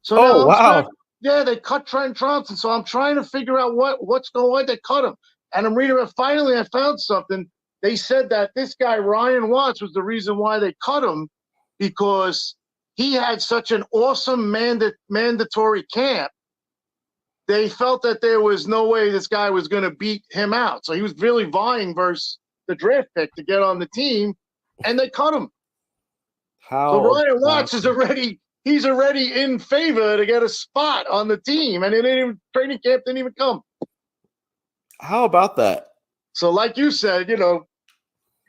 So wow. They cut Trenton Thompson. So I'm trying to figure out what's going on. They cut him. And I'm reading it. Finally, I found something. They said that this guy, Ryan Watts, was the reason why they cut him because he had such an awesome mandatory camp. They felt that there was no way this guy was going to beat him out. So he was really vying versus the draft pick to get on the team, and they cut him. So Ryan Watts is already in favor to get a spot on the team, and training camp didn't even come. How about that? So like you said,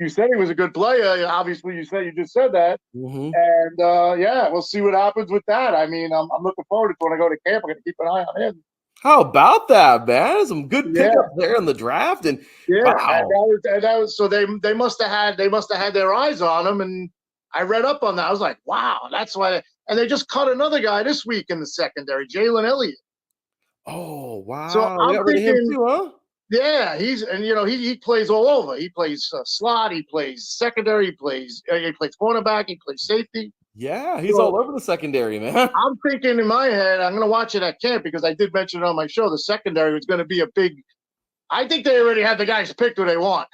you said he was a good player. Obviously, you just said that. Mm-hmm. And, we'll see what happens with that. I mean, I'm looking forward to it. When I go to camp, I'm going to keep an eye on him. How about that, man? Some good pickup there in the draft. And wow. And that was so they must have had their eyes on him. And I read up on that. I was like, wow, that's why. And they just cut another guy this week in the secondary, Jalen Elliott. Oh, wow. So I'm thinking, him too, huh? Yeah, he plays all over. He plays slot. He plays secondary. He plays cornerback. He plays safety. Yeah, he's all over the secondary, man. I'm thinking in my head, I'm going to watch it at camp because I did mention it on my show. The secondary was going to be a big. I think they already had the guys picked who they want.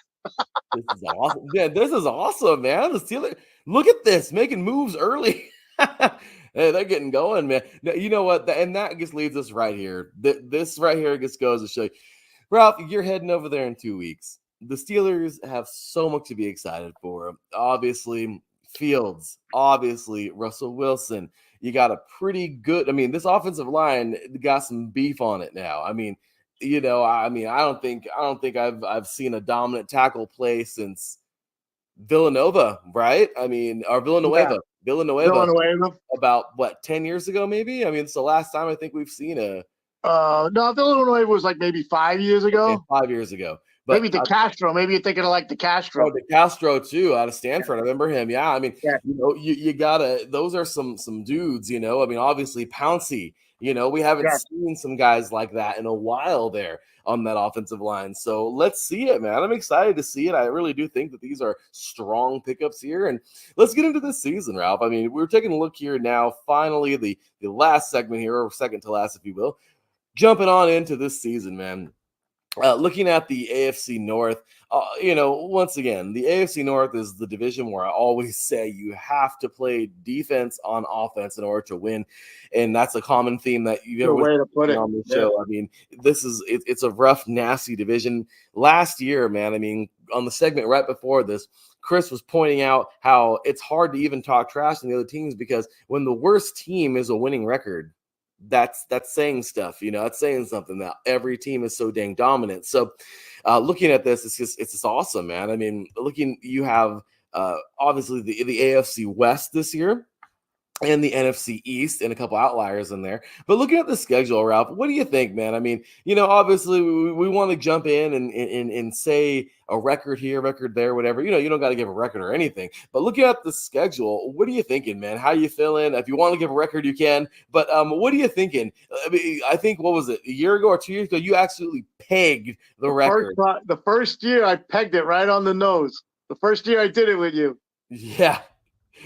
This is awesome. Yeah, this is awesome, man. The Steelers, look at this, making moves early. Hey, they're getting going, man. Now, you know what? And that just leads us right here. This right here just goes to show you. Ralph, you're heading over there in 2 weeks. The Steelers have so much to be excited for. Obviously, Fields. Obviously, Russell Wilson. You got a pretty good. I mean, this offensive line got some beef on it now. I mean, I don't think I've seen a dominant tackle play since Villanova, right? I mean, or Villanueva. Yeah. Villanueva. About what, 10 years ago, maybe? I mean, it's the last time I think we've seen a. No, Villanueva was like maybe 5 years ago. Okay, 5 years ago. But maybe Castro. Maybe you're thinking of like Castro. Oh, Castro too, out of Stanford. I remember him. Yeah, I mean, you gotta. Those are some dudes. I mean, obviously Pouncey. We haven't seen some guys like that in a while there on that offensive line. So let's see it, man. I'm excited to see it. I really do think that these are strong pickups here. And let's get into this season, Ralph. I mean, we're taking a look here now. Finally, the last segment here, or second to last, if you will. Jumping on into this season, man. Looking at the AFC North, once again, the AFC North is the division where I always say you have to play defense on offense in order to win, and that's a common theme that you've ever way to put it on the show. I mean, it's a rough, nasty division. Last year, man, I mean, on the segment right before this, Chris was pointing out how it's hard to even talk trash on the other teams because when the worst team is a winning record, that's saying stuff, that's saying something that every team is so dang dominant. So looking at this, it's just awesome, man. I mean, you have obviously the AFC West this year, and the NFC East, and a couple outliers in there. But looking at the schedule, Ralph, what do you think, man? I mean, obviously we want to jump in and say a record here, record there, whatever. You don't got to give a record or anything. But looking at the schedule, what are you thinking, man? How you feeling? If you want to give a record, you can. But what are you thinking? I mean, I think, what was it, a year ago or 2 years ago, you absolutely pegged the record. The first year I pegged it right on the nose. The first year I did it with you. Yeah.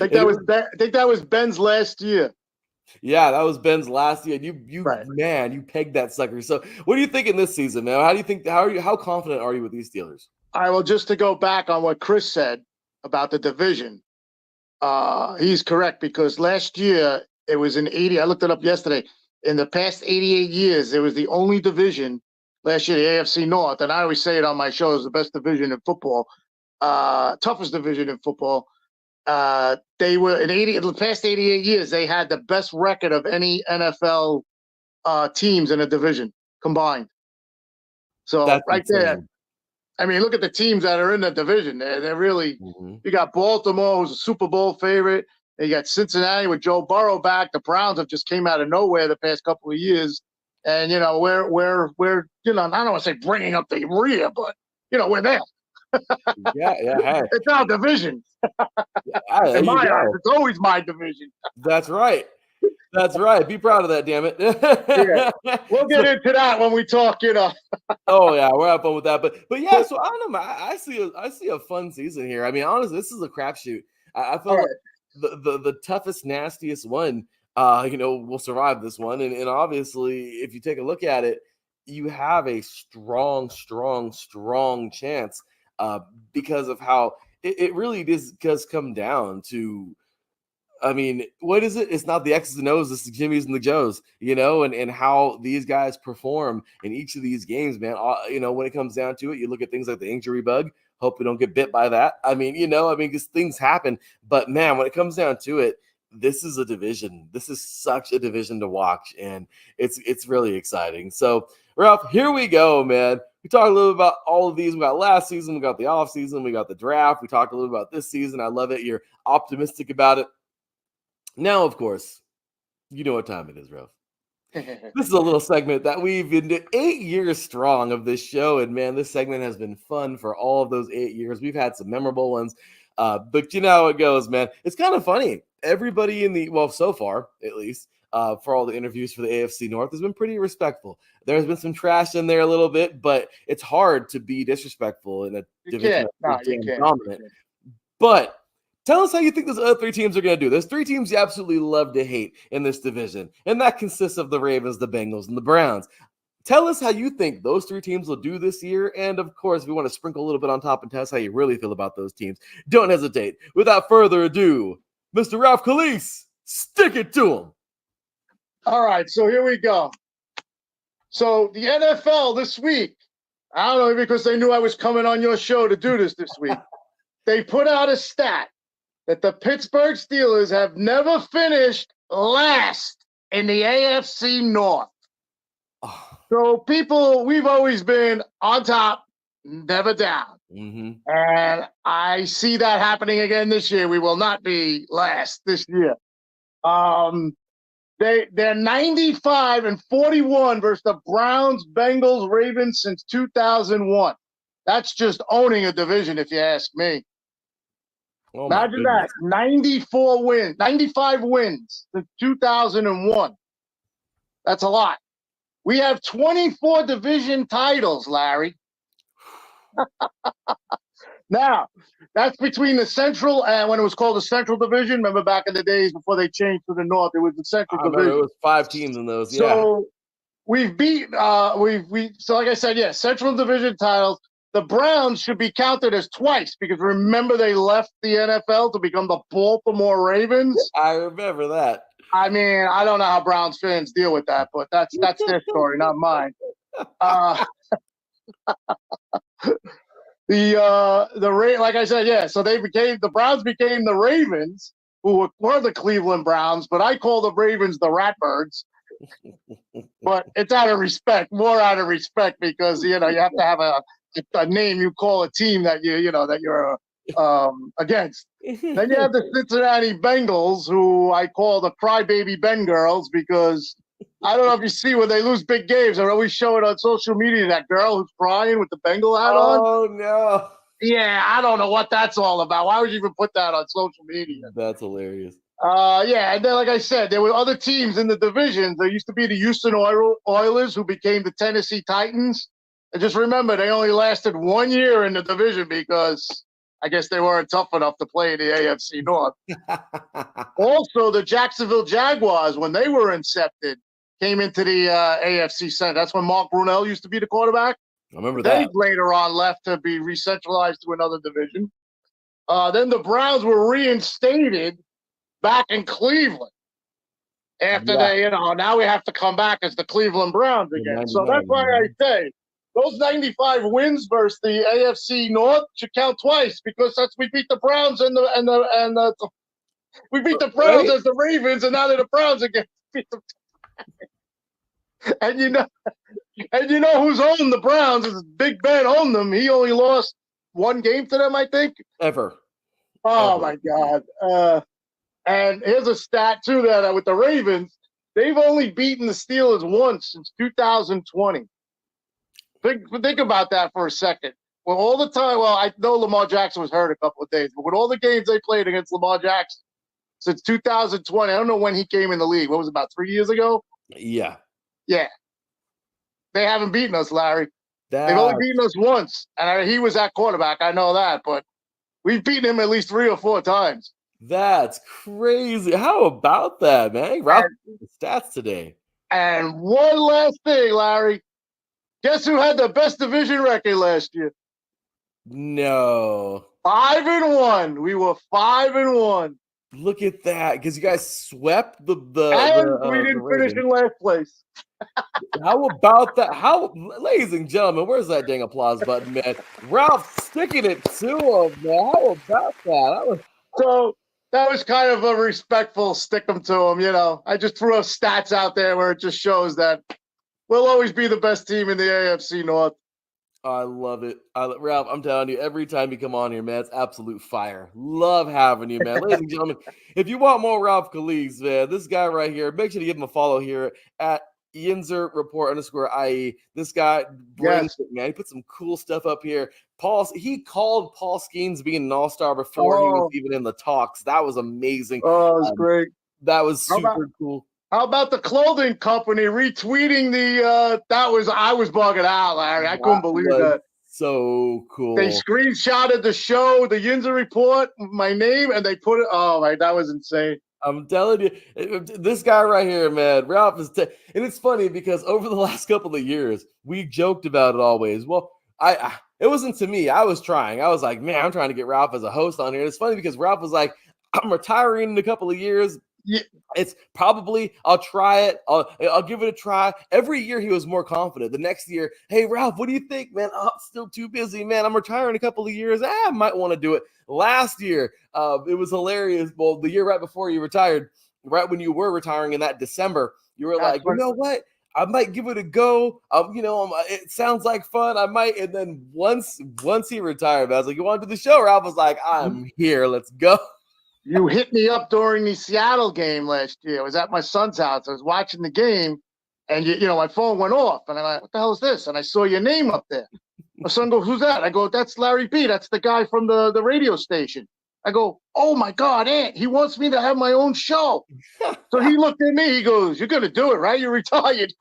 I think that was Ben's last year. Yeah, that was Ben's last year. You Right. Man, you pegged that sucker. So, what are you thinking this season, man? How do you think? How confident are you with these Steelers? All right. Well, just to go back on what Chris said about the division, he's correct, because last year it was in 80. I looked it up yesterday. In the past 88 years, it was the only division last year, the AFC North, and I always say it on my show, is the best division in football, toughest division in football. They were in the past 88 years, they had the best record of any NFL teams in a division combined. So That's right insane. there, I mean, look at the teams that are in the division. They're really. You got Baltimore, who's a Super Bowl favorite. You got Cincinnati with Joe Burrow back. The Browns have just came out of nowhere the past couple of years, and we're I don't want to say bringing up the rear, but we're there. Yeah. Hey, it's our division. In my eyes, it's always my division. That's right. That's right. Be proud of that, damn it. Yeah. We'll get into that when we talk, Oh yeah, we're having fun with that. But yeah, so I don't know. I see a fun season here. I mean, honestly, this is a crapshoot. I feel like the toughest, nastiest one, will survive this one. And obviously, if you take a look at it, you have a strong chance because of how it really does come down to. I mean, what is it? It's not the X's and O's, it's the Jimmys and the Joes, and how these guys perform in each of these games, man. When it comes down to it, you look at things like the injury bug. Hope we don't get bit by that. I mean, because things happen. But man, when it comes down to it, this is a division. This is such a division to watch, and it's really exciting. So, Ralph, here we go, man. We talked a little about all of these. We got last season, we got the off season, we got the draft. We talked a little about this season. I love it. You're optimistic about it. Now, of course, you know what time it is, Ralph. This is a little segment that we've been 8 years strong of this show. And man, this segment has been fun for all of those 8 years. We've had some memorable ones. But you know how it goes, man. It's kind of funny. Everybody so far, at least, for all the interviews for the AFC North has been pretty respectful. There's been some trash in there a little bit, but it's hard to be disrespectful in a division that's dominant. But tell us how you think those other three teams are going to do. There's three teams you absolutely love to hate in this division, and that consists of the Ravens, the Bengals, and the Browns. Tell us how you think those three teams will do this year, and of course, if you want to sprinkle a little bit on top and tell us how you really feel about those teams, don't hesitate. Without further ado, Mr. Ralph Calise, stick it to him. All right, so here we go. So the NFL this week, I don't know, because they knew I was coming on your show to do this week, they put out a stat that the Pittsburgh Steelers have never finished last in the AFC North. So people, we've always been on top, never down. And I see that happening again this year. We will not be last this year. They're 95-41 versus the Browns, Bengals, Ravens since 2001. That's just owning a division, if you ask me. Oh, imagine that. 95 wins since 2001. That's a lot. We have 24 division titles, Larry. Now, that's between the Central and when it was called the Central Division. Remember back in the days before they changed to the North, it was the Central Division. It was 5 teams in those. So we've beat. So like I said, Central Division titles. The Browns should be counted as twice because remember they left the NFL to become the Baltimore Ravens. I remember that. I mean, I don't know how Browns fans deal with that, but that's their story, not mine. Like I said, so the Browns became the Ravens, who were the Cleveland Browns, but I call the Ravens the Ratbirds. But it's more out of respect, because you have to have a name you call a team that you're against. Then you have the Cincinnati Bengals, who I call the crybaby Ben girls, because I don't know if you see when they lose big games, they always show it on social media, that girl who's crying with the Bengal hat on. Oh, no. Yeah, I don't know what that's all about. Why would you even put that on social media? That's hilarious. Yeah, and then, like I said, there were other teams in the divisions. There used to be the Houston Oilers, who became the Tennessee Titans. And just remember, they only lasted 1 year in the division because I guess they weren't tough enough to play in the AFC North. Also, the Jacksonville Jaguars, when they were incepted, came into the AFC Central. That's when Mark Brunell used to be the quarterback. I remember They that. later on left to be re-centralized to another division. Then the Browns were reinstated back in Cleveland after they, now we have to come back as the Cleveland Browns again. So that's why I say those 95 wins versus the AFC North should count twice, because we beat the Browns we beat the Browns as the Ravens, and now they're the Browns again. And you know who's owned the Browns is Big Ben owned them. He only lost one game to them, I think. Ever. Oh my God. And here's a stat too that with the Ravens, they've only beaten the Steelers once since 2020. Think about that for a second. Well, all the time, I know Lamar Jackson was hurt a couple of days, but with all the games they played against Lamar Jackson since 2020, I don't know when he came in the league. What was it, about 3 years ago? Yeah. Yeah. They haven't beaten us, Larry. They've only beaten us once, and he was at quarterback. I know that, but we've beaten him at least 3 or 4 times. That's crazy. How about that, man? Ralph, the stats today. And one last thing, Larry. Guess who had the best division record last year? No. 5-1. We were 5-1. Look at that, because you guys swept and we didn't finish in last place. How about that? Ladies and gentlemen, where's that dang applause button, man? Ralph sticking it to him, man. How about that? That was kind of a respectful stick 'em to him, I just threw up stats out there where it just shows that we'll always be the best team in the AFC North. I love it. Ralph, I'm telling you, every time you come on here, man, it's absolute fire. Love having you, man. Ladies and gentlemen, if you want more Ralph Khalise, man, this guy right here, make sure to give him a follow here at Yinzer Report _IE. This guy brings it, man. He put some cool stuff up here. He called Paul Skeens being an all-star before he was even in the talks. That was amazing. Oh, it was great. That was super cool. How about the clothing company retweeting I was bugging out, Larry. I couldn't believe that. So cool. They screenshotted the show, the Yinzer Report, my name, and they put it. Oh, my, that was insane. I'm telling you, this guy right here, man, Ralph is, and it's funny because over the last couple of years, we joked about it always. Well, it wasn't to me. I was trying. I was like, man, I'm trying to get Ralph as a host on here. And it's funny because Ralph was like, I'm retiring in a couple of years. Yeah. It's probably, I'll try it. I'll give it a try. Every year he was more confident. The next year, hey, Ralph, what do you think, man? I'm still too busy, man. I'm retiring a couple of years. I might want to do it. Last year, it was hilarious. Well, the year right before you retired, right when you were retiring in that December, you were like, you know what? I might give it a go. It sounds like fun. I might. And then once he retired, I was like, you want to do the show? Ralph was like, I'm here. Let's go. You hit me up during the Seattle game last year. I was at my son's house. I was watching the game, and my phone went off. And I'm like, what the hell is this? And I saw your name up there. My son goes, who's that? I go, that's Larry B. That's the guy from the radio station. I go, oh, my God, Aunt, he wants me to have my own show. So he looked at me. He goes, you're going to do it, right? You're retired.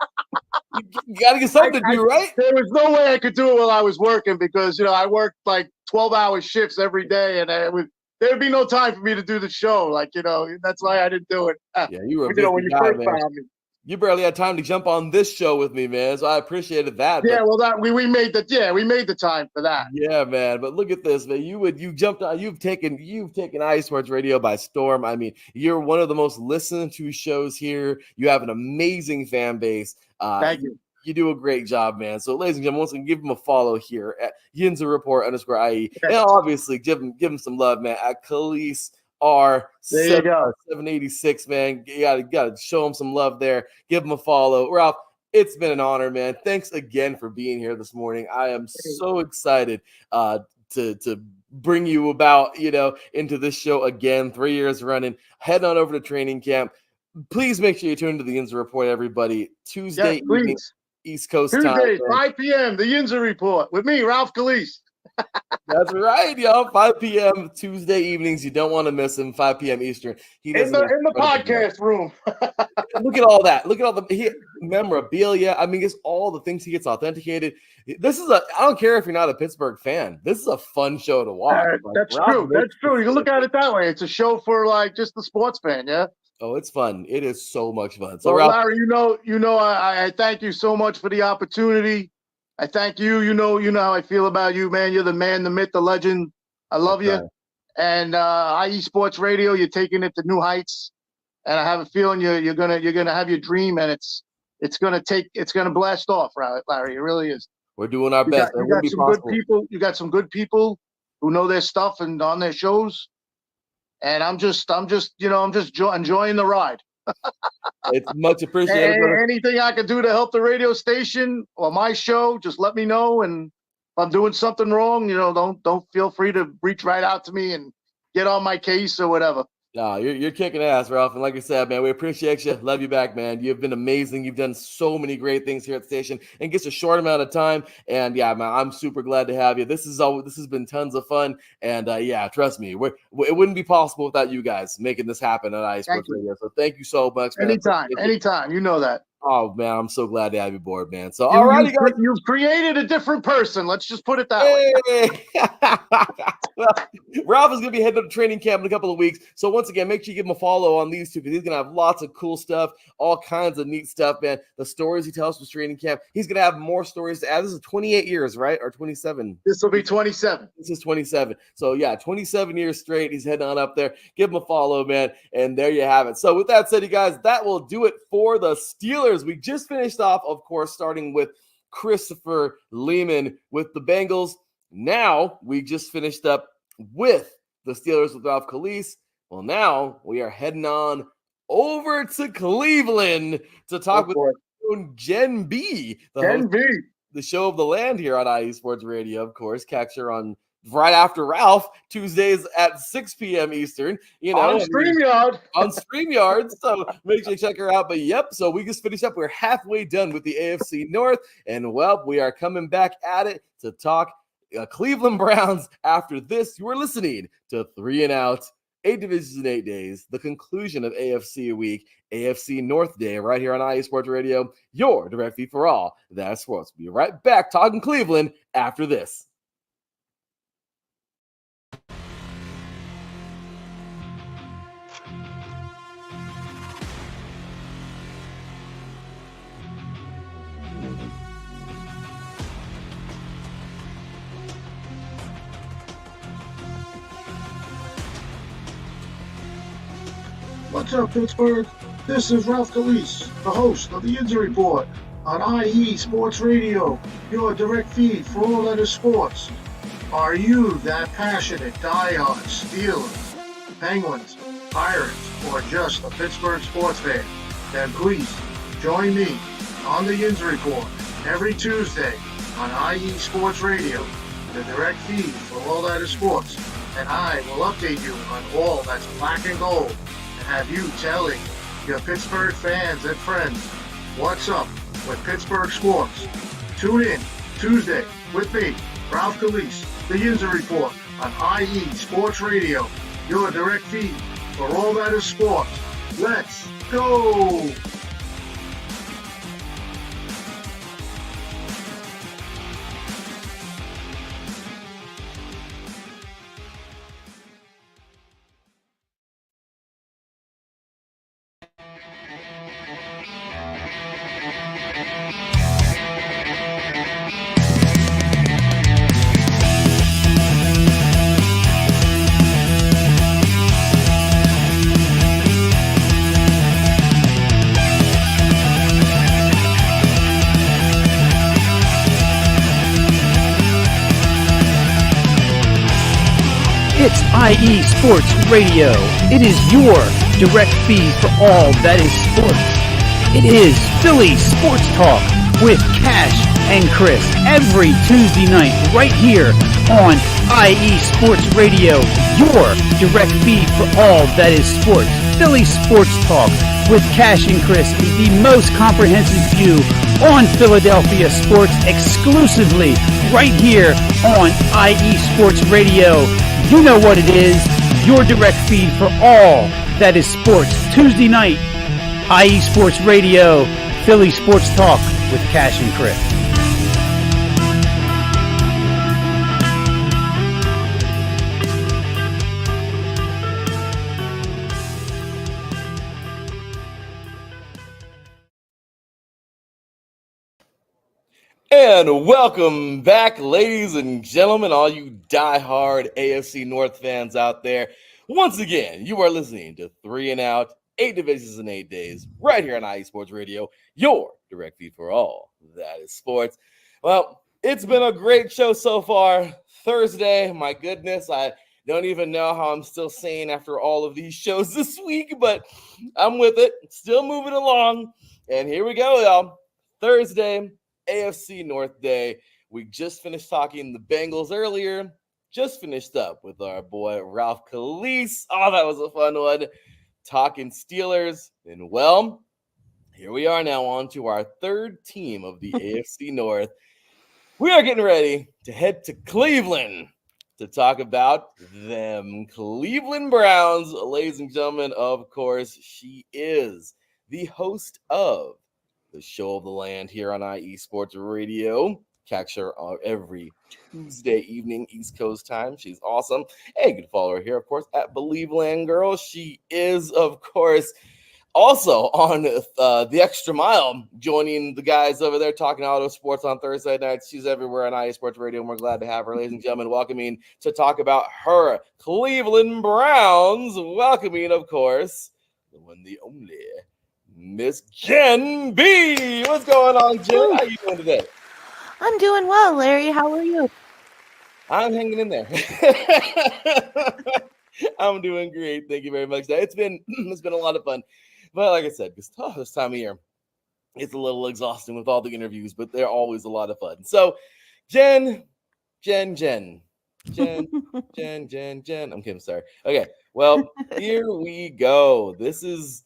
You got to get something to do, right? There was no way I could do it while I was working because, I worked like 12-hour shifts every day, and there'd be no time for me to do the show. That's why I didn't do it. Yeah, you were a busy when you guy, first man. found me. You barely had time to jump on this show with me, man. So I appreciated that. Yeah, well, we made the time for that. Yeah, man. But look at this, man. You jumped on. You've taken IE Sports Radio by storm. I mean, you're one of the most listened to shows here. You have an amazing fan base. Thank you. You do a great job, man. So, ladies and gentlemen, once again, give him a follow here at Yinzer Report _IE. And obviously, give him some love, man. At Khalise R. There you go. 786, man. You gotta show him some love there. Give him a follow. Ralph, it's been an honor, man. Thanks again for being here this morning. I am so excited to to bring you about, into this show again, 3 years running. Head on over to training camp. Please make sure you tune into the Yinzer Report, everybody. Tuesday evening, East Coast time. Tuesday, 5 p.m., the Yinzer Report with me, Ralph Calise. That's right, y'all. 5 p.m. Tuesday evenings. You don't want to miss him. 5 p.m. Eastern. He in the podcast room. Look at all that. Look at all the memorabilia. I mean, it's all the things he gets authenticated. I don't care if you're not a Pittsburgh fan. This is a fun show to watch. That's true. That's true. You can look at it that way. It's a show for just the sports fan. Yeah. Oh, it's fun. It is so much fun. So, well, Larry, I thank you so much for the opportunity. I thank you. You know how I feel about you, man. You're the man, the myth, the legend. I love you. And IE Sports Radio, you're taking it to new heights. And I have a feeling you're gonna have your dream, and it's gonna blast off, Larry. It really is. We're doing our best. You got some good people. You got some good people who know their stuff and on their shows. And I'm just enjoying the ride. It's much appreciated. Anything I can do to help the radio station or my show, just let me know. And if I'm doing something wrong, don't feel free to reach right out to me and get on my case or whatever. No, you're kicking ass, Ralph. And like I said, man, we appreciate you. Love you back, man. You've been amazing. You've done so many great things here at the station in just a short amount of time. And yeah, man, I'm super glad to have you. This has been tons of fun. And yeah, trust me, it wouldn't be possible without you guys making this happen on IE Sports Radio. So thank you so much, man. Anytime. You know that. Oh man, I'm so glad to have you aboard, man. So all right, guys, you've created a different person. Let's just put it that way. Well, Ralph is going to be heading up to training camp in a couple of weeks. So once again, make sure you give him a follow on these two because he's going to have lots of cool stuff, all kinds of neat stuff, man. The stories he tells from training camp, he's going to have more stories to add. This is 28 years, right? Or 27? This will be 27. This is 27. So yeah, 27 years straight. He's heading on up there. Give him a follow, man. And there you have it. So with that said, you guys, that will do it for the Steelers. We just finished off, of course, starting with Christopher Lehman with the Bengals. Now we just finished up with the Steelers with Ralph Calise. Well, now we are heading on over to Cleveland to talk with Gen B, the show of the land here on IE Sports Radio, of course. Catch her on right after Ralph, Tuesdays at 6 p.m. Eastern. On StreamYard. On StreamYard. So make sure you check her out. But yep, so we just finished up. We're halfway done with the AFC North. And well, we are coming back at it to talk Cleveland Browns after this. You are listening to 3 and Out, 8 divisions in 8 days, the conclusion of AFC Week, AFC North Day, right here on IE Sports Radio, your direct feed for all that sports. We'll be right back talking Cleveland after this. What's up, Pittsburgh? This is Ralph Calise, the host of the Yinzer Report on IE Sports Radio, your direct feed for all that is sports. Are you that passionate, diehard Steelers, Penguins, Pirates, or just a Pittsburgh sports fan? Then please join me on the Yinzer Report every Tuesday on IE Sports Radio, the direct feed for all that is sports. And I will update you on all that's black and gold. Have you telling your Pittsburgh fans and friends what's up with Pittsburgh sports. Tune in Tuesday with me, Ralph Calise, the Yinzer Report on IE Sports Radio, your direct feed for all that is sports. Let's go! It's IE Sports Radio. It is your direct feed for all that is sports. It is Philly Sports Talk with Cash and Chris every Tuesday night right here on IE Sports Radio, your direct feed for all that is sports. Philly Sports Talk with Cash and Chris is the most comprehensive view on Philadelphia sports exclusively right here on IE Sports Radio. You know what it is, your direct feed for all that is sports. Tuesday night, IE Sports Radio, Philly Sports Talk with Cash and Chris. And welcome back, ladies and gentlemen, all you diehard AFC North fans out there. Once again, you are listening to 3 and Out, 8 divisions in 8 days, right here on IE Sports Radio, your direct feed for all that is sports. Well, it's been a great show so far. Thursday, my goodness, I don't even know how I'm still sane after all of these shows this week, but I'm with it, still moving along. And here we go, y'all. Thursday, AFC North Day. We just finished talking the Bengals earlier. Just finished up with our boy Ralph Calise. Oh, that was a fun one. Talking Steelers. And well, here we are now on to our third team of the AFC North. We are getting ready to head to Cleveland to talk about them Cleveland Browns. Ladies and gentlemen, of course, she is the host of the show of the land here on IE Sports Radio. Catch her every Tuesday evening, East Coast time. She's awesome. Hey, you can follow her here, of course, at Believeland Girl. She is, of course, also on the Extra Mile, joining the guys over there talking auto sports on Thursday nights. She's everywhere on IE Sports Radio, and we're glad to have her, ladies and gentlemen, welcoming to talk about her Cleveland Browns. Welcoming, of course, the one, the only, Miss Jen B. What's going on, Jen? How you doing today? I'm doing well, Larry. How are you? I'm hanging in there. I'm doing great. Thank you very much. It's been a lot of fun. But like I said, this time of year, it's a little exhausting with all the interviews, but they're always a lot of fun. So, Jen. I'm kidding. Sorry. Okay. Well, here we go. This is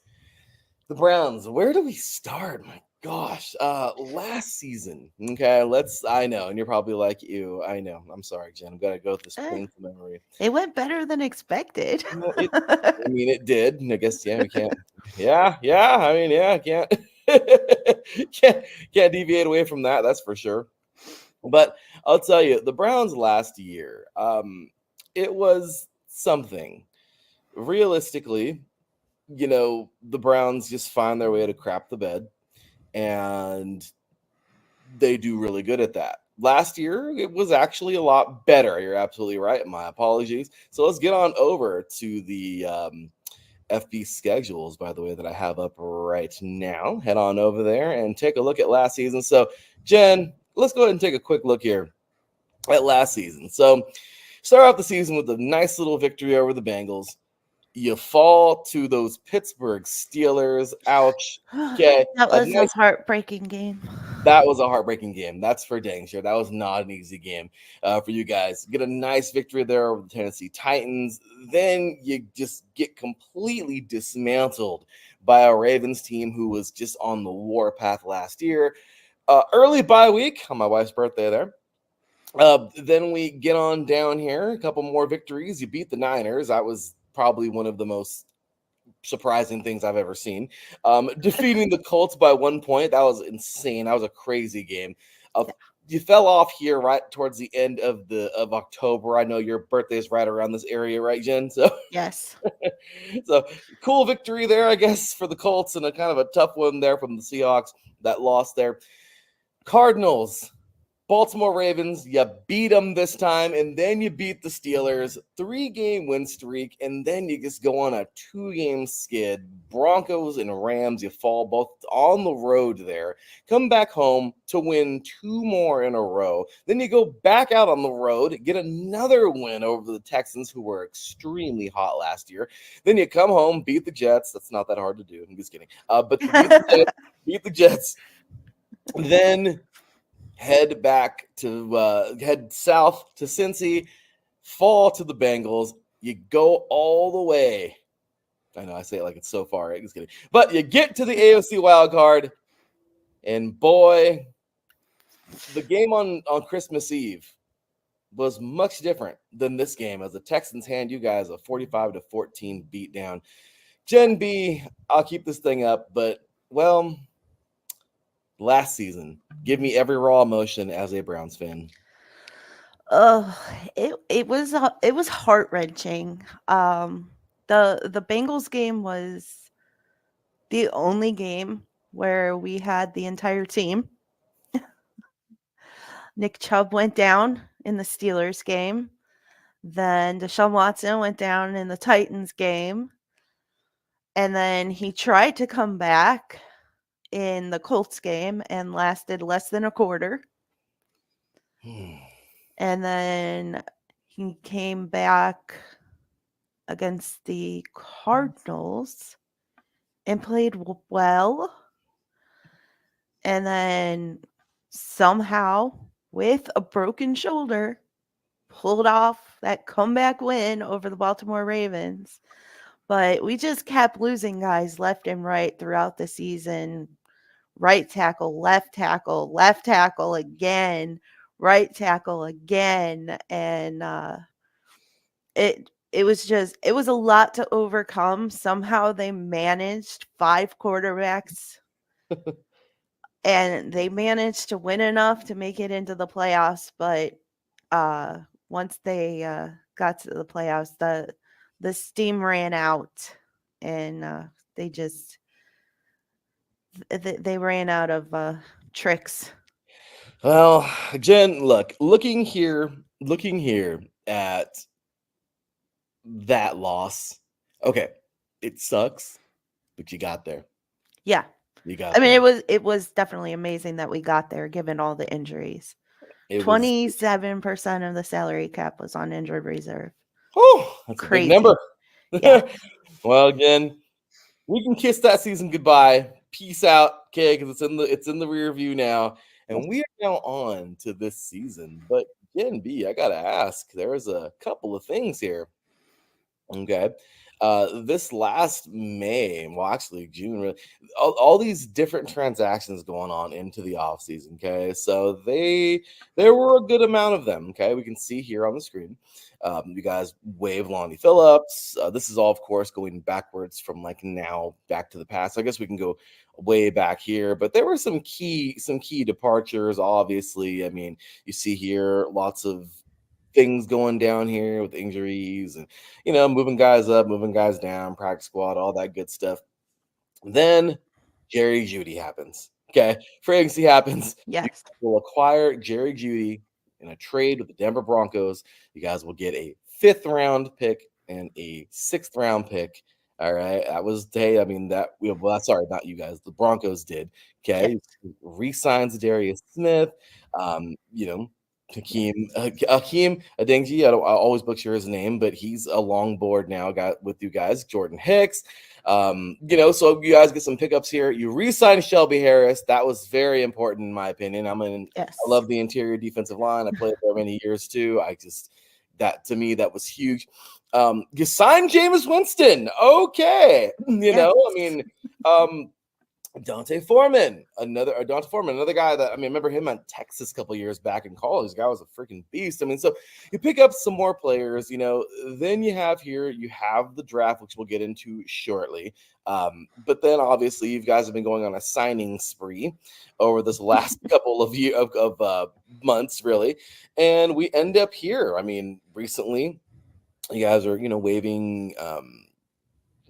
the Browns. Where do we start? My gosh. Last season. Okay, I know, and you're probably like, ew, I know. I'm sorry, Jen. I'm gonna go with this painful memory. It went better than expected. It did. I guess, yeah, we can't. Can't deviate away from that, that's for sure. But I'll tell you, the Browns last year, it was something. Realistically, the Browns just find their way to crap the bed, and they do really good at that. Last year, it was actually a lot better. You're absolutely right. My apologies. So let's get on over to the FB schedules, by the way, that I have up right now. Head on over there and take a look at last season. So, Jen, let's go ahead and take a quick look here at last season. So, start off the season with a nice little victory over the Bengals. You fall to those Pittsburgh Steelers. Ouch. Okay. That was a heartbreaking game. That was a heartbreaking game. That's for dang sure. That was not an easy game for you guys. Get a nice victory there over the Tennessee Titans. Then you just get completely dismantled by a Ravens team who was just on the warpath last year. Early bye week on my wife's birthday there. Then we get on down here. A couple more victories. You beat the Niners. That was probably one of the most surprising things I've ever seen. Defeating the Colts by 1 point. That was insane. That was a crazy game. You fell off here right towards the end of October. I know your birthday is right around this area, right, Jen? So yes. So cool victory there, I guess, for the Colts, and a kind of a tough one there from the Seahawks that lost there. Cardinals. Baltimore Ravens, you beat them this time, and then you beat the Steelers, 3-game win streak, and then you just go on a 2-game skid. Broncos and Rams, you fall both on the road there. Come back home to win 2 more in a row. Then you go back out on the road, get another win over the Texans, who were extremely hot last year. Then you come home, beat the Jets. That's not that hard to do. I'm just kidding. But beat the Jets. Then head south to Cincy, fall to the Bengals. You go all the way. I know I say it like it's so far. Right? Just kidding. But you get to the AFC wild card, and boy, the game on Christmas Eve was much different than this game as the Texans hand you guys a 45-14 beatdown. Gen B, I'll keep this thing up, but well, last season, give me every raw emotion as a Browns fan. Oh, it was heart-wrenching. The Bengals game was the only game where we had the entire team. Nick Chubb went down in the Steelers game. Then Deshaun Watson went down in the Titans game. And then he tried to come back in the Colts game and lasted less than a quarter. And then he came back against the Cardinals and played well. And then somehow, with a broken shoulder, pulled off that comeback win over the Baltimore Ravens. But we just kept losing guys left and right throughout the season. Right tackle again, right tackle again. And it was a lot to overcome. Somehow they managed 5 quarterbacks and they managed to win enough to make it into the playoffs. But once they got to the playoffs, the steam ran out, and they ran out of tricks. Well, Jen, looking here at that loss. Okay, it sucks, but you got there. Yeah. You got I mean, there. it was definitely amazing that we got there given all the injuries. It was 27% of the salary cap was on injured reserve. oh, that's Crazy. a big number. Yeah. Well, again, we can kiss that season goodbye. Peace out, okay? Because it's in the rear view now, and we are now on to this season. But Gen B, I gotta ask. There's a couple of things here. Okay. This last May, well, actually June, really, all these different transactions going on into the off season. Okay, so there were a good amount of them. Okay, we can see here on the screen. You guys wave Lonnie Phillips. This is all, of course, going backwards from like now back to the past. So I guess we can go way back here, but there were some key departures. Obviously, I mean, you see here lots of things going down here with injuries and moving guys up, moving guys down, practice squad, all that good stuff. Then Jerry Jeudy happens. Okay, free agency happens. Yes. We'll acquire Jerry Jeudy in a trade with the Denver Broncos. You guys will get a 5th round pick and a 6th round pick. All right, that was I mean sorry, not you guys. The Broncos did. Okay, yes. Re-signs Darius Smith. Hakeem Adeniji. I always butcher his name, but he's a long board now. Got with you guys, Jordan Hicks. So you guys get some pickups here. You re-sign Shelby Harris. That was very important in my opinion. I love the interior defensive line. I played there many years too. To me, that was huge. You signed Jameis Winston. Okay. Dante Foreman, another guy that remember him on Texas a couple years back in college. The guy was a freaking beast. So you pick up some more players, then you have the draft, which we'll get into shortly. But then obviously you guys have been going on a signing spree over this last couple of months, really. And we end up here. Recently you guys are, waving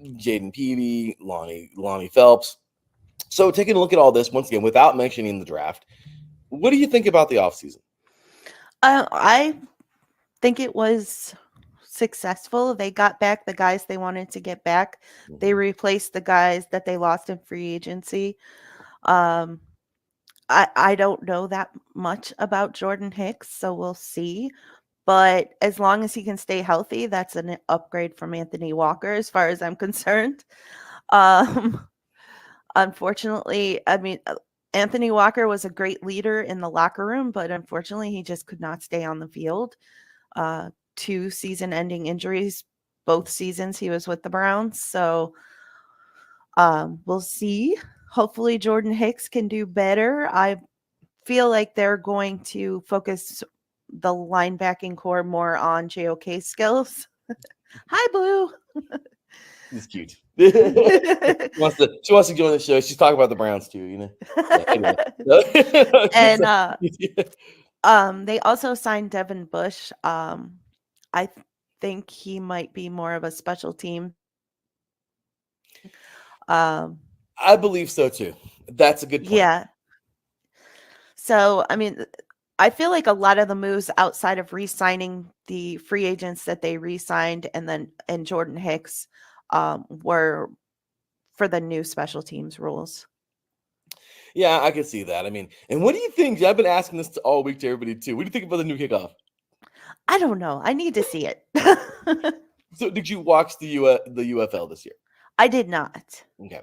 Jaden Peavy, Lonnie Phelps. So taking a look at all this once again, without mentioning the draft, what do you think about the offseason? I think it was successful. They got back the guys they wanted to get back. Mm-hmm. They replaced the guys that they lost in free agency. I don't know that much about Jordan Hicks, so we'll see. But as long as he can stay healthy, that's an upgrade from Anthony Walker as far as I'm concerned. Unfortunately, Anthony Walker was a great leader in the locker room, but unfortunately, he just could not stay on the field. 2 season-ending injuries, both seasons he was with the Browns. So we'll see. Hopefully, Jordan Hicks can do better. I feel like they're going to focus the linebacking core more on JOK skills. Hi, Blue. He's cute. she wants to join the show. She's talking about the Browns too, you know. Yeah, anyway. And they also signed Devin Bush. I think he might be more of a special team. I believe so too. That's a good point. Yeah. So, I mean, I feel like a lot of the moves outside of re-signing the free agents that they re-signed and Jordan Hicks were for the new special teams rules. Yeah, I can see that. I mean, and what do you think? I've been asking this all week to everybody too. What do you think about the new kickoff? I don't know. I need to see it. So, did you watch the UFL this year? I did not. Okay.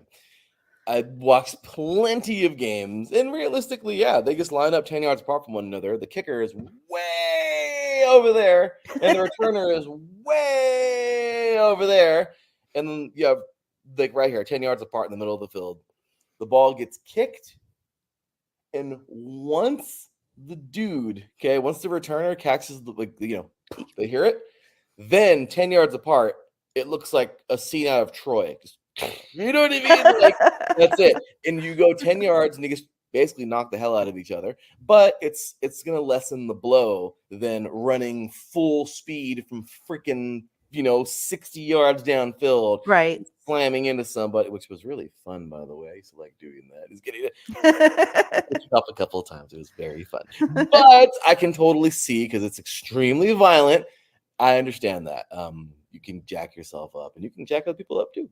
I watched plenty of games, and realistically, yeah, they just line up 10 yards apart from one another. The kicker is way over there, and the returner is way over there. And then you have, like, right here, 10 yards apart in the middle of the field. The ball gets kicked, and once the returner catches, they hear it, then 10 yards apart, it looks like a scene out of Troy. You know what I mean? Like, that's it. And you go 10 yards and you just basically knock the hell out of each other. But it's going to lessen the blow than running full speed from freaking, 60 yards downfield. Right. Slamming into somebody, which was really fun, by the way. I used to like doing that. He's getting it up a couple of times. It was very fun. But I can totally see, because it's extremely violent. I understand that. You can jack yourself up, and you can jack other people up too.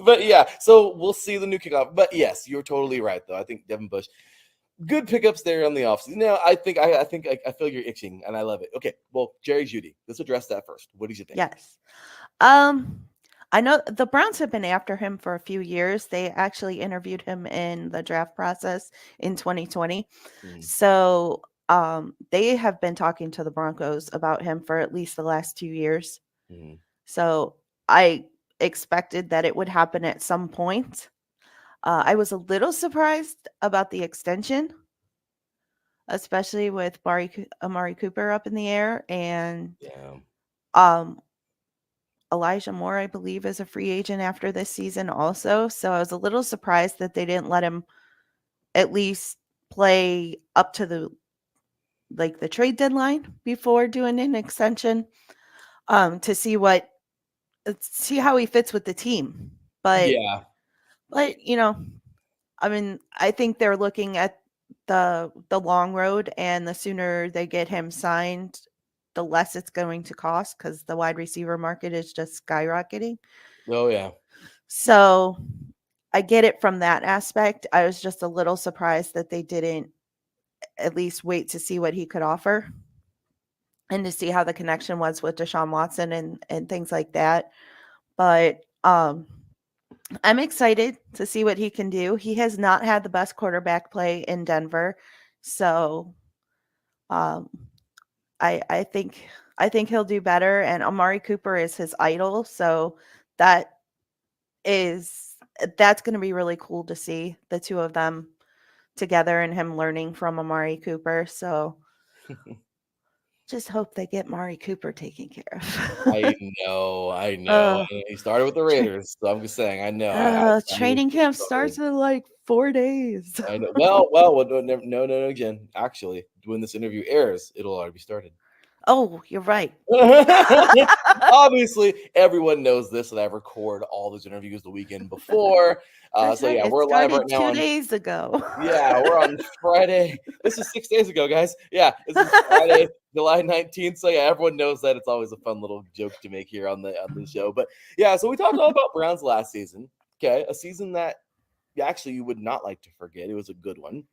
but yeah, so we'll see the new kickoff. But yes, you're totally right, though. I think Devin Bush, good pickups there on the offseason. Now, I feel you're itching, and I love it. Okay, well, Jerry Jeudy, let's address that first. What did you think? Yes. I know the Browns have been after him for a few years. They actually interviewed him in the draft process in 2020. So they have been talking to the Broncos about him for at least the last 2 years. So I expected that it would happen at some point. I was a little surprised about the extension, especially with Amari Cooper up in the air, and Elijah Moore, I believe, is a free agent after this season also. So I was a little surprised that they didn't let him at least play up to the trade deadline before doing an extension, to see how he fits with the team. But I mean, I think they're looking at the long road, and the sooner they get him signed, the less it's going to cost, because the wide receiver market is just skyrocketing. Oh, yeah. So I get it from that aspect. I was just a little surprised that they didn't at least wait to see what he could offer and to see how the connection was with Deshaun Watson and things like that. But I'm excited to see what he can do. He has not had the best quarterback play in Denver. So I think he'll do better, and Amari Cooper is his idol, so that's going to be really cool to see the two of them together and him learning from Amari Cooper. So just hope they get Amari Cooper taken care of. I know. He started with the Raiders, so I'm just saying. I know. Training camp starts in like 4 days. I know. Well, no, Jen. Actually, when this interview airs, it'll already be started. Oh, you're right. Obviously, everyone knows this, that I record all those interviews the weekend before. So yeah, we're live right now. 2 days ago. Yeah, we're on Friday. This is 6 days ago, guys. Yeah, this is Friday, July 19th. So yeah, everyone knows that. It's always a fun little joke to make here on the show. But yeah, so we talked all about Browns last season. Okay, a season that actually you would not like to forget. It was a good one.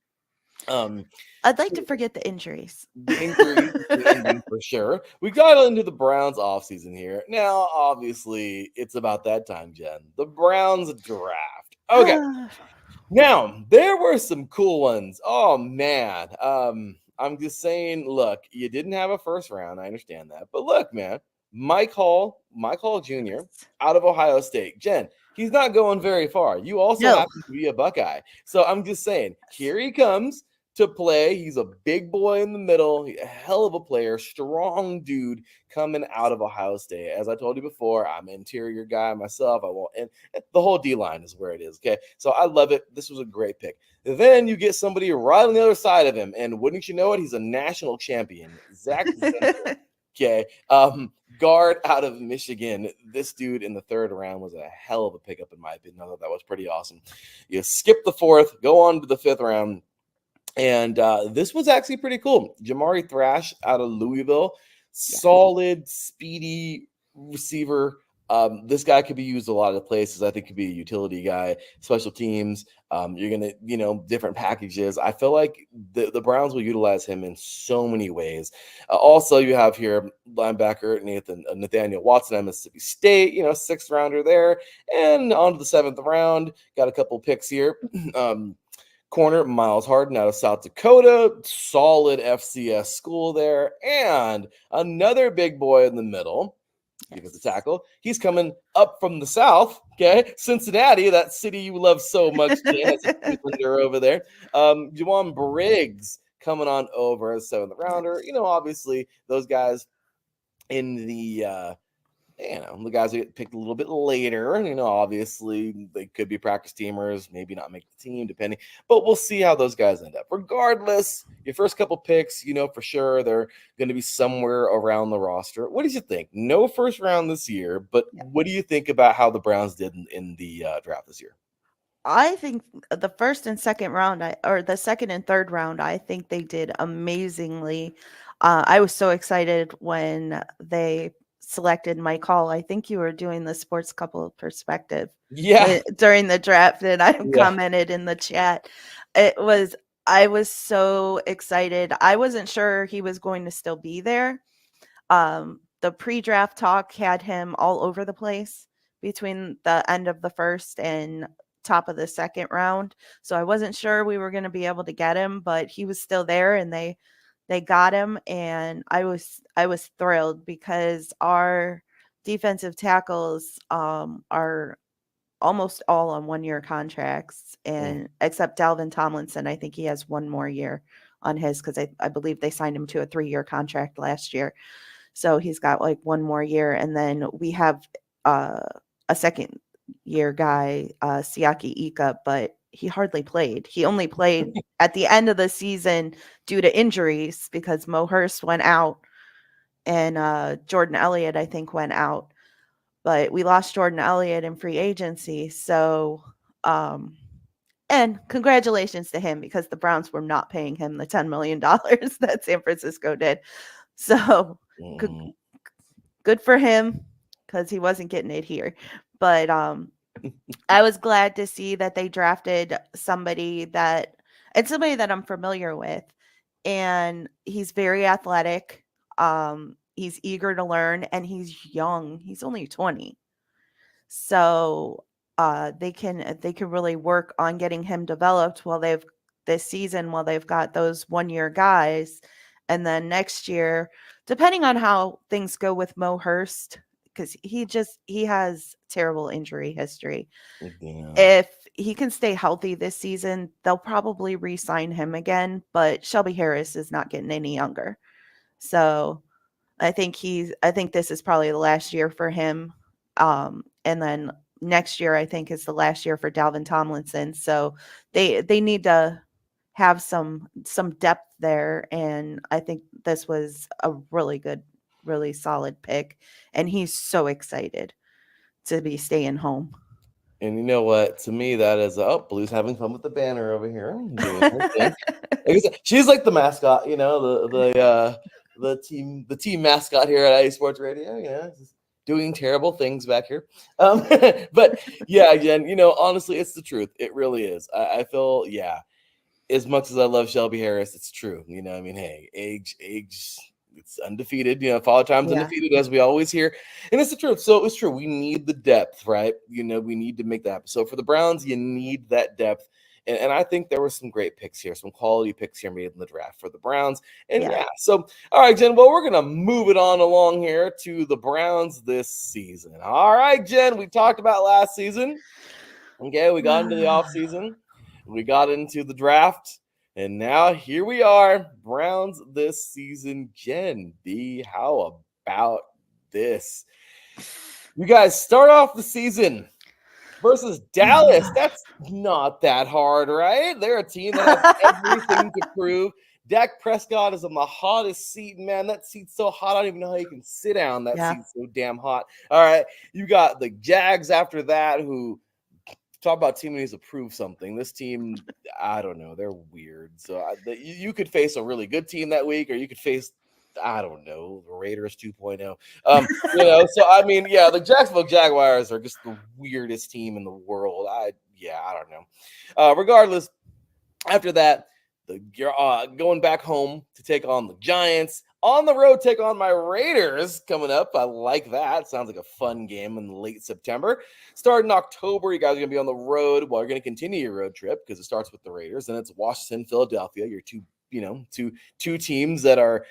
I'd like to forget the injuries. The injuries for sure. We got into the Browns offseason here. Now, obviously, it's about that time, Jen. The Browns draft. Okay. Now, there were some cool ones. Oh, man. I'm just saying, look, you didn't have a first round. I understand that. But look, man, Mike Hall Jr. out of Ohio State. Jen, he's not going very far. You also No. happen to be a Buckeye. So I'm just saying, here he comes to play. He's a big boy in the middle, a hell of a player, strong dude coming out of Ohio State. As I told you before, I'm an interior guy myself. I won't, and the whole D line is where it is. Okay, so I love it. This was a great pick. Then you get somebody right on the other side of him, and wouldn't you know it, he's a national champion, Zach Zenner. Okay, guard out of Michigan. This dude in the third round was a hell of a pickup in my opinion. I thought that was pretty awesome. You skip the fourth, go on to the fifth round. And this was actually pretty cool. Jamari Thrash out of Louisville, solid, speedy receiver. This guy could be used a lot of places. I think could be a utility guy, special teams. You're going to, different packages. I feel like the Browns will utilize him in so many ways. Also, you have here linebacker Nathaniel Watson at Mississippi State, sixth rounder there. And on to the seventh round, got a couple picks here. Corner Miles Harden out of South Dakota, solid FCS school there, and another big boy in the middle. Because the tackle, he's coming up from the south. Okay, Cincinnati, that city you love so much. Over there, Juwan Briggs coming on over as seventh rounder. Obviously those guys in the. The guys that get picked a little bit later, obviously they could be practice teamers, maybe not make the team, depending. But we'll see how those guys end up. Regardless, your first couple picks, for sure they're going to be somewhere around the roster. What did you think? No first round this year, but what do you think about how the Browns did in the draft this year? I think the first and second round, or the second and third round, I think they did amazingly. I was so excited when they selected Mike Hall. I think you were doing the Sports Couple perspective during the draft, and I commented in the chat. I was so excited. I wasn't sure he was going to still be there. The pre-draft talk had him all over the place between the end of the first and top of the second round. So I wasn't sure we were going to be able to get him, but he was still there, and they got him, and I was thrilled because our defensive tackles are almost all on 1-year contracts, and except Dalvin Tomlinson, I think he has one more year on his, because I believe they signed him to a 3-year contract last year. So he's got like one more year, and then we have a second year guy, Siaki Ika, but he hardly played. He only played at the end of the season due to injuries because Mo Hurst went out and Jordan Elliott, I think, went out. But we lost Jordan Elliott in free agency. So, and congratulations to him, because the Browns were not paying him the $10 million that San Francisco did. So good for him, because he wasn't getting it here. But I was glad to see that they drafted somebody that I'm familiar with, and he's very athletic. He's eager to learn, and he's young. He's only 20. So they can really work on getting him developed this season while they've got those 1-year guys. And then next year, depending on how things go with Mo Hurst, because he has terrible injury history. Yeah. If he can stay healthy this season, they'll probably re-sign him again, but Shelby Harris is not getting any younger. So I think this is probably the last year for him. And then next year, I think, is the last year for Dalvin Tomlinson. So they need to have some depth there. And I think this was a really good, really solid pick. And he's so excited to be staying home. And you know what? To me, that is Blue's having fun with the banner over here. She's like the mascot, the team mascot here at IE Sports Radio. Just doing terrible things back here. But yeah, again, honestly, it's the truth. It really is. I feel, as much as I love Shelby Harris, it's true. Hey, age. It's undefeated, Father Time's undefeated, as we always hear. And it's the truth. So it's true. We need the depth, right? We need to make that happen. So for the Browns, you need that depth. And I think there were some great picks here, some quality picks here made in the draft for the Browns. And Yeah. so, all right, Jen, well, we're going to move it on along here to the Browns this season. All right, Jen, we talked about last season. Okay, we got into the offseason. We got into the draft. And now here we are, Browns this season. Jen B, how about this? You guys start off the season versus Dallas. That's not that hard, right? They're a team that has everything to prove. Dak Prescott is on the hottest seat, man. That seat's so hot, I don't even know how you can sit down. That seat's so damn hot. All right, you got the Jags after that, who talk about team needs to prove something. This team, I don't know, they're weird. So you could face a really good team that week, or you could face, I don't know, the Raiders 2.0. So I mean, yeah, the Jacksonville Jaguars are just the weirdest team in the world. I don't know. Regardless, after that, you're going back home to take on the Giants. On the road, take on my Raiders coming up. I like that. Sounds like a fun game in late September. Starting October, you guys are going to be on the road. Well, you're going to continue your road trip because it starts with the Raiders. And it's Washington, Philadelphia, your two teams that are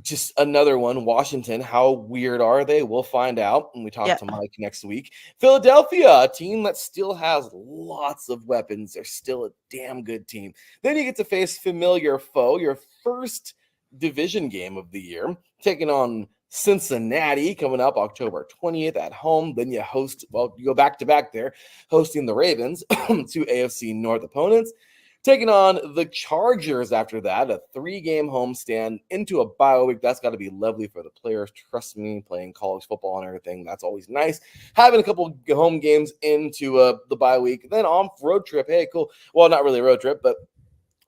just another one. Washington, how weird are they? We'll find out when we talk to Mike next week. Philadelphia, a team that still has lots of weapons. They're still a damn good team. Then you get to face familiar foe, your first division game of the year, taking on Cincinnati coming up October 20th at home. Then you go back to back there, hosting the Ravens, two AFC North opponents. Taking on the Chargers after that, a 3-game homestand into a bye week. That's got to be lovely for the players. Trust me, playing college football and everything, that's always nice. Having a couple home games into the bye week. Then on road trip. Hey, cool. Well, not really a road trip, but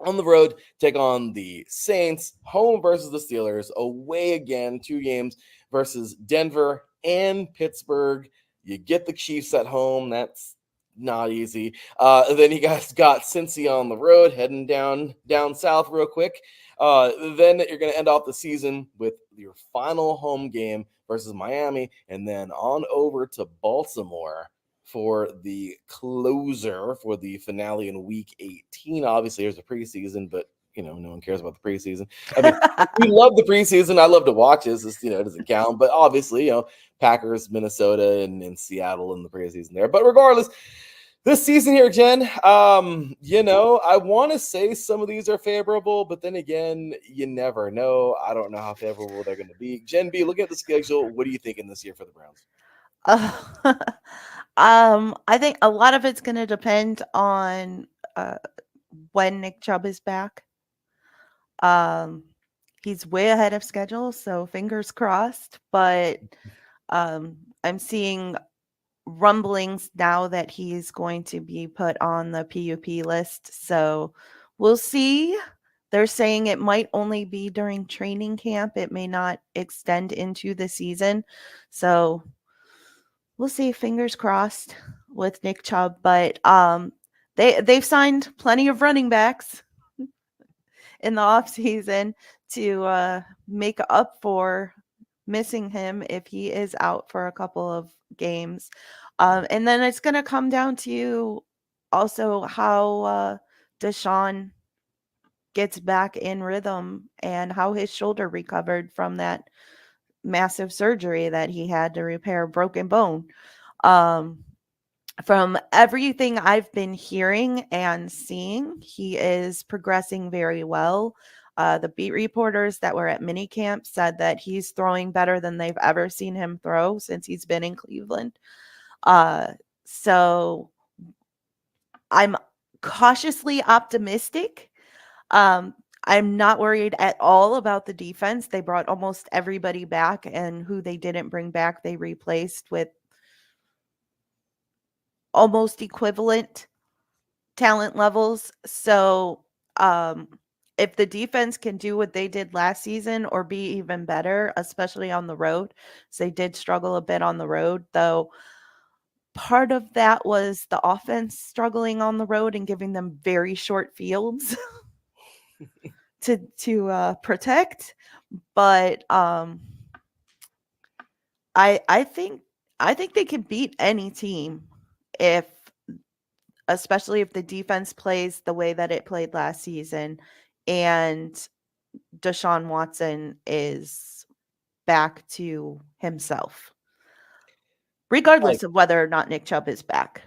on the road, take on the Saints, home versus the Steelers, away again, 2 games versus Denver and Pittsburgh. You get the Chiefs at home. That's not easy. Then you guys got Cincy on the road, heading down south real quick. Then you're going to end off the season with your final home game versus Miami, and then on over to Baltimore for the closer for the finale in week 18. Obviously, there's a preseason, but no one cares about the preseason. I mean, we love the preseason. I love to watch this. It doesn't count. But obviously, Packers, Minnesota, and Seattle in the preseason there. But regardless, this season here, Jen, I want to say some of these are favorable, but then again, you never know. I don't know how favorable they're going to be. Jen B, looking at the schedule, what are you thinking this year for the Browns? I think a lot of it's going to depend on when Nick Chubb is back. He's way ahead of schedule, so fingers crossed. But I'm seeing rumblings now that he's going to be put on the PUP list. So we'll see. They're saying it might only be during training camp. It may not extend into the season. So we'll see. Fingers crossed with Nick Chubb. But they've signed plenty of running backs in the offseason to make up for missing him if he is out for a couple of games. And then it's going to come down to also how Deshaun gets back in rhythm and how his shoulder recovered from that massive surgery that he had to repair a broken bone. From everything I've been hearing and seeing, he is progressing very well. The beat reporters that were at minicamp said that he's throwing better than they've ever seen him throw since he's been in Cleveland. So I'm cautiously optimistic. I'm not worried at all about the defense. They brought almost everybody back, and who they didn't bring back, they replaced with almost equivalent talent levels. So if the defense can do what they did last season or be even better, especially on the road, so they did struggle a bit on the road, though part of that was the offense struggling on the road and giving them very short fields to protect. But I think they can beat any team if especially if the defense plays the way that it played last season and Deshaun Watson is back to himself, regardless of whether or not Nick Chubb is back.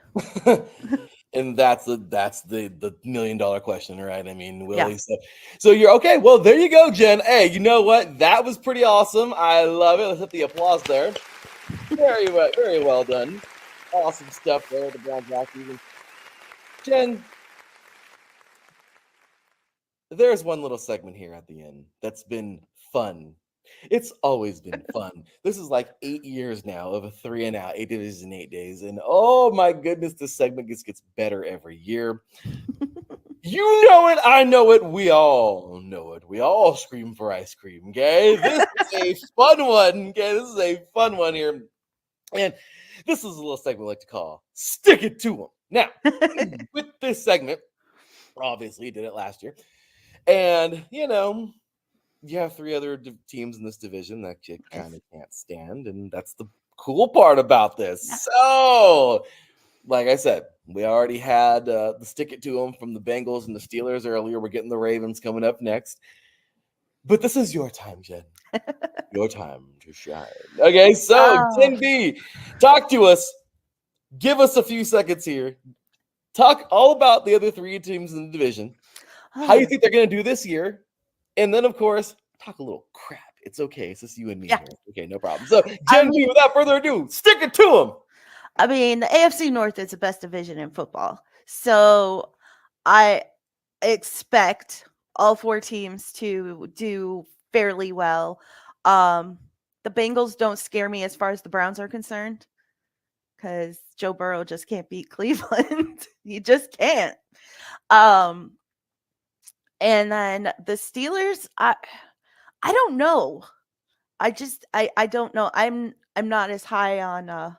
And that's the $1 million question, right? I mean, will Yeah. he? So you're okay. Well, there you go, Jen. Hey, you know what? That was pretty awesome. I love it. Let's hit the applause there. Very well done. Awesome stuff there. The Browns last season. Jen, there's one little segment here at the end that's been fun. It's always been fun. This is like 8 years now of a 3 and out, 8 days and 8 days. And oh my goodness, this segment gets better every year. You know it, I know it, we all know it. We all scream for ice cream, okay? This is a fun one, okay? This is a fun one here. And this is a little segment we like to call Stick It To 'Em. Now, with this segment, obviously did it last year. And, you know, you have 3 other teams in this division that you kind of can't stand. And that's the cool part about this. Yeah. So, like I said, we already had the Stick It To 'Em from the Bengals and the Steelers earlier. We're getting the Ravens coming up next. But this is your time, Jen. Your time to shine. Okay, so Jen B, talk to us. Give us a few seconds here. Talk all about the other 3 teams in the division. How you think they're going to do this year? And then, of course, talk a little crap. It's okay. It's just you and me here. Okay, no problem. So, Jen B, without further ado, stick it to them. I mean, the AFC North is the best division in football. So, I expect all 4 teams to do fairly well. The Bengals don't scare me as far as the Browns are concerned because Joe Burrow just can't beat Cleveland. He just can't. And then the Steelers, I don't know. I don't know. I'm not as high on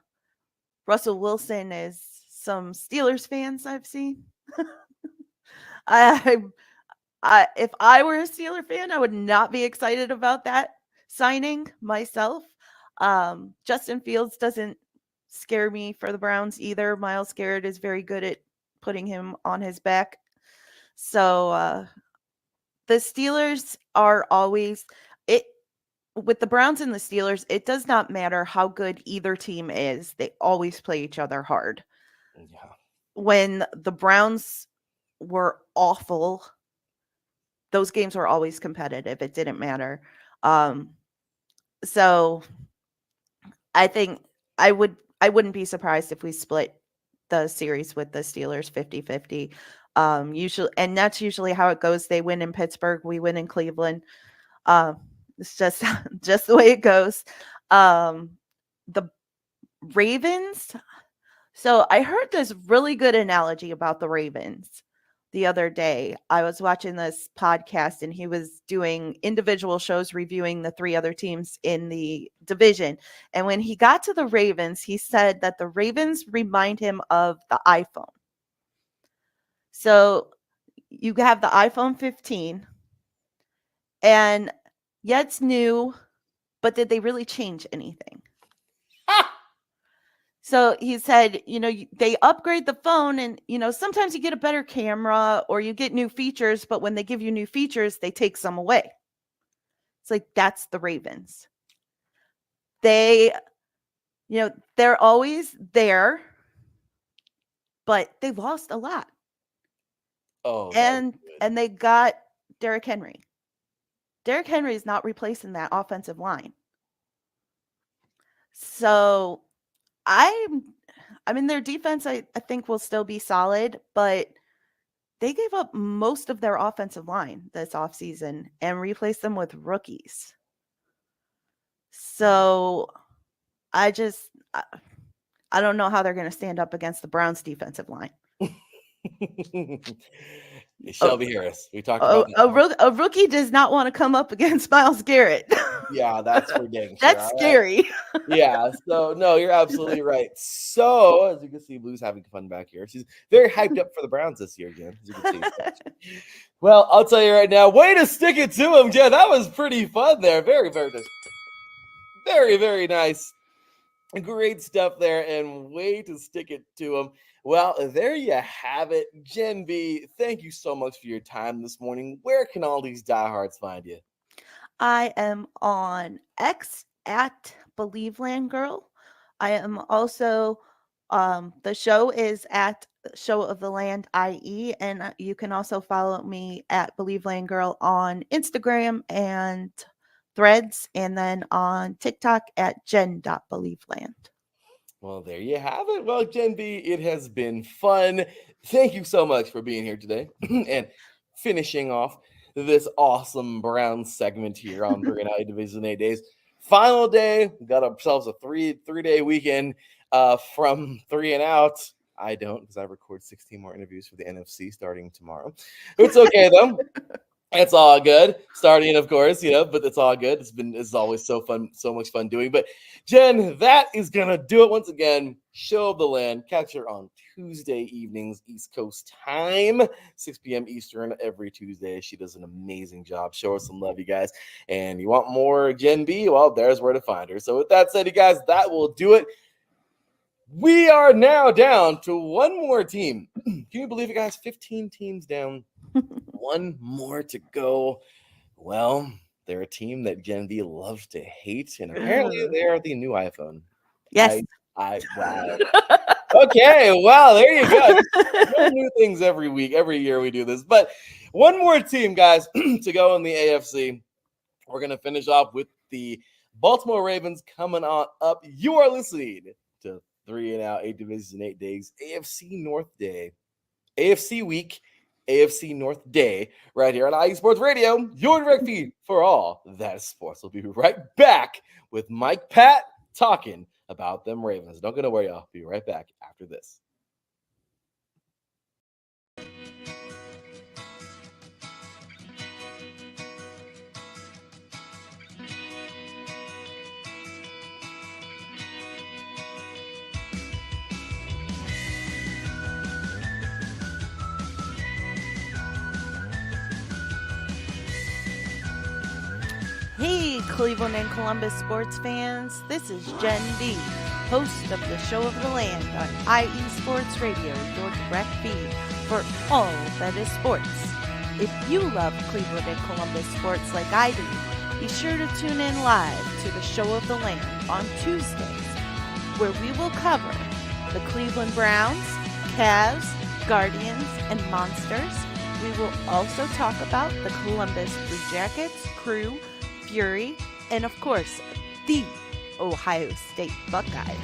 Russell Wilson as some Steelers fans I've seen. If I were a Steeler fan, I would not be excited about that signing myself. Justin Fields doesn't scare me for the Browns either. Myles Garrett is very good at putting him on his back. So the Steelers are always with the Browns and the Steelers, it does not matter how good either team is. They always play each other hard. Yeah. When the Browns were awful, those games were always competitive. It didn't matter. So I think I wouldn't be surprised if we split the series with the Steelers 50-50. Usually, and that's usually how it goes. They win in Pittsburgh, we win in Cleveland. It's just the way it goes. The Ravens. So I heard this really good analogy about the Ravens the other day. I was watching this podcast and he was doing individual shows reviewing the 3 other teams in the division. And when he got to the Ravens, he said that the Ravens remind him of the iPhone. So you have the iPhone 15 and yeah, it's new, but did they really change anything? So he said, they upgrade the phone and, sometimes you get a better camera or you get new features, but when they give you new features, they take some away. It's like, that's the Ravens. They, they're always there, but they lost a lot. Oh, and they got Derrick Henry. Derrick Henry is not replacing that offensive line. So I mean, their defense, I think, will still be solid, but they gave up most of their offensive line this offseason and replaced them with rookies. So I don't know how they're going to stand up against the Browns defensive line. Shelby Harris. We talked about a rookie does not want to come up against Myles Garrett. Yeah, that's for dang sure. That's scary. Yeah, so no, you're absolutely right. So as you can see, Blue's having fun back here. She's very hyped up for the Browns this year, Jen. As you can see. Well, I'll tell you right now, way to stick it to him, Jen. That was pretty fun there. Very, very nice. Very, very nice. Great stuff there, and way to stick it to him. Well, there you have it. Gen B, thank you so much for your time this morning. Where can all these diehards find you? I am on X at Believeland Girl. I am also, the show is at Show of the Land IE, and you can also follow me at Believeland Girl on Instagram and Threads, and then on TikTok at jen.believeland. Well, there you have it. Well, Gen B, it has been fun. Thank you so much for being here today and finishing off this awesome Brown segment here on 3 and Out Division 8 days. Final day, we got ourselves a three-day weekend from 3 and Out. I don't, because I record 16 more interviews for the NFC starting tomorrow. It's okay though. It's all good. Starting, of course, but it's all good. It's always so fun, so much fun doing. But Jen, that is gonna do it once again. Show of the Land. Catch her on Tuesday evenings, East Coast time, 6 p.m. Eastern every Tuesday. She does an amazing job. Show her some love, you guys. And you want more Gen B? Well, there's where to find her. So with that said, you guys, that will do it. We are now down to one more team. Can you believe it, guys? 15 teams down. One more to go. Well, they're a team that Gen B loves to hate, and apparently they are the new iPhone. Yes. Wow. Okay, well, there you go. No new things every week, every year we do this. But one more team, guys, to go in the AFC. We're going to finish off with the Baltimore Ravens coming on up. You are listening to 3 and Out, 8 Divisions in 8 days, AFC North Day, AFC Week, AFC North Day, right here on IE Sports Radio, your direct feed for all that is sports. We'll be right back with Mike Pat talking about them Ravens. Don't go nowhere, y'all. Be right back after this. Hey, Cleveland and Columbus sports fans. This is Gen B, host of the Show of the Land on IE Sports Radio, your direct feed for all that is sports. If you love Cleveland and Columbus sports like I do, be sure to tune in live to the Show of the Land on Tuesdays, where we will cover the Cleveland Browns, Cavs, Guardians, and Monsters. We will also talk about the Columbus Blue Jackets, Crew, Fury, and of course, the Ohio State Buckeyes.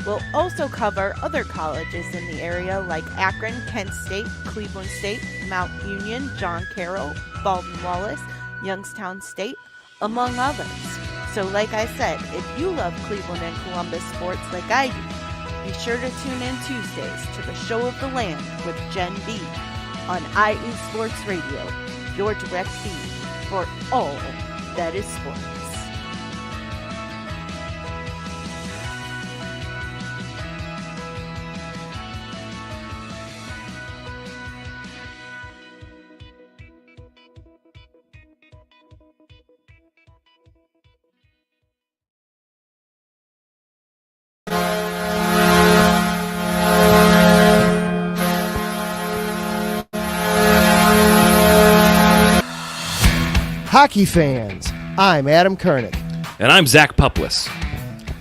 We'll also cover other colleges in the area like Akron, Kent State, Cleveland State, Mount Union, John Carroll, Baldwin Wallace, Youngstown State, among others. So like I said, if you love Cleveland and Columbus sports like I do, be sure to tune in Tuesdays to the Show of the Land with Gen B on IE Sports Radio, your direct feed for all that is sports. Hockey fans, I'm Adam Kernick. And I'm Zach Puplis.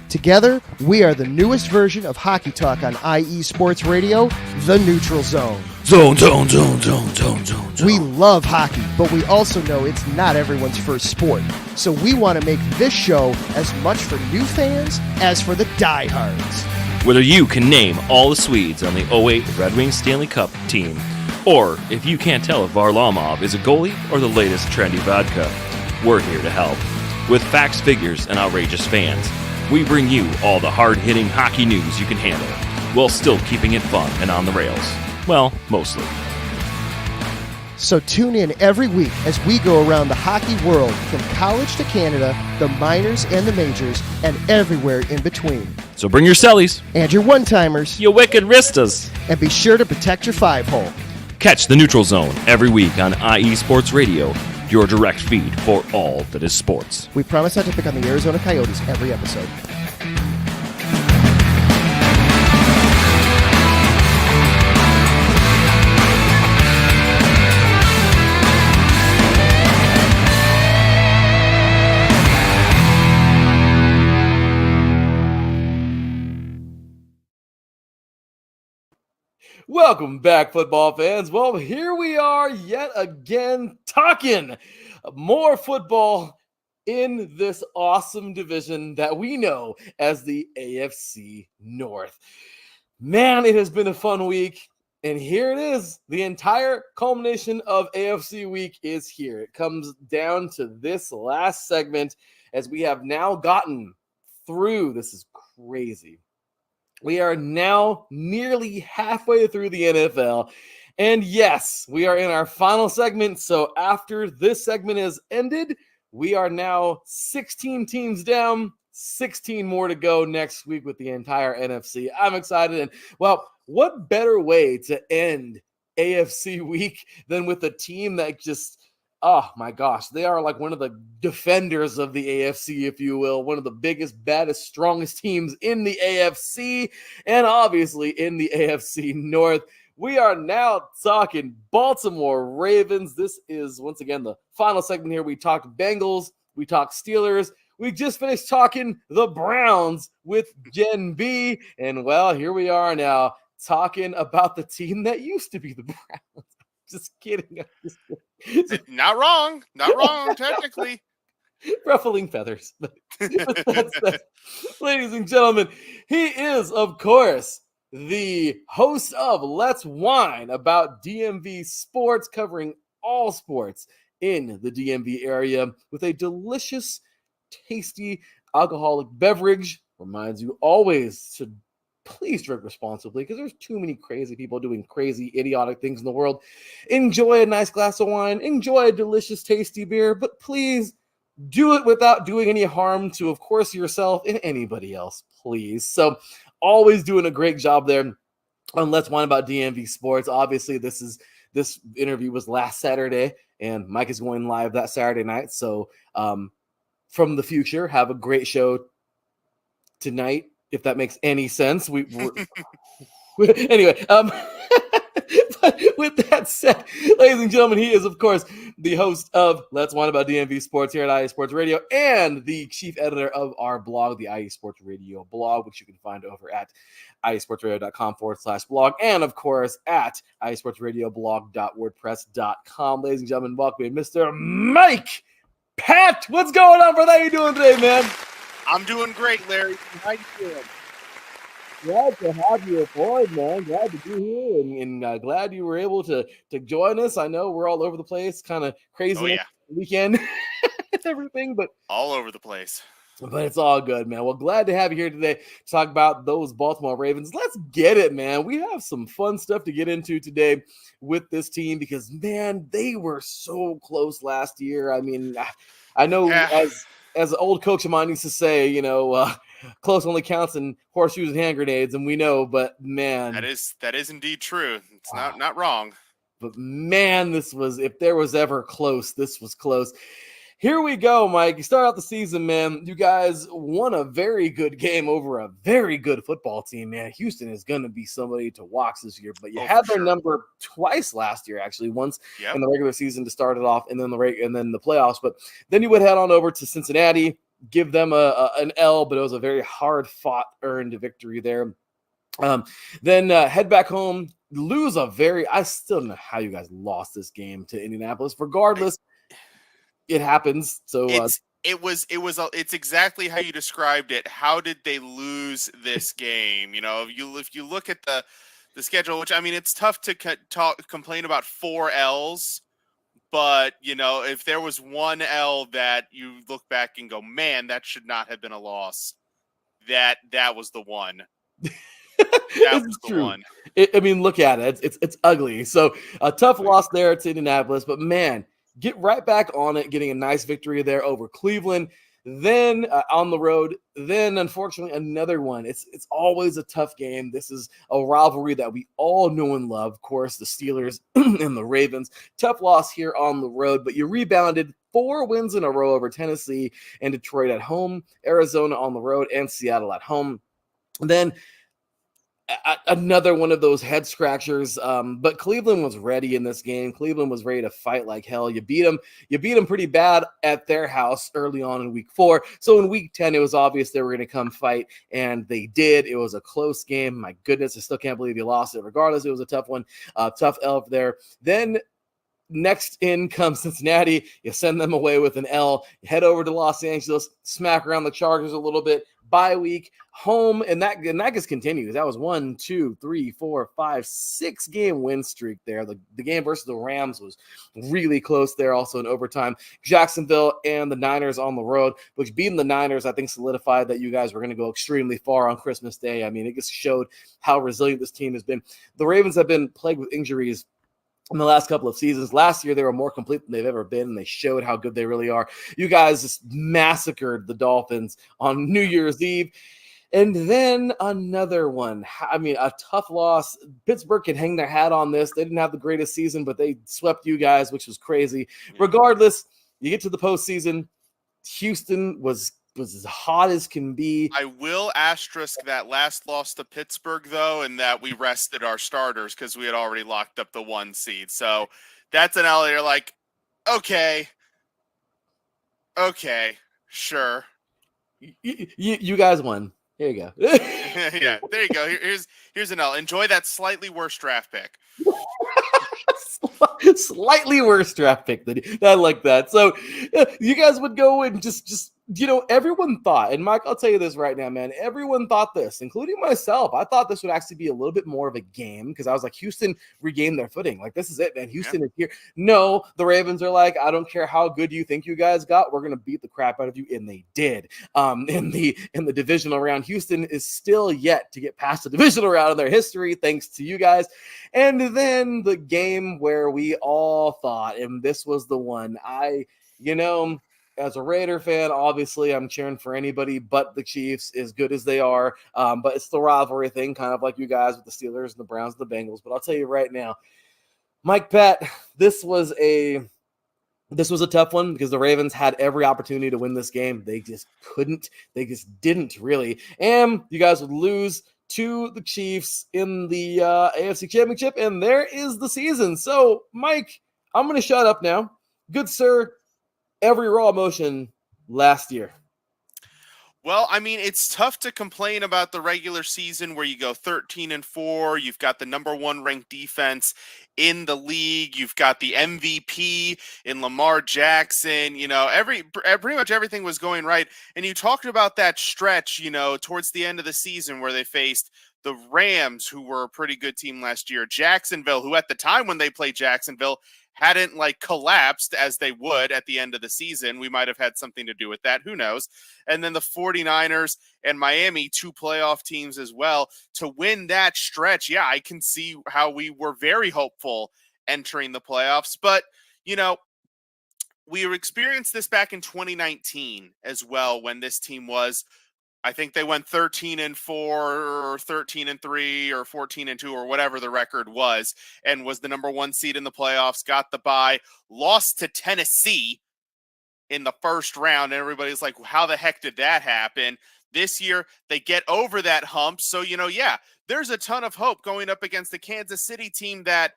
Together, we are the newest version of Hockey Talk on IE Sports Radio, The Neutral Zone. Zone. We love hockey, but we also know it's not everyone's first sport. So we want to make this show as much for new fans as for the diehards. Whether you can name all the Swedes on the 08 Red Wings Stanley Cup team, or if you can't tell if Varlamov is a goalie or the latest trendy vodka, we're here to help. With facts, figures, and outrageous fans, we bring you all the hard-hitting hockey news you can handle, while still keeping it fun and on the rails. Well, mostly. So tune in every week as we go around the hockey world, from college to Canada, the minors and the majors, and everywhere in between. So bring your cellies. And your one-timers. You wicked wristas. And be sure to protect your five-hole. Catch the Neutral Zone every week on IE Sports Radio, your direct feed for all that is sports. We promise not to pick on the Arizona Coyotes every episode. Welcome back, football fans. Well, here we are yet again talking more football in this awesome division that we know as the AFC North. Man, it has been a fun week. And here it is. The entire culmination of AFC week is here. It comes down to this last segment as we have now gotten through. This is crazy. We are now nearly halfway through the NFL. And yes, we are in our final segment. So after this segment is ended, we are now 16 teams down, 16 more to go next week with the entire NFC. I'm excited. And well, what better way to end AFC week than with a team that just, oh my gosh, they are like one of the defenders of the AFC, if you will, one of the biggest, baddest, strongest teams in the AFC, and obviously in the AFC North. We are now talking Baltimore Ravens. This is, once again, the final segment here. We talked Bengals, we talked Steelers. We just finished talking the Browns with Gen B, and well, here we are now talking about the team that used to be the Browns. Just kidding. Not wrong. Not wrong, technically. Ruffling feathers. But ladies and gentlemen, he is, of course, the host of Let's Whine about DMV sports, covering all sports in the DMV area with a delicious, tasty alcoholic beverage. Reminds you always to please drink responsibly because there's too many crazy people doing crazy, idiotic things in the world. Enjoy a nice glass of wine. Enjoy a delicious, tasty beer. But please do it without doing any harm to, of course, yourself and anybody else, please. So always doing a great job there on Let's Whine About DMV Sports. Obviously, this interview was last Saturday, and Mike is going live that Saturday night. So from the future, have a great show tonight, if that makes any sense. Anyway, but with that said, ladies and gentlemen, he is, of course, the host of Let's Whine About DMV Sports here at IE Sports Radio and the chief editor of our blog, the IE Sports Radio blog, which you can find over at iesportsradio.com/blog and, of course, at iesportsradioblog.wordpress.com. Ladies and gentlemen, welcome Mr. Mike Pat. What's going on, brother? How you doing today, man? I'm doing great, Larry. How you doing? Glad to have you aboard, man. Glad to be here, and glad you were able to join us. I know we're all over the place, kind of crazy weekend and everything, but all over the place. But it's all good, man. Well, glad to have you here today to talk about those Baltimore Ravens. Let's get it, man. We have some fun stuff to get into today with this team because, man, they were so close last year. I mean, I know as an old coach of mine used to say, close only counts in horseshoes and hand grenades, and we know, but man, that is indeed true. It's not wrong. But man, if there was ever close, this was close. Here we go, Mike. You start out the season, man. You guys won a very good game over a very good football team, man. Houston is going to be somebody to watch this year, but you had their number twice last year, actually. Once in the regular season to start it off, and then the playoffs. But then you would head on over to Cincinnati, give them an L, but it was a very hard-fought, earned victory there. Then head back home, lose I still don't know how you guys lost this game to Indianapolis. Regardless, it happens. So it's exactly how you described it. How did they lose this game? If you look at the schedule, which, I mean, it's tough to complain about 4 L's, but if there was one L that you look back and go, man, that should not have been a loss, that was the one. That was the one. I mean, look at it. It's ugly. So a tough loss there to Indianapolis, but man, get right back on it, getting a nice victory there over Cleveland. Then on the road, then unfortunately another one. It's always a tough game. This is a rivalry that we all know and love. Of course, the Steelers and the Ravens. Tough loss here on the road, but you rebounded 4 wins in a row over Tennessee and Detroit at home, Arizona on the road, and Seattle at home. Then another one of those head scratchers. But Cleveland was ready in this game. Cleveland was ready to fight like hell. You beat them pretty bad at their house early on in week 4. So in week 10, it was obvious they were going to come fight, and they did. It was a close game. My goodness, I still can't believe you lost it. Regardless, it was a tough one, tough L there. Then next in comes Cincinnati. You send them away with an L. You head over to Los Angeles, smack around the Chargers a little bit. Bye week, home, and that just continues. That was 1, 2, 3, 4, 5, 6 game win streak there. The game versus the Rams was really close there, also in overtime. Jacksonville and the Niners on the road, which beating the Niners, I think, solidified that you guys were going to go extremely far on Christmas Day. I mean, it just showed how resilient this team has been. The Ravens have been plagued with injuries in the last couple of seasons. Last year, they were more complete than they've ever been, and they showed how good they really are. You guys just massacred the Dolphins on New Year's Eve. And then another one. I mean, a tough loss. Pittsburgh can hang their hat on this. They didn't have the greatest season, but they swept you guys, which was crazy. Regardless, you get to the postseason. Houston was as hot as can be. I will asterisk that last loss to Pittsburgh, though, and that we rested our starters because we had already locked up the 1 seed. So that's an L. You're like, okay, sure. You guys won. Here you go. Yeah, there you go. Here's an L. Enjoy that slightly worse draft pick. Slightly worse draft pick than I like that. So you guys would go and just everyone thought, and Mike, I'll tell you this right now, man, everyone thought this, including myself. I thought this would actually be a little bit more of a game because I was like, Houston regained their footing. Like, this is it, man. Houston is here. No, the Ravens are like, I don't care how good you think you guys got, we're gonna beat the crap out of you, and they did. In the divisional round, Houston is still yet to get past the divisional round in their history, thanks to you guys. And then the game where we all thought, and this was the one, as a Raider fan, obviously I'm cheering for anybody but the Chiefs, as good as they are. But it's the rivalry thing, kind of like you guys with the Steelers and the Browns and the Bengals. But I'll tell you right now, Mike Pat, this was a tough one because the Ravens had every opportunity to win this game. They just couldn't. They just didn't really. And you guys would lose to the Chiefs in the AFC Championship, and there is the season. So, Mike, I'm going to shut up now. Good sir, every raw emotion last year. Well, I mean, it's tough to complain about the regular season where you go 13-4. You've got the number 1 ranked defense in the league. You've got the MVP in Lamar Jackson. Pretty much everything was going right. And you talked about that stretch, towards the end of the season where they faced the Rams, who were a pretty good team last year. Jacksonville, who at the time when they played Jacksonville hadn't collapsed as they would at the end of the season. We might have had something to do with that. Who knows? And then the 49ers and Miami, 2 playoff teams as well, to win that stretch. Yeah, I can see how we were very hopeful entering the playoffs. But, we experienced this back in 2019 as well, when this team was, I think they went 13-4 or 13-3 or 14-2 or whatever the record was, and was the number 1 seed in the playoffs, got the bye, lost to Tennessee in the first round. And everybody's like, how the heck did that happen? This year, they get over that hump. So, there's a ton of hope going up against the Kansas City team that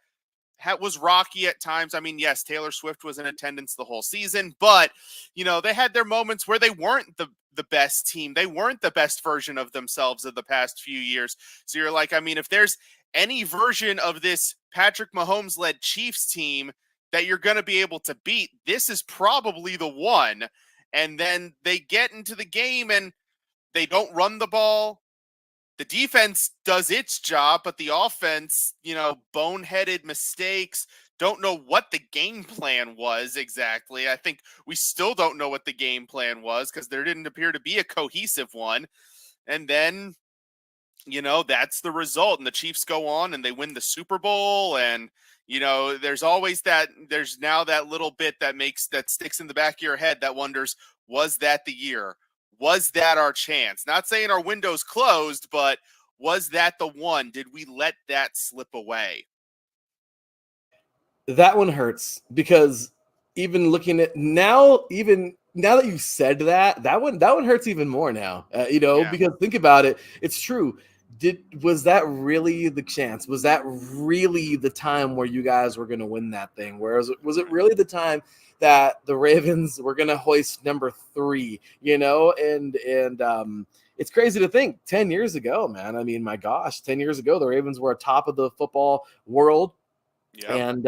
was rocky at times. I mean, yes, Taylor Swift was in attendance the whole season, but, they had their moments where they weren't the best team. They weren't the best version of themselves of the past few years. So you're like, I mean, if there's any version of this Patrick Mahomes-led Chiefs team that you're going to be able to beat, this is probably the one. And then they get into the game and they don't run the ball. The defense does its job, but the offense, boneheaded mistakes. Don't know what the game plan was exactly. I think we still don't know what the game plan was because there didn't appear to be a cohesive one. And then, that's the result. And the Chiefs go on and they win the Super Bowl. And, there's always there's now that little bit that sticks in the back of your head that wonders, was that the year? Was that our chance? Not saying our window's closed, but was that the one? Did we let that slip away? That one hurts because even looking at now that you said that one hurts even more now, because think about it. It's true. Was that really the chance? Was that really the time where you guys were going to win that thing? Whereas was it really the time that the Ravens were going to hoist number 3? It's crazy to think 10 years ago, man. I mean, my gosh, 10 years ago, the Ravens were atop of the football world. Yep.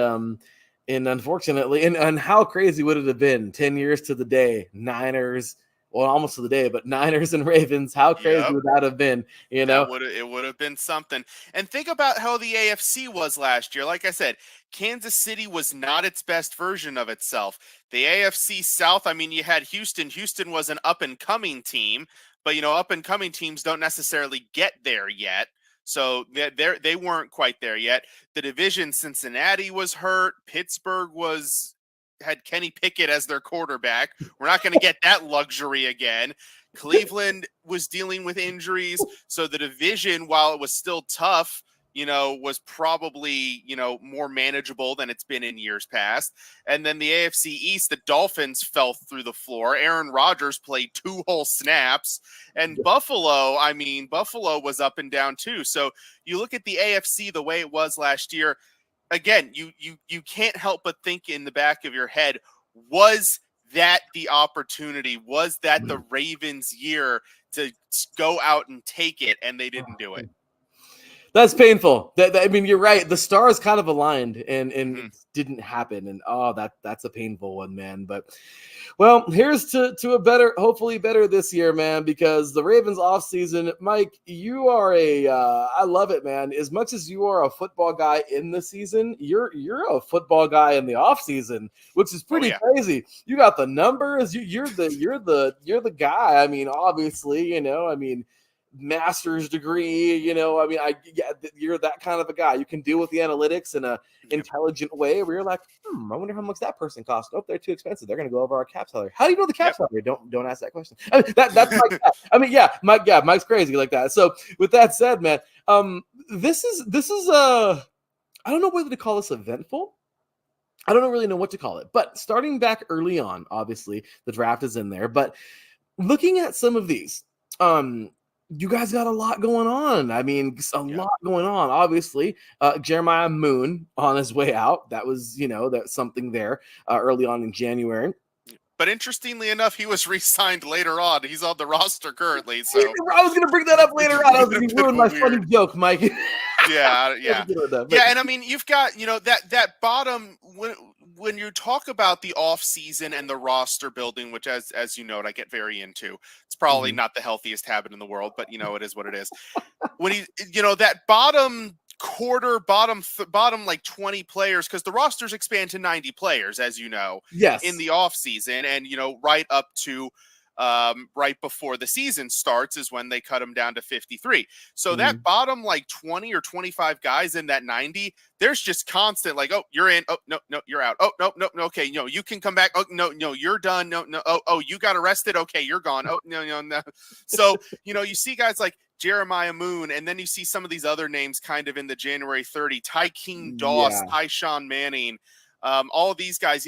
And unfortunately, and how crazy would it have been 10 years to the day, Niners, well, almost to the day, but Niners and Ravens, how crazy Yep. would that have been? It would have been something. And think about how the AFC was last year. Like I said, Kansas City was not its best version of itself. The AFC South, I mean, you had Houston. Houston was an up and coming team, but up and coming teams don't necessarily get there yet. So they weren't quite there yet. The division, Cincinnati was hurt. Pittsburgh had Kenny Pickett as their quarterback. We're not going to get that luxury again. Cleveland was dealing with injuries. So the division, while it was still tough, was probably, more manageable than it's been in years past. And then the AFC East, the Dolphins fell through the floor. Aaron Rodgers played 2 whole snaps. And Buffalo was up and down too. So you look at the AFC the way it was last year. Again, you can't help but think in the back of your head, was that the opportunity? Was that the Ravens' year to go out and take it? And they didn't do it. That's painful. I mean, you're right. The stars kind of aligned, and it didn't happen. And that's a painful one, man. But well, here's to a better, hopefully better this year, man. Because the Ravens offseason, Mike, you are I love it, man. As much as you are a football guy in the season, you're a football guy in the offseason, which is pretty crazy. You got the numbers. You're the guy. I mean, obviously, master's degree, you're that kind of a guy. You can deal with the analytics in a intelligent way where you're like, I wonder how much that person costs. Oh, they're too expensive. They're going to go over our cap salary. How do you know the cap salary? Don't ask that question. I mean, that's Mike. I mean, yeah, Mike's crazy like that. So with that said, man, this is I don't know whether to call this eventful. I don't really know what to call it, but starting back early on, obviously the draft is in there, but looking at some of these, you guys got a lot going on. I mean, lot going on. Obviously, Jeremiah Moon on his way out. That was, that's something there early on in January. But interestingly enough, he was re-signed later on. He's on the roster currently. So I was going to bring that up later on. I was going to ruin my funny joke, Mike. Yeah. And I mean, you've got, that bottom when you talk about the off season and the roster building, which as you know, I get very into. It's probably not the healthiest habit in the world, but it is what it is. When that bottom quarter, bottom like 20 players, because the rosters expand to 90 players, as you know, in the off season, and right up to right before the season starts is when they cut them down to 53. So that bottom like 20 or 25 guys in that 90, there's just constant like, oh, you're in. Oh, no, you're out. Oh, no. Okay. You can come back. Oh, no, you're done. No. Oh, you got arrested. Okay. You're gone. Oh, no. So, you see guys like Jeremiah Moon, and then you see some of these other names kind of in the January 30, Tykeem Doss, Tyshawn Manning, all of these guys,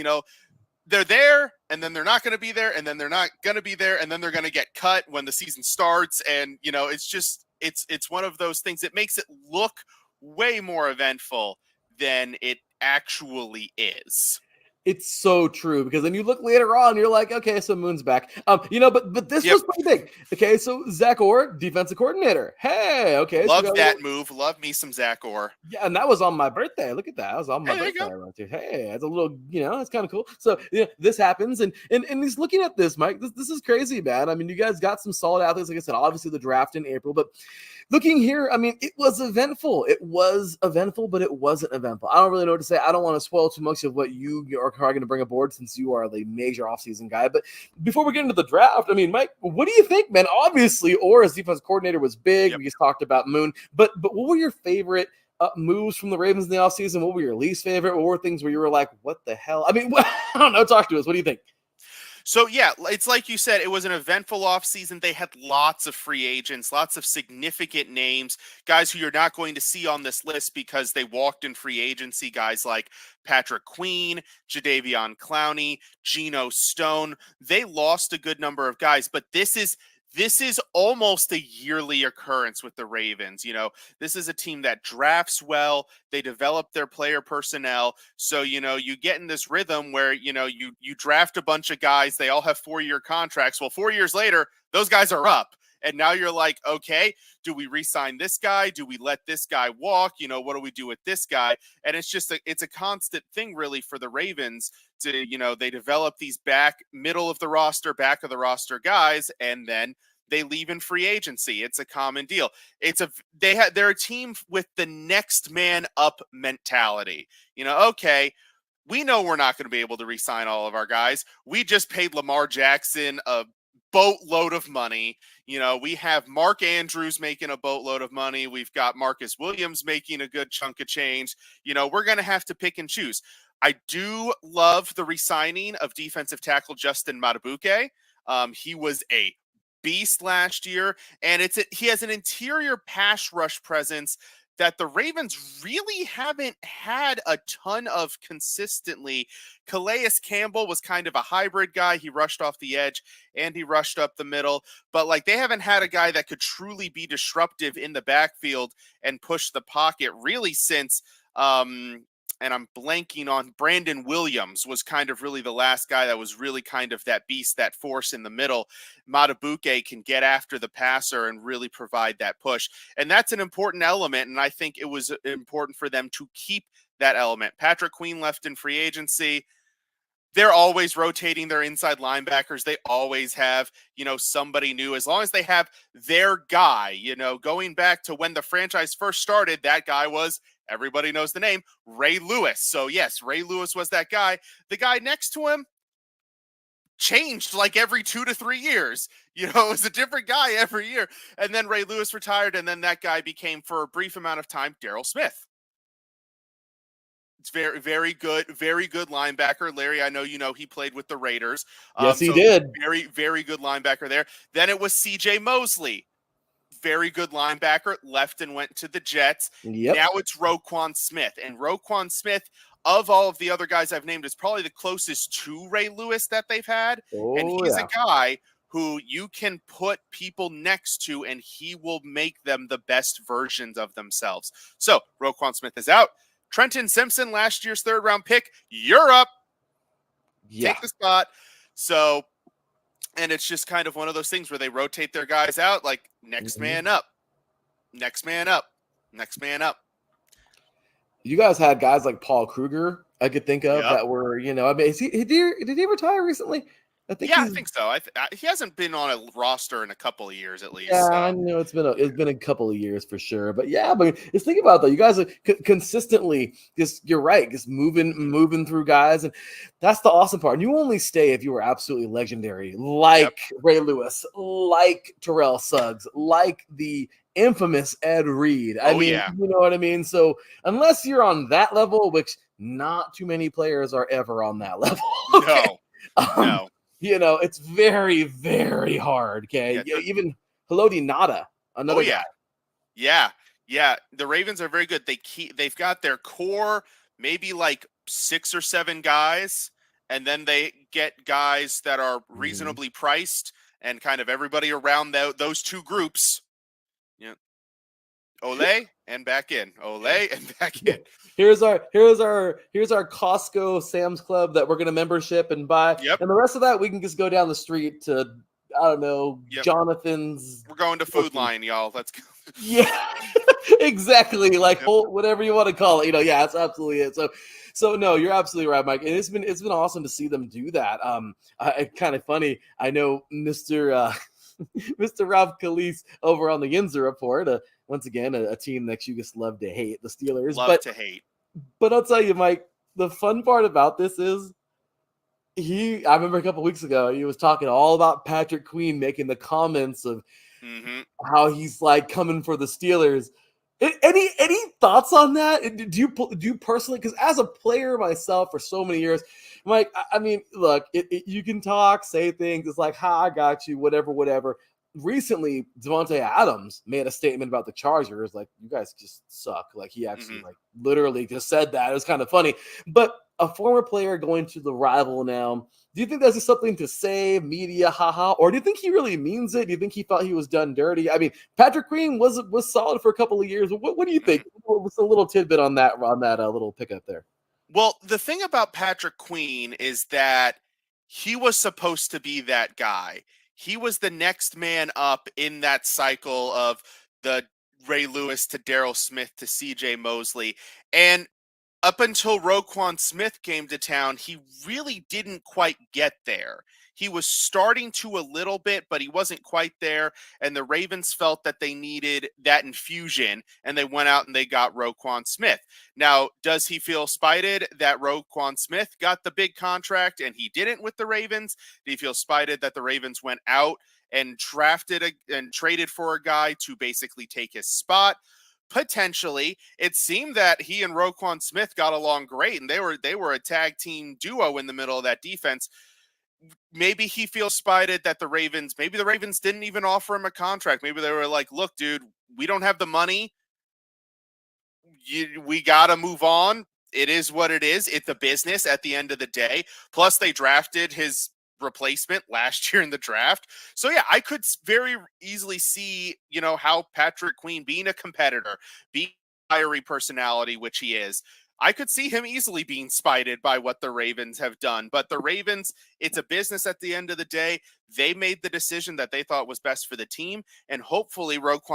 they're there, and then they're not going to be there, and then they're not going to be there, and then they're going to get cut when the season starts. And, it's just, it's one of those things that makes it look way more eventful than it actually is. It's so true, because then you look later on, you're like, okay, so Moon's back. But this was pretty big. Okay, so Zach Orr, defensive coordinator. Hey, okay. Love that move. Love me some Zach Orr. Yeah, and that was on my birthday. Look at that. That was on my birthday. Hey, it's a little, it's kind of cool. So this happens, and he's looking at this, Mike. This is crazy, man. I mean, you guys got some solid athletes. Like I said, obviously the draft in April, but looking here, I mean, it was eventful. It was eventful, but it wasn't eventful. I don't really know what to say. I don't want to spoil too much of what you are going to bring aboard, since you are the major offseason guy. But before we get into the draft, I mean, Mike, what do you think, man? Obviously, Orr as defensive coordinator was big. We just talked about Moon. But what were your favorite moves from the Ravens in the offseason? What were your least favorite? What were things where you were like, what the hell? I mean, I don't know. Talk to us. What do you think? So, yeah, it's like you said, it was an eventful offseason. They had lots of free agents, lots of significant names, guys who you're not going to see on this list because they walked in free agency, guys like Patrick Queen, Jadeveon Clowney, Geno Stone. They lost a good number of guys, but this is this is almost a yearly occurrence with the Ravens. You know, this is a team that drafts well, they develop their player personnel. So, you know, you get in this rhythm where, you know, you draft a bunch of guys, they all have 4-year contracts. Well, 4 years later, those guys are up. And now you're like, okay, do we re-sign this guy? Do we let this guy walk? You know, what do we do with this guy? And it's just it's a constant thing really for the Ravens to, you know, they develop these back of the roster guys, and then they leave in free agency. It's a common deal. They're a team with the next man up mentality. You know, okay, we know we're not going to be able to re-sign all of our guys. We just paid Lamar Jackson a boatload of money. You know, we have Mark Andrews making a boatload of money. We've got Marcus Williams making a good chunk of change. You know, we're going to have to pick and choose. I do love the re-signing of defensive tackle Justin Matabuke. He was a beast last year, and he has an interior pass rush presence that the Ravens really haven't had a ton of consistently. Calais Campbell was kind of a hybrid guy. He rushed off the edge and he rushed up the middle, but like they haven't had a guy that could truly be disruptive in the backfield and push the pocket really since and I'm blanking on Brandon Williams was kind of really the last guy that was really kind of that beast, that force in the middle. Matabuke can get after the passer and really provide that push. And that's an important element. And I think it was important for them to keep that element. Patrick Queen left in free agency. They're always rotating their inside linebackers. They always have, you know, somebody new. As long as they have their guy, you know, going back to when the franchise first started, that guy was, everybody knows the name, Ray Lewis. So yes, Ray Lewis was that guy. The guy next to him changed like every 2 to 3 years. You know, it was a different guy every year. And then Ray Lewis retired, and then that guy became, for a brief amount of time, Darryl Smith. It's very, very good linebacker. Larry, I know you know he played with the Raiders. Yes, he did. Very, very good linebacker there. Then it was C.J. Mosley. Very good linebacker, left and went to the Jets. Yep. Now it's Roquan Smith. And Roquan Smith, of all of the other guys I've named, is probably the closest to Ray Lewis that they've had. And he's a guy who you can put people next to, and he will make them the best versions of themselves. So Roquan Smith is out. Trenton Simpson, last year's 3rd-round pick, you're up. Yeah. Take the spot. So, and it's just kind of one of those things where they rotate their guys out, like next man up, next man up, next man up. You guys had guys like Paul Kruger I could think of that were, you know, I mean, did he retire recently? I think so. He hasn't been on a roster in a couple of years at least. Yeah, so. I know it's been a couple of years for sure. But yeah, but just think about it, though. You guys are consistently you're right, just moving through guys, and that's the awesome part. And you only stay if you were absolutely legendary, like Ray Lewis, like Terrell Suggs, like the infamous Ed Reed. I mean, you know what I mean? So unless you're on that level, which not too many players are ever on that level. No. You know, it's very, very hard. Okay. Yeah, even Haloti Ngata, another guy. Yeah. The Ravens are very good. They've got their core, maybe like 6 or 7 guys, and then they get guys that are reasonably priced, and kind of everybody around those two groups. Yeah. Ole and back in. Ole and back in. Here's our Costco Sam's Club that we're gonna membership and buy. Yep. And the rest of that we can just go down the street to, I don't know, Jonathan's. We're going to Food Line, y'all. Let's go. Yeah, exactly. Like whatever you want to call it. You know, yeah, that's absolutely it. So no, you're absolutely right, Mike. And it's been awesome to see them do that. Kind of funny. I know Mr. Ralph Calise over on the Yinzer Report. Once again, a team that you just love to hate, the Steelers. But I'll tell you, Mike, the fun part about this is I remember a couple weeks ago, he was talking all about Patrick Queen making the comments of how he's like coming for the Steelers. Any thoughts on that? Do you personally, because as a player myself for so many years, Mike, I mean, look, you can talk, say things. It's like, I got you, whatever. recently Devontae Adams made a statement about the Chargers, like, you guys just suck. Like, he actually like literally just said that. It was kind of funny. But a former player going to the rival now, do you think that's just something to say, media, haha, or do you think he really means it? Do you think he felt he was done dirty? I mean, Patrick Queen was solid for a couple of years. What do you think? What's a little tidbit on that little pickup there? Well, the thing about Patrick Queen is that he was supposed to be that guy. He was the next man up in that cycle of the Ray Lewis to Daryl Smith to CJ Mosley. And up until Roquan Smith came to town, he really didn't quite get there. He was starting to a little bit, but he wasn't quite there. And the Ravens felt that they needed that infusion, and they went out and they got Roquan Smith. Now, does he feel spited that Roquan Smith got the big contract and he didn't with the Ravens? Do you feel spited that the Ravens went out and traded for a guy to basically take his spot? Potentially. It seemed that he and Roquan Smith got along great, and they were a tag team duo in the middle of that defense. Maybe he feels spited that the Ravens didn't even offer him a contract. Maybe they were like, look, dude, we don't have the money. We got to move on. It is what it is. It's a business at the end of the day. Plus, they drafted his replacement last year in the draft. So yeah, I could very easily see, how Patrick Queen, being a competitor, being a fiery personality, which he is, I could see him easily being spited by what the Ravens have done. But the Ravens, it's a business at the end of the day. They made the decision that they thought was best for the team. And hopefully Patrick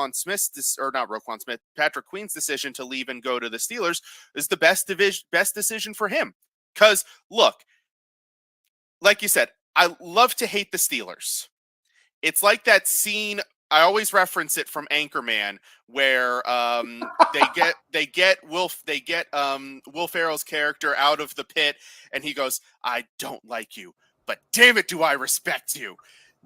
Queen's decision to leave and go to the Steelers is the best decision for him. Because look, like you said, I love to hate the Steelers. It's like that scene, I always reference it from Anchorman, where they get Will Ferrell's character out of the pit, and he goes, "I don't like you, but damn it, do I respect you."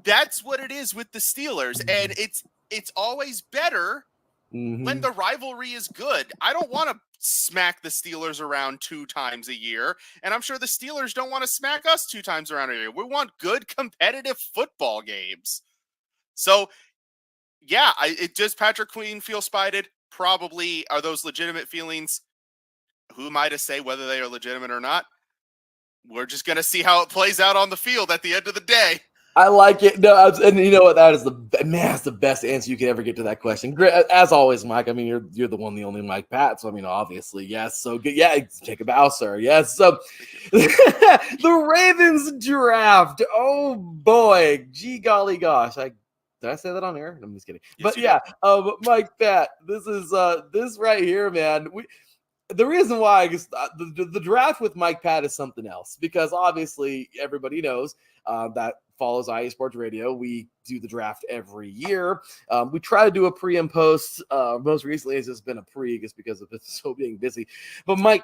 That's what it is with the Steelers, and it's always better when the rivalry is good. I don't want to smack the Steelers around 2 times a year, and I'm sure the Steelers don't want to smack us 2 times around a year. We want good competitive football games. So yeah, does Patrick Queen feel spited? Probably. Are those legitimate feelings? Who am I to say whether they are legitimate or not? We're just going to see how it plays out on the field at the end of the day. I like it. No, and you know what? That's the best answer you could ever get to that question. Great, as always, Mike. I mean, you're the one, the only Mike Pat. So I mean, obviously, yes. So good. Yeah, take a bow, sir. Yes. So the Ravens draft. Oh boy, gee golly gosh. Did I say that on air? I'm just kidding. Yes, but yeah, Mike Pat. This is this right here, man. The reason why I guess the draft with Mike Pat is something else, because obviously everybody knows that follows IE Sports Radio. We do the draft every year. We try to do a pre and post. Most recently, it's just been a pre just because of it so being busy. But Mike,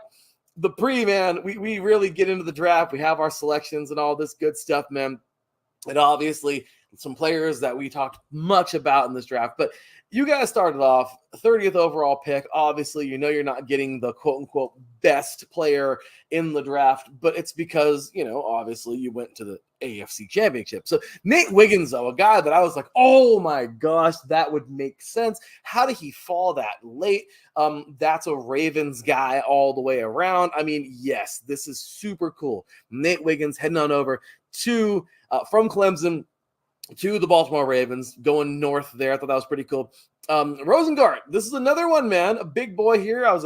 the pre, man, we really get into the draft. We have our selections and all this good stuff, man. And obviously some players that we talked much about in this draft. But you guys started off 30th overall pick. Obviously, you're not getting the quote-unquote best player in the draft, but it's because, obviously you went to the AFC Championship. So Nate Wiggins, though, a guy that I was like, oh my gosh, that would make sense. How did he fall that late? That's a Ravens guy all the way around. I mean, yes, this is super cool. Nate Wiggins heading on over to from Clemson to the Baltimore Ravens, going north there. I thought that was pretty cool. Rosengart, this is another one, man. A big boy here. I was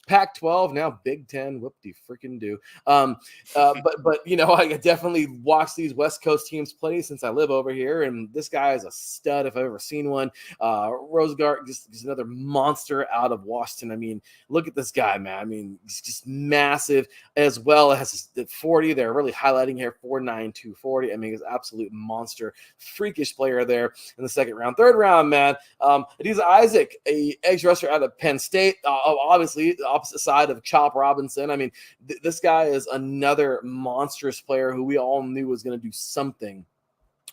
Pac-12, now Big Ten. Whoop-de-freaking do. But I definitely watch these West Coast teams play since I live over here, and this guy is a stud if I've ever seen one. Rosengart, just another monster out of Washington. I mean, look at this guy, man. I mean, he's just massive, as well as the 40. They're really highlighting here, 4'9", 240. I mean, he's an absolute monster, freakish player there in the second round. Third round, man. Adisa Isaac, a edge rusher out of Penn State, obviously the opposite side of Chop Robinson. I mean, this guy is another monstrous player who we all knew was going to do something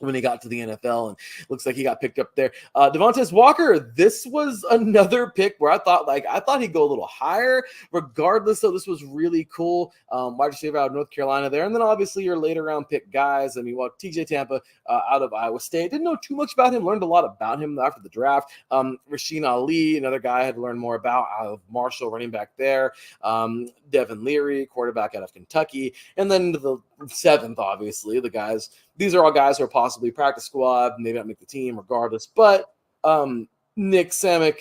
when he got to the NFL, and looks like he got picked up there. Devontae Walker, this was another pick where I thought he'd go a little higher. Regardless, though, this was really cool. Wide receiver out of North Carolina there, and then obviously your later round pick guys. I mean, TJ Tampa out of Iowa State. Didn't know too much about him. Learned a lot about him after the draft. Rasheen Ali, another guy I had to learn more about out of Marshall, running back there. Devin Leary, quarterback out of Kentucky, and then the 7th, obviously, the guys. These are all guys who are possibly practice squad, maybe not make the team regardless. But Nick Samick,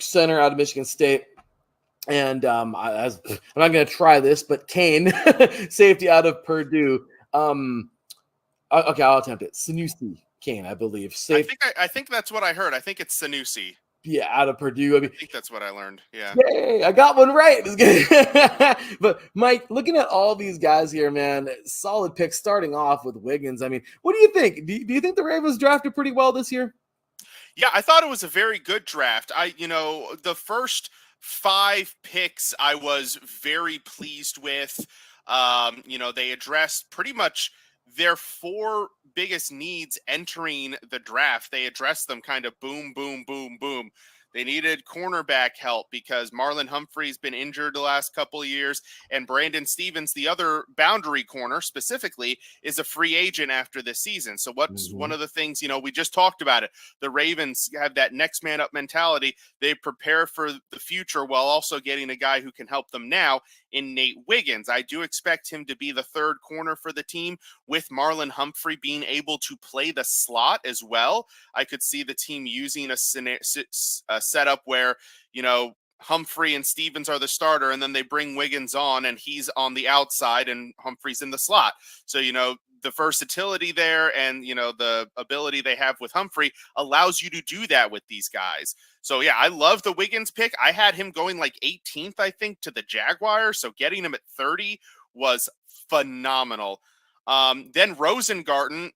center out of Michigan State. And I'm not going to try this, but Kane, safety out of Purdue. Okay, I'll attempt it. Sanusi Kane, I believe. I think that's what I heard. I think it's Sanusi. Yeah, out of Purdue. I think that's what I learned. Yeah. Yay, I got one right. But Mike, looking at all these guys here, man, solid picks starting off with Wiggins. I mean, what do you think? Do you think the Ravens drafted pretty well this year? Yeah, I thought it was a very good draft. The first 5 picks I was very pleased with. They addressed pretty much their 4 biggest needs entering the draft. They addressed them kind of boom, boom, boom, boom. They needed cornerback help because Marlon Humphrey's been injured the last couple of years, and Brandon Stevens, the other boundary corner specifically, is a free agent after this season. So what's one of the things, we just talked about it. The Ravens have that next man up mentality. They prepare for the future while also getting a guy who can help them now in Nate Wiggins. I do expect him to be the 3rd corner for the team, with Marlon Humphrey being able to play the slot as well. I could see the team using a setup where, Humphrey and Stevens are the starter, and then they bring Wiggins on and he's on the outside and Humphrey's in the slot. So, the versatility there and, the ability they have with Humphrey allows you to do that with these guys. So, yeah, I love the Wiggins pick. I had him going like 18th, I think, to the Jaguars. So getting him at 30 was phenomenal. Then Rosengarten,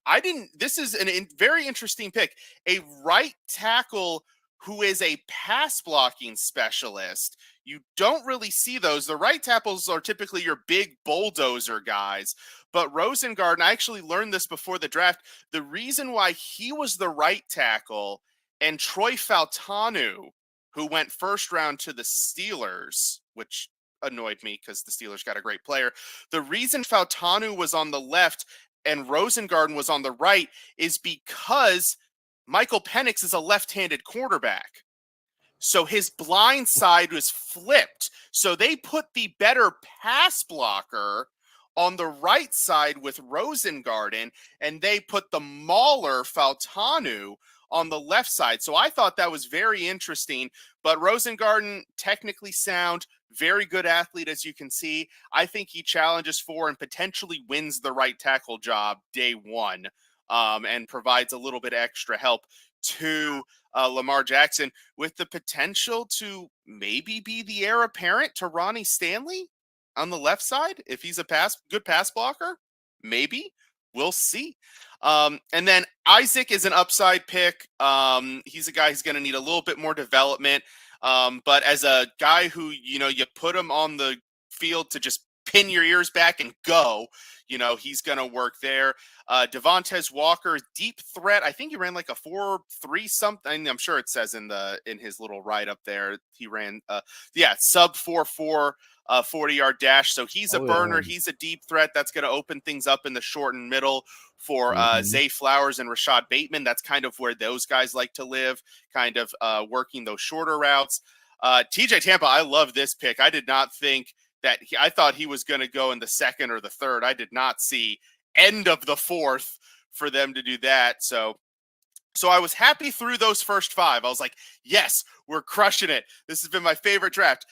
this is a very interesting pick. A right tackle who is a pass blocking specialist. You don't really see those. The right tackles are typically your big bulldozer guys. But Rosengarten, I actually learned this before the draft. The reason why he was the right tackle and Troy Fautanu, who went 1st round to the Steelers, which annoyed me because the Steelers got a great player. The reason Fautanu was on the left and Rosengarten was on the right is because Michael Penix is a left-handed quarterback. So his blind side was flipped. So they put the better pass blocker on the right side with Rosengarten, and they put the mauler Fautanu on the left side. So I thought that was very interesting. But Rosengarten, technically sound, very good athlete, as you can see. I think he challenges for and potentially wins the right tackle job day one. And provides a little bit extra help to Lamar Jackson, with the potential to maybe be the heir apparent to Ronnie Stanley on the left side. If he's a good pass blocker, maybe. We'll see. And then Isaac is an upside pick. He's a guy who's going to need a little bit more development. But as a guy who, you put him on the field to just pin your ears back and go, he's going to work there. Devontae Walker, deep threat. I think he ran like a 4.3 something. I'm sure it says in his little write up there. He ran, sub 4.4, 40-yard dash. So he's a burner. Yeah. He's a deep threat. That's going to open things up in the short and middle for Zay Flowers and Rashad Bateman. That's kind of where those guys like to live, kind of working those shorter routes. TJ Tampa, I love this pick. I did not think that I thought he was going to go in the 2nd or the 3rd. I did not see end of the 4th for them to do that. So I was happy through those first 5. I was like, yes, we're crushing it. This has been my favorite draft.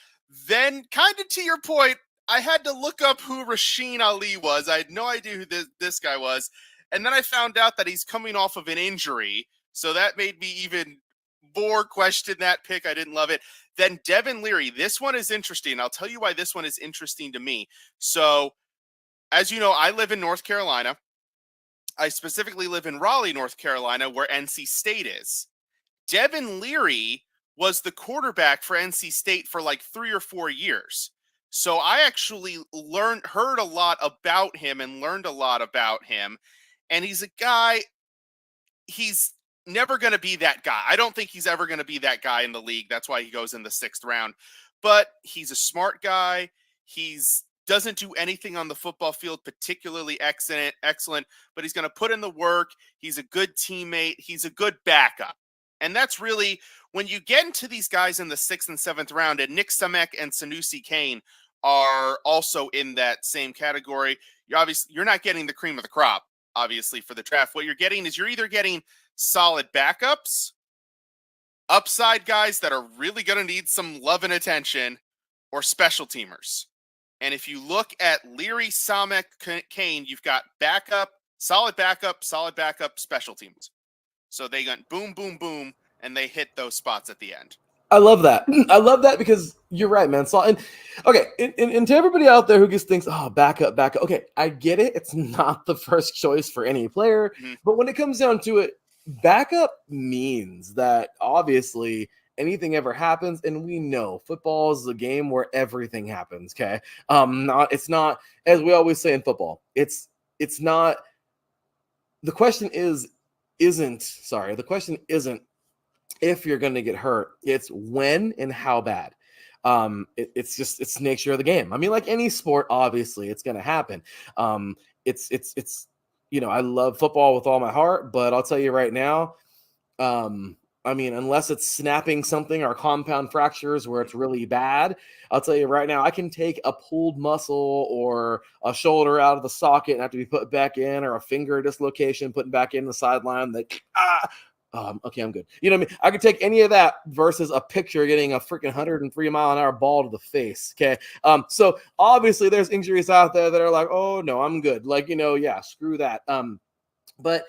Then, kind of to your point, I had to look up who Rasheen Ali was. I had no idea who this guy was. And then I found out that he's coming off of an injury. So that made me even more question that pick. I didn't love it. Then Devin Leary. This one is interesting. I'll tell you why this one is interesting to me. So, as you know, I live in North Carolina. I specifically live in Raleigh, North Carolina, where NC State is. Devin Leary was the quarterback for NC State for like 3 or 4 years. So I actually heard a lot about him and learned a lot about him. And he's a guy, he's never going to be that guy. I don't think he's ever going to be that guy in the league. That's why he goes in the 6th round. But he's a smart guy. He's doesn't do anything on the football field particularly excellent, but he's going to put in the work. He's a good teammate. He's a good backup. And that's really, when you get into these guys in the 6th and 7th round, and Nick Samek and Sanusi Kane are also in that same category, you're not getting the cream of the crop, obviously, for the draft. What you're getting is you're either getting solid backups, upside guys that are really going to need some love and attention, or special teamers. And if you look at Leary, Samek, Kane, you've got solid backup, special teams. So they got boom, boom, boom, and they hit those spots at the end. I love that. I love that because you're right, man. So, and okay, and to everybody out there who just thinks, oh, backup. Okay, I get it. It's not the first choice for any player, but when it comes down to it, backup means that obviously anything ever happens, and we know football is a game where everything happens. Okay, it's not, as we always say in football. It's not. The question isn't if you're going to get hurt. It's when and how bad. It's nature of the game. I mean, like any sport, obviously it's going to happen. It's I love football with all my heart, but I'll tell you right now, I mean, unless it's snapping something or compound fractures where it's really bad, I'll tell you right now, I can take a pulled muscle or a shoulder out of the socket and have to be put back in, or a finger dislocation putting back in the sideline. Okay, I'm good. You know what I mean? I could take any of that versus a picture getting a freaking 103 mile an hour ball to the face. Okay. So obviously there's injuries out there that are like, oh no, I'm good. Like, yeah, screw that. But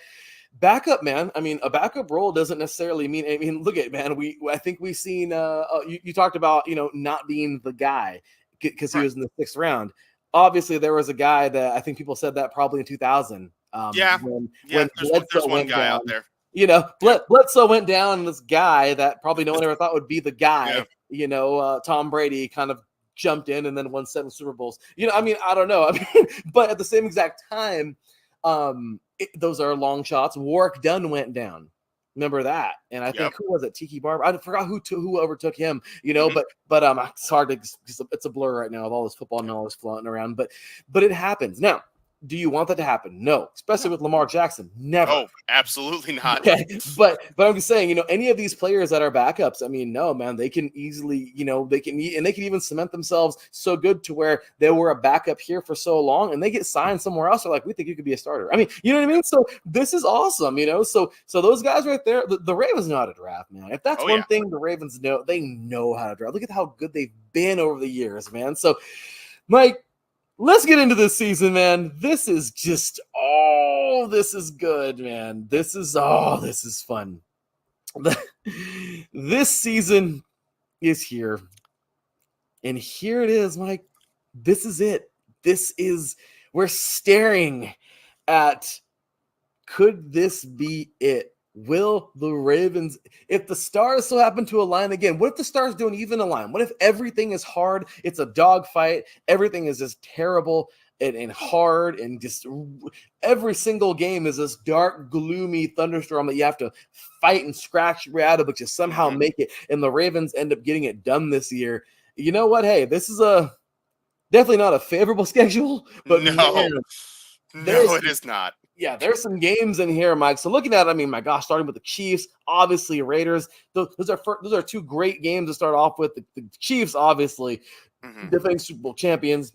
backup, man. I mean, a backup role doesn't necessarily mean, I mean, look at, man, I think we've seen, you talked about, not being the guy because he was in the 6th round. Obviously there was a guy that I think people said that probably in 2000. When there's one guy out there. Bledsoe went down, and this guy that probably no one ever thought would be the guy, Tom Brady kind of jumped in and then won 7 Super Bowls. I mean, I don't know. I mean, but at the same exact time, those are long shots. Warwick Dunn went down. Remember that? And I think who was it? Tiki Barber. I forgot who overtook him. But it's hard to. It's a blur right now with all this football knowledge floating around. But it happens now. Do you want that to happen? No, especially with Lamar Jackson. Never. Oh, absolutely not. Okay, but I'm just saying, any of these players that are backups, I mean, no, man, they can easily, they can even cement themselves so good to where they were a backup here for so long, and they get signed somewhere else. They're like, we think you could be a starter. I mean, you know what I mean? So this is awesome, So those guys right there, the Ravens know how to draft, man. If that's one thing the Ravens know, they know how to draft. Look at how good they've been over the years, man. So, Mike, let's get into this season, man. This is just, this is good, man. This is fun. This season is here. And here it is, Mike. This is it. We're staring at, could this be it? Will the Ravens, if the stars so happen to align again, what if the stars don't even align? What if everything is hard? It's a dogfight. Everything is just terrible and hard, and just every single game is this dark, gloomy thunderstorm that you have to fight and scratch your way out of, but you somehow make it. And the Ravens end up getting it done this year. You know what? Hey, this is definitely not a favorable schedule, but no, it is not. Yeah, there's some games in here, Mike. So looking at it, I mean, my gosh, starting with the Chiefs, obviously Raiders. Those are 2 great games to start off with. The Chiefs, obviously, defending Super Bowl champions.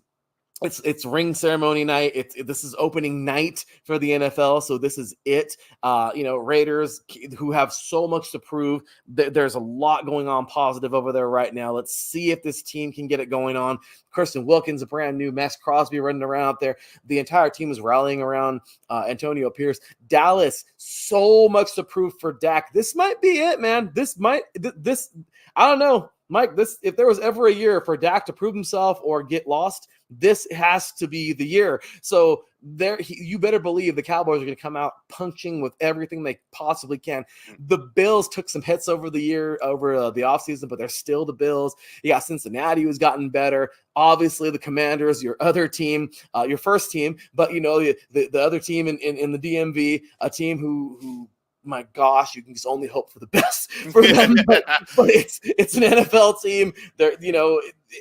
It's ring ceremony night. This is opening night for the NFL, so this is it. Raiders, who have so much to prove. There's a lot going on positive over there right now. Let's see if this team can get it going on. Christian Wilkins, a brand new Max Crosby running around out there. The entire team is rallying around Antonio Pierce. Dallas, so much to prove for Dak. This might be it, man. I don't know, Mike. If there was ever a year for Dak to prove himself or get lost, this has to be the year. So you better believe the Cowboys are going to come out punching with everything they possibly can. The Bills took some hits over the offseason, but they're still the Bills. You got Cincinnati, who's gotten better. Obviously, the Commanders, your other team, your first team, but the other team in the DMV, a team who my gosh, you can just only hope for the best for them. but it's an NFL team. There,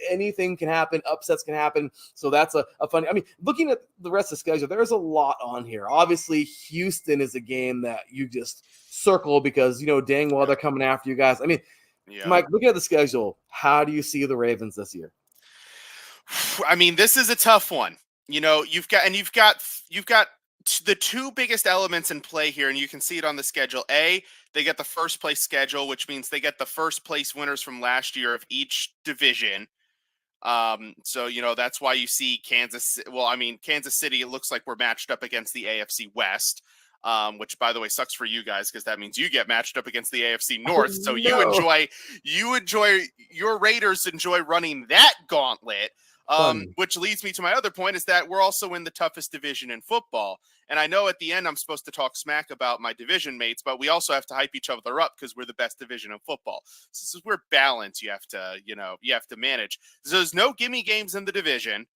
anything can happen. Upsets can happen. So that's a fun. I mean, looking at the rest of the schedule, there's a lot on here. Obviously, Houston is a game that you just circle because dang well they're coming after you guys. I mean, Mike, looking at the schedule, how do you see the Ravens this year? I mean, this is a tough one. You've got the two biggest elements in play here, and you can see it on the schedule. They get the first place schedule, which means they get the first place winners from last year of each division. So that's why you see Kansas. Well, I mean, Kansas City, it looks like we're matched up against the AFC West, which by the way sucks for you guys because that means you get matched up against the AFC North. So you enjoy your Raiders enjoy running that gauntlet. Which leads me to my other point is that we're also in the toughest division in football. And I know at the end I'm supposed to talk smack about my division mates, but we also have to hype each other up because we're the best division in football. So this is where balance you have to manage. So there's no gimme games in the division.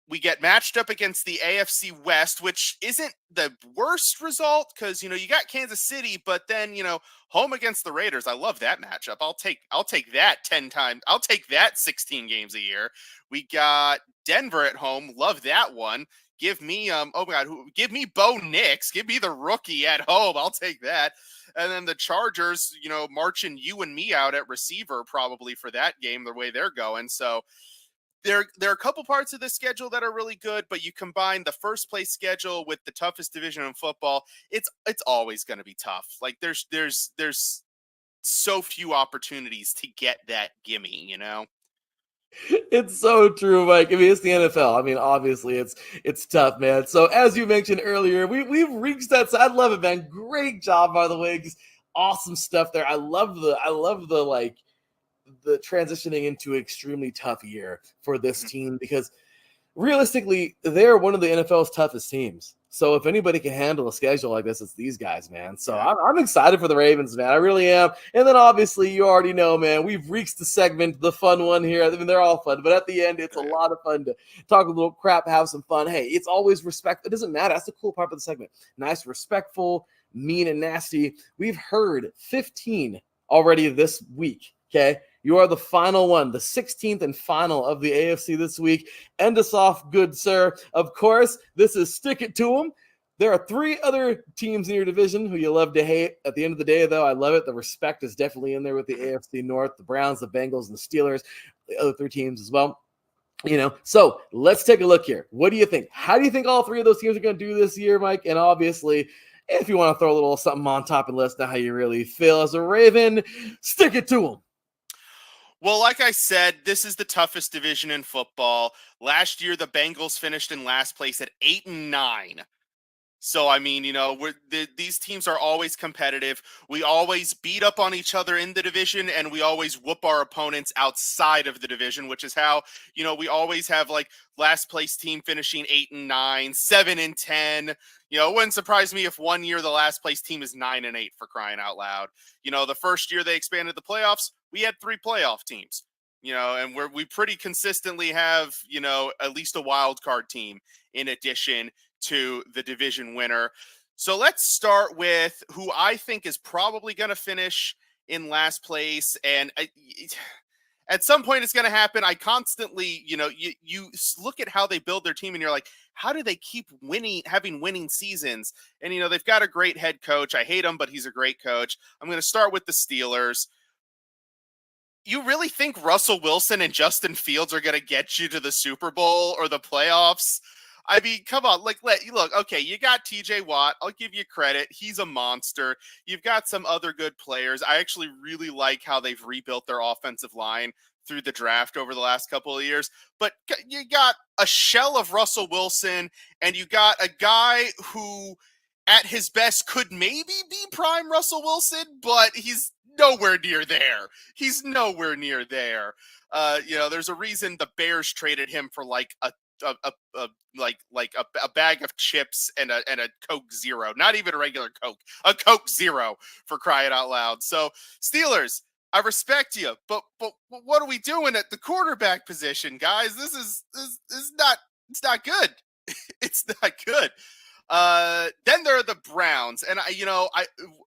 We get matched up against the AFC West, which isn't the worst result because, you got Kansas City, but then, home against the Raiders. I love that matchup. I'll take that 10 times. I'll take that 16 games a year. We got Denver at home. Love that one. Give me, give me Bo Nix. Give me the rookie at home. I'll take that. And then the Chargers, marching you and me out at receiver probably for that game, the way they're going. So, There are a couple parts of the schedule that are really good, but you combine the first place schedule with the toughest division in football, it's always going to be tough. Like there's so few opportunities to get that gimme, It's so true, Mike. I mean, it's the NFL. I mean, obviously, it's tough, man. So as you mentioned earlier, we've reached that. So I love it, man. Great job, by the way. Just awesome stuff there. I love the transitioning into an extremely tough year for this team because realistically, they're one of the NFL's toughest teams. So if anybody can handle a schedule like this, it's these guys, man. So I'm excited for the Ravens, man. I really am. And then obviously, you already know, man, we've reached the segment, the fun one here. I mean, they're all fun, but at the end, it's a lot of fun to talk a little crap, have some fun. Hey, it's always respect. It doesn't matter. That's the cool part of the segment. Nice, respectful, mean, and nasty. We've heard 15 already this week, okay? You are the final one, the 16th and final of the AFC this week. End us off, good sir. Of course, this is Stick It To 'Em. There are 3 other teams in your division who you love to hate. At the end of the day, though, I love it. The respect is definitely in there with the AFC North, the Browns, the Bengals, and the Steelers, the other 3 teams as well. So let's take a look here. What do you think? How do you think all 3 of those teams are going to do this year, Mike? And obviously, if you want to throw a little something on top and let us know how you really feel as a Raven, stick it to them. Well, like I said, this is the toughest division in football. Last year, the Bengals finished in last place at 8-9. So, I mean, these teams are always competitive. We always beat up on each other in the division, and we always whoop our opponents outside of the division, which is how, we always have like last place team finishing 8-9, 7-10. It wouldn't surprise me if one year the last place team is 9-8 for crying out loud. The first year they expanded the playoffs, we had 3 playoff teams. And we pretty consistently have, at least a wild card team in addition to the division winner. So let's start with who I think is probably going to finish in last place. And at some point it's going to happen. I constantly, you look at how they build their team and you're like, how do they keep having winning seasons? And, they've got a great head coach. I hate him, but he's a great coach. I'm going to start with the Steelers. You really think Russell Wilson and Justin Fields are going to get you to the Super Bowl or the playoffs? I mean, come on, look, okay, you got TJ Watt. I'll give you credit. He's a monster. You've got some other good players. I actually really like how they've rebuilt their offensive line through the draft over the last couple of years. But you got a shell of Russell Wilson, and you got a guy who, at his best, could maybe be prime Russell Wilson, but he's nowhere near there. He's nowhere near there. There's a reason the Bears traded him for like a bag of chips and a Coke Zero, not even a regular Coke, a Coke Zero, for crying out loud. So Steelers, I respect you, but what are we doing at the quarterback position, guys? This is not good. It's not good. Then there are the Browns, and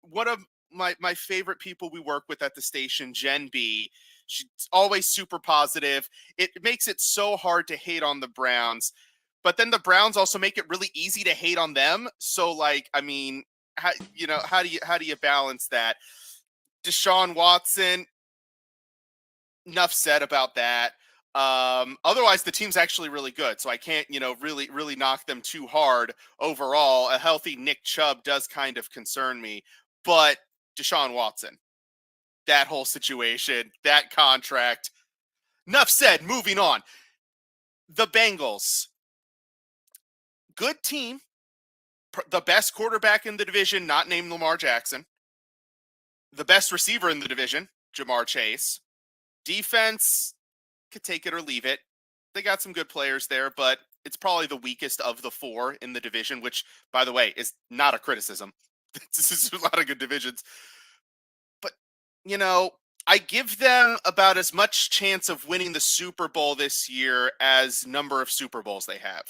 one of my favorite people we work with at the station, Jen B. She's always super positive. It makes it so hard to hate on the Browns, but then the Browns also make it really easy to hate on them. So, how do you balance that? Deshaun Watson, enough said about that. Otherwise, the team's actually really good, so I can't, really knock them too hard overall. A healthy Nick Chubb does kind of concern me, but Deshaun Watson, that whole situation, that contract. Enough said, moving on. The Bengals, good team, the best quarterback in the division, not named Lamar Jackson. The best receiver in the division, Jamar Chase. Defense, could take it or leave it. They got some good players there, but it's probably the weakest of the four in the division, which, by the way, is not a criticism. This is a lot of good divisions. But, I give them about as much chance of winning the Super Bowl this year as number of Super Bowls they have.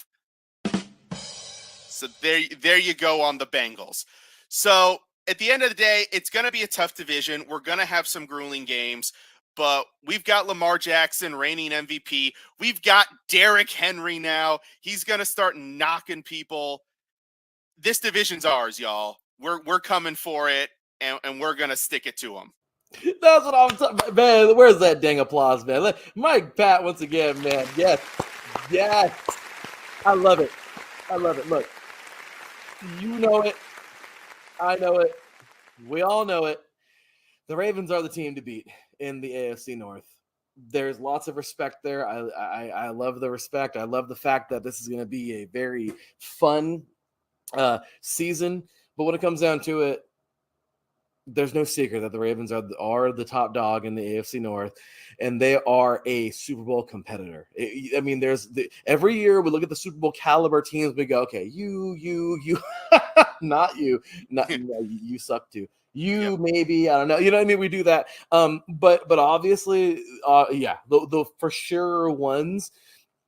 So there you go on the Bengals. So at the end of the day, it's going to be a tough division. We're going to have some grueling games, but we've got Lamar Jackson, reigning MVP. We've got Derrick Henry now. He's going to start knocking people. This division's ours, y'all. We're coming for it, and we're going to stick it to them. That's what I'm talking about. Man, where's that dang applause, man? Mike Pat, once again, man. Yes. I love it. Look, you know it. I know it. We all know it. The Ravens are the team to beat in the AFC North. There's lots of respect there. I love the respect. I love the fact that this is going to be a very fun season. But when it comes down to it, there's no secret that the Ravens are the top dog in the AFC North, and they are a Super Bowl competitor. Every year we look at the Super Bowl caliber teams, we go, okay, you, not you, you suck too. You maybe, I don't know, you know what I mean? We do that. But obviously, the for sure ones.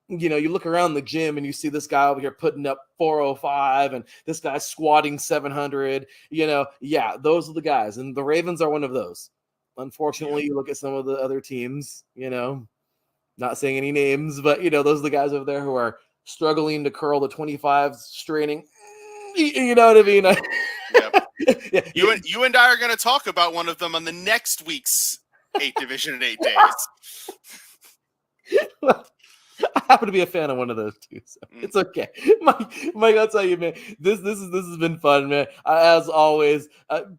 You look around the gym and you see this guy over here putting up 405 and this guy's squatting 700, those are the guys. And the Ravens are one of those. Unfortunately, you look at some of the other teams, not saying any names, but, those are the guys over there who are struggling to curl the 25s, straining. You know what I mean? Yep. You and I are going to talk about one of them on the next week's 8 Division in 8 days. I happen to be a fan of one of those too, so it's okay. Mike, I'll tell you, man, this has been fun, man. As always,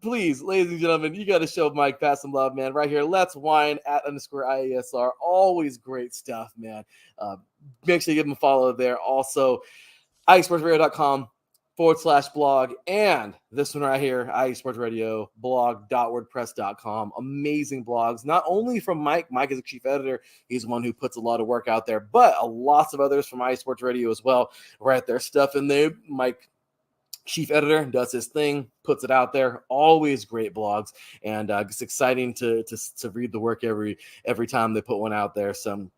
please, ladies and gentlemen, you got to show Mike Pat some love, man. Right here, Let's Wine @_IESR. Always great stuff, man. Make sure you give him a follow there. Also, iesportsradio.com/blog, and this one right here, iesportsradio blog.wordpress.com. Amazing blogs, not only from Mike. Mike is a chief editor. He's the one who puts a lot of work out there, but lots of others from iSports Radio as well. Write their stuff in there. Mike, chief editor, does his thing, puts it out there. Always great blogs, and it's exciting to read the work every time they put one out there. So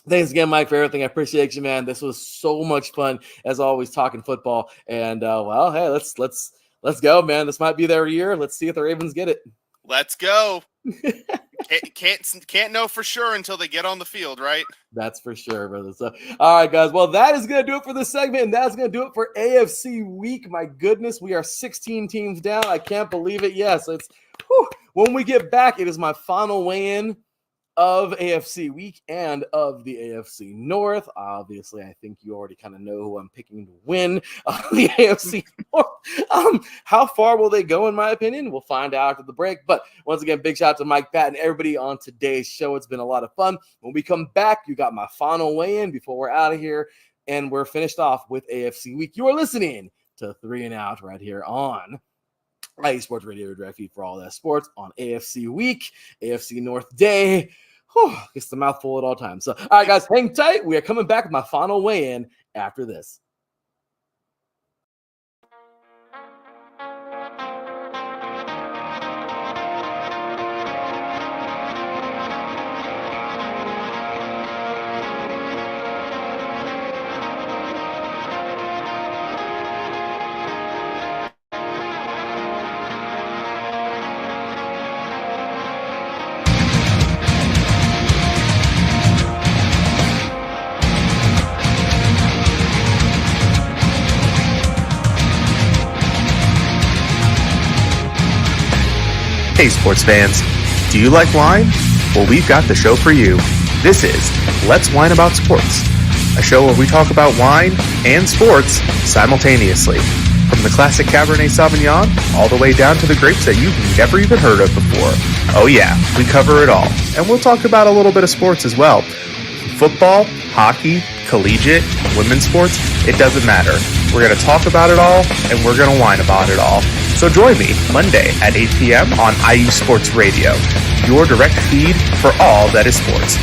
thanks again, Mike, for everything. I appreciate you, man. This was so much fun, as always, talking football. And hey, let's go, man. This might be their year. Let's see if the Ravens get it. Let's go. Can't know for sure until they get on the field, right? That's for sure, brother. So, all right, guys. Well, that is going to do it for this segment, and that's going to do it for AFC Week. My goodness, we are 16 teams down. I can't believe it. Yes, when we get back, it is my final weigh-in of AFC Week and of the AFC North. Obviously, I think you already kind of know who I'm picking to win the AFC North. How far will they go, in my opinion? We'll find out after the break. But once again, big shout out to Mike Pat and everybody on today's show. It's been a lot of fun. When we come back, you got my final weigh-in before we're out of here, and we're finished off with AFC Week. You are listening to 3 and Out right here on IE Sports Radio, direct feed for all that sports on AFC week, AFC North day. Whew, gets the mouthful at all times. So, all right, guys, hang tight. We are coming back with my final weigh-in after this. Hey sports fans, do you like wine? Well, we've got the show for you. This is Let's Wine About Sports, a show where we talk about wine and sports simultaneously. From the classic Cabernet Sauvignon all the way down to the grapes that you've never even heard of before. Oh yeah, we cover it all. And we'll talk about a little bit of sports as well. Football, hockey, collegiate, women's sports, it doesn't matter. We're going to talk about it all, and we're going to whine about it all. So join me Monday at 8 p.m. on IE Sports Radio, your direct feed for all that is sports.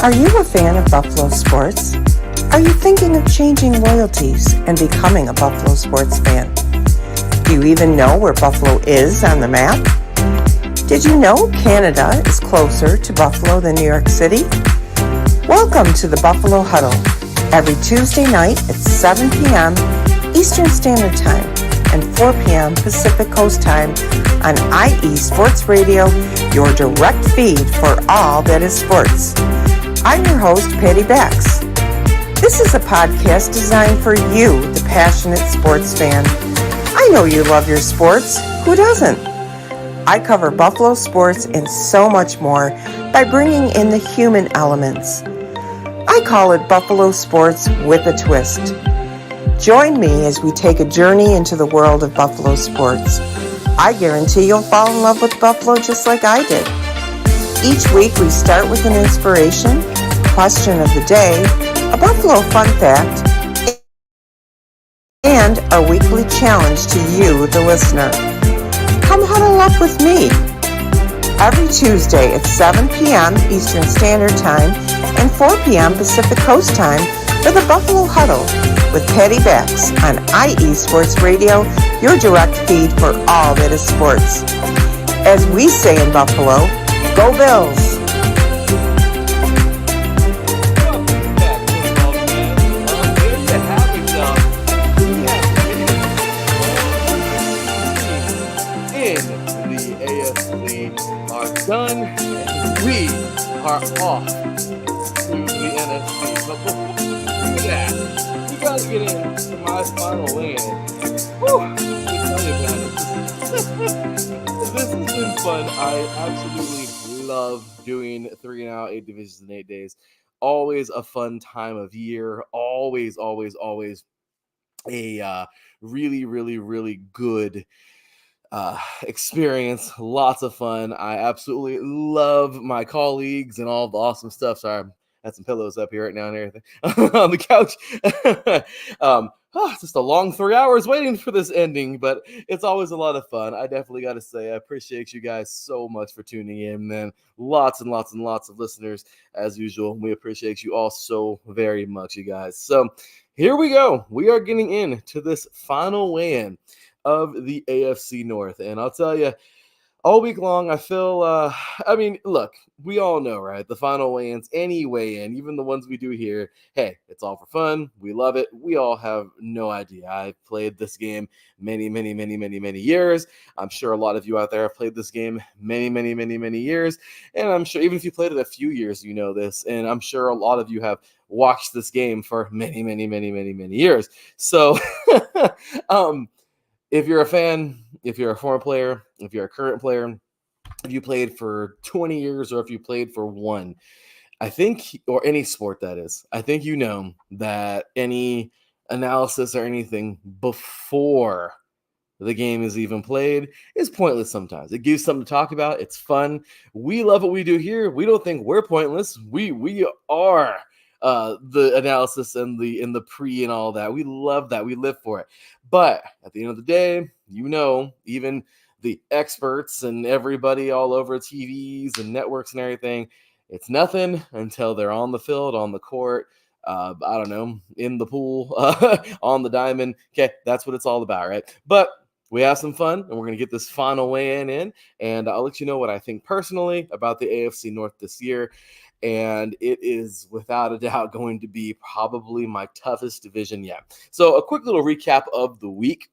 Are you a fan of Buffalo sports? Are you thinking of changing loyalties and becoming a Buffalo sports fan? Do you even know where Buffalo is on the map? Did you know Canada is closer to Buffalo than New York City? Welcome to the Buffalo Huddle, every Tuesday night at 7 p.m. Eastern Standard Time and 4 p.m. Pacific Coast Time on IE Sports Radio, your direct feed for all that is sports. I'm your host, Patty Bax. This is a podcast designed for you, the passionate sports fan. I know you love your sports. Who doesn't? I cover Buffalo sports and so much more by bringing in the human elements. I call it Buffalo sports with a twist. Join me as we take a journey into the world of Buffalo sports. I guarantee you'll fall in love with Buffalo just like I did. Each week we start with an inspiration, question of the day, a Buffalo fun fact, and our weekly challenge to you, the listener. Come huddle up with me. Every Tuesday at 7 p.m. Eastern Standard Time and 4 p.m. Pacific Coast Time for the Buffalo Huddle with Patty Bax on IE Sports Radio, your direct feed for all that is sports. As we say in Buffalo, go Bills! Done, and we are off to the NFC. But before we do that, we gotta get into my final win. Whew, tell you about it. This has been fun. I absolutely love doing 3 and Out, 8 divisions in 8 days. Always a fun time of year. Always a really, really, really good experience. Lots of fun. I absolutely love my colleagues and all the awesome stuff. Sorry, I had some pillows up here right now and everything on the couch. Just a long 3 hours waiting for this ending, but it's always a lot of fun. I definitely got to say, I appreciate you guys so much for tuning in, man. Lots and lots and lots of listeners as usual. We appreciate you all so very much, you guys. So here we go. We are getting into this final weigh-in of the AFC North. And I'll tell you, all week long, I feel, I mean, look, we all know, right? The final weigh-ins, any weigh-in, even the ones we do here, hey, it's all for fun. We love it. We all have no idea. I've played this game many, many, many, many, many years. I'm sure a lot of you out there have played this game many, many, many, many years. And I'm sure even if you played it a few years, you know this. And I'm sure a lot of you have watched this game for many, many, many, many, many years. So, if you're a fan, if you're a former player, if you're a current player, if you played for 20 years or if you played for one, I think, or any sport that is, I think you know that any analysis or anything before the game is even played is pointless sometimes. It gives something to talk about. It's fun. We love what we do here. We don't think we're pointless. We are the analysis and the pre and all that. We love that. We live for it. But at the end of the day, you know, even the experts and everybody all over TVs and networks and everything, it's nothing until they're on the field, on the court, I don't know, in the pool, on the diamond. Okay, that's what it's all about, right? But we have some fun, and we're going to get this final weigh-in in, and I'll let you know what I think personally about the AFC North this year, and it is without a doubt going to be probably my toughest division yet. So a quick little recap of the week.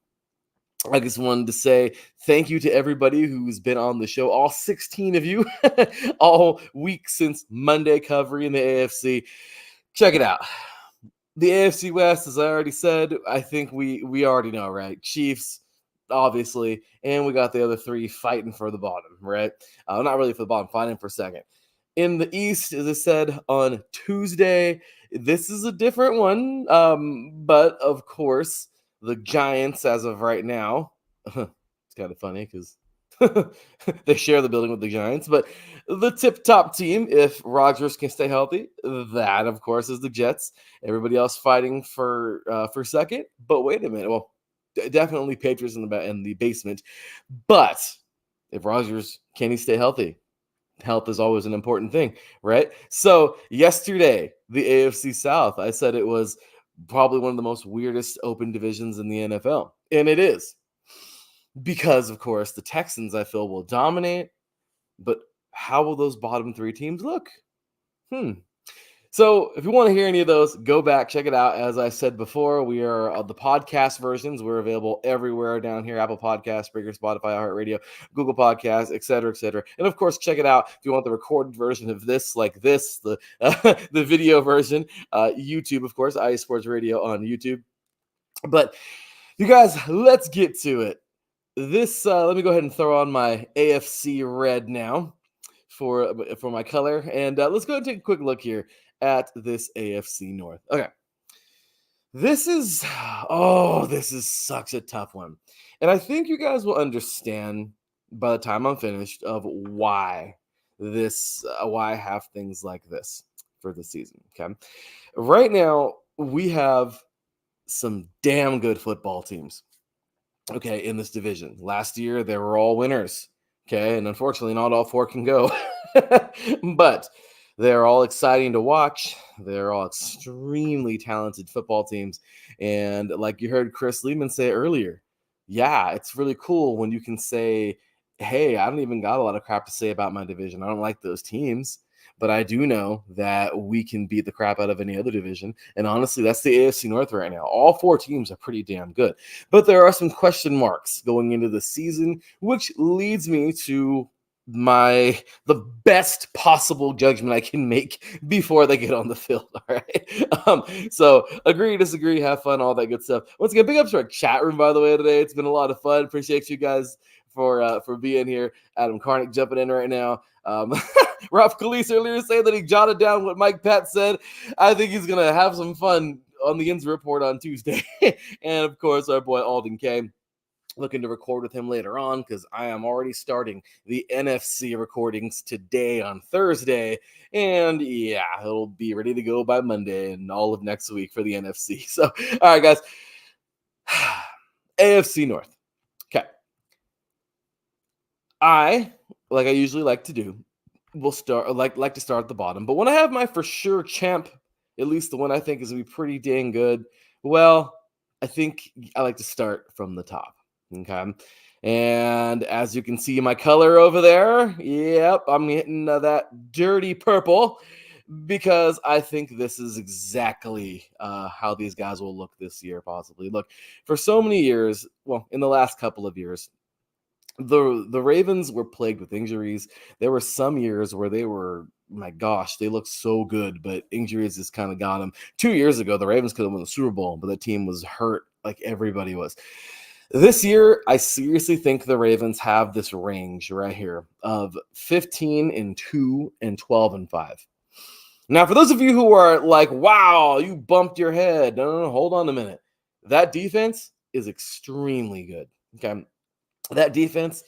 I just wanted to say thank you to everybody who's been on the show, all 16 of you, all week since Monday covering the AFC. Check it out. The AFC West, as I already said, I think we already know, right? Chiefs, obviously, and we got the other three fighting for the bottom, right? Not really for the bottom, fighting for second. In the East, as I said on Tuesday, this is a different one, but of course, the Giants, as of right now, it's kind of funny because they share the building with the Giants, but the tip-top team, if Rodgers can stay healthy, that of course is the Jets. Everybody else fighting for second. But wait a minute, well, definitely Patriots in the basement. But if Rodgers can he stay healthy? Health is always an important thing, right? So yesterday, the AFC South, I said it was probably one of the most weirdest open divisions in the NFL, and it is. Because, of course, the Texans, I feel, will dominate. But how will those bottom three teams look? So if you want to hear any of those, go back, check it out. As I said before, we are the podcast versions. We're available everywhere down here: Apple Podcasts, Breaker, Spotify, iHeartRadio, Google Podcasts, et cetera, et cetera. And, of course, check it out if you want the recorded version of this, like this, the video version, YouTube, of course, IE Sports Radio on YouTube. But, you guys, let's get to it. This let me go ahead and throw on my AFC red now for my color, and let's go ahead and take a quick look here at this AFC North. Okay, this is such a tough one, and I think you guys will understand by the time I'm finished of why I have things like this for the season. Okay, right now we have some damn good football teams. Okay, in this division. Last year, they were all winners. Okay, and unfortunately, not all four can go. But they're all exciting to watch. They're all extremely talented football teams. And like you heard Chris Lehman say earlier, yeah, it's really cool when you can say, hey, I don't even got a lot of crap to say about my division. I don't like those teams. But I do know that we can beat the crap out of any other division. And honestly, that's the AFC North right now. All four teams are pretty damn good. But there are some question marks going into the season, which leads me to the best possible judgment I can make before they get on the field. All right. So agree, disagree, have fun, all that good stuff. Once again, big ups to our chat room, by the way, today. It's been a lot of fun. Appreciate you guys for being here. Adam Karnick jumping in right now. Ralph Khalees earlier saying that he jotted down what Mike Pat said. I think he's going to have some fun on the Inns Report on Tuesday. And, of course, our boy Alden K. Looking to record with him later on because I am already starting the NFC recordings today on Thursday. And, yeah, it'll be ready to go by Monday and all of next week for the NFC. So, all right, guys. AFC North. Okay. Like I usually like to do, we'll start like to start at the bottom. But when I have my for sure champ, at least the one I think is gonna be pretty dang good, well, I think I like to start from the top. Okay. And as you can see my color over there, yep, I'm hitting that dirty purple because I think this is exactly how these guys will look this year, possibly. Look, for so many years, well, in the last couple of years, the Ravens were plagued with injuries. There were some years where they were, my gosh, they looked so good, but injuries just kind of got them. 2 years ago, the Ravens could have won the Super Bowl, but the team was hurt like everybody was. This year, I seriously think the Ravens have this range right here of 15-2 and 12-5. Now, for those of you who are like, wow, you bumped your head. No, hold on a minute. That defense is extremely good. Okay. That defense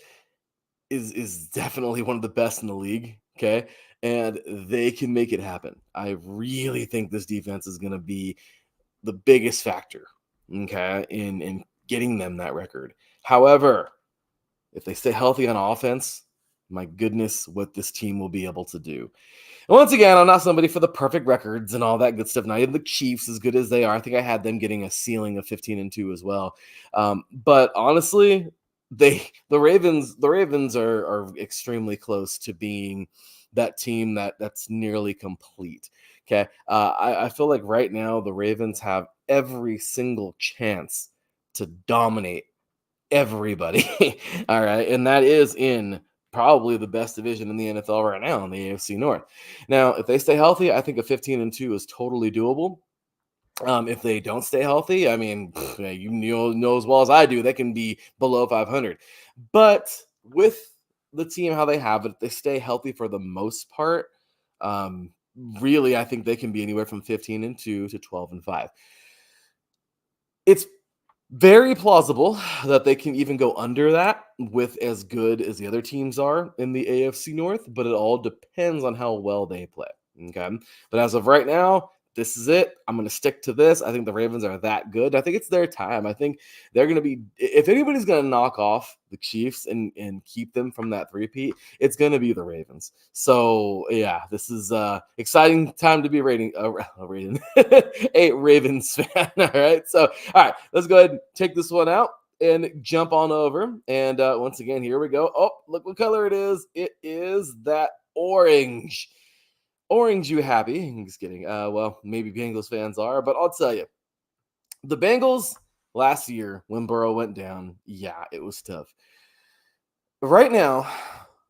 is definitely one of the best in the league. Okay. And they can make it happen. I really think this defense is going to be the biggest factor, okay, in getting them that record. However, if they stay healthy on offense, my goodness, what this team will be able to do. And once again, I'm not somebody for the perfect records and all that good stuff. Not even the Chiefs, as good as they are. I think I had them getting a ceiling of 15-2 as well. But honestly, the Ravens are extremely close to being that team that's nearly complete. Okay, I feel like right now the Ravens have every single chance to dominate everybody. All right, and that is in probably the best division in the NFL right now in the AFC North. Now, if they stay healthy, I think a 15-2 is totally doable. If they don't stay healthy, I mean, you know as well as I do, they can be below 500. But with the team how they have it, if they stay healthy for the most part, really, I think they can be anywhere from 15-2 to 12-5. It's very plausible that they can even go under that with as good as the other teams are in the AFC North, but it all depends on how well they play. Okay. But as of right now, this is it. I'm going to stick to this. I think the Ravens are that good. I think it's their time. I think they're going to be, if anybody's going to knock off the Chiefs and keep them from that three-peat, it's going to be the Ravens. So, yeah, this is exciting time to be a Ravens fan. All right. So, all right, let's go ahead and take this one out and jump on over. And once again, here we go. Oh, look what color it is. It is that orange. Orange, you happy? I'm just kidding. Well, maybe Bengals fans are, but I'll tell you, the Bengals last year when Burrow went down, yeah, it was tough. Right now,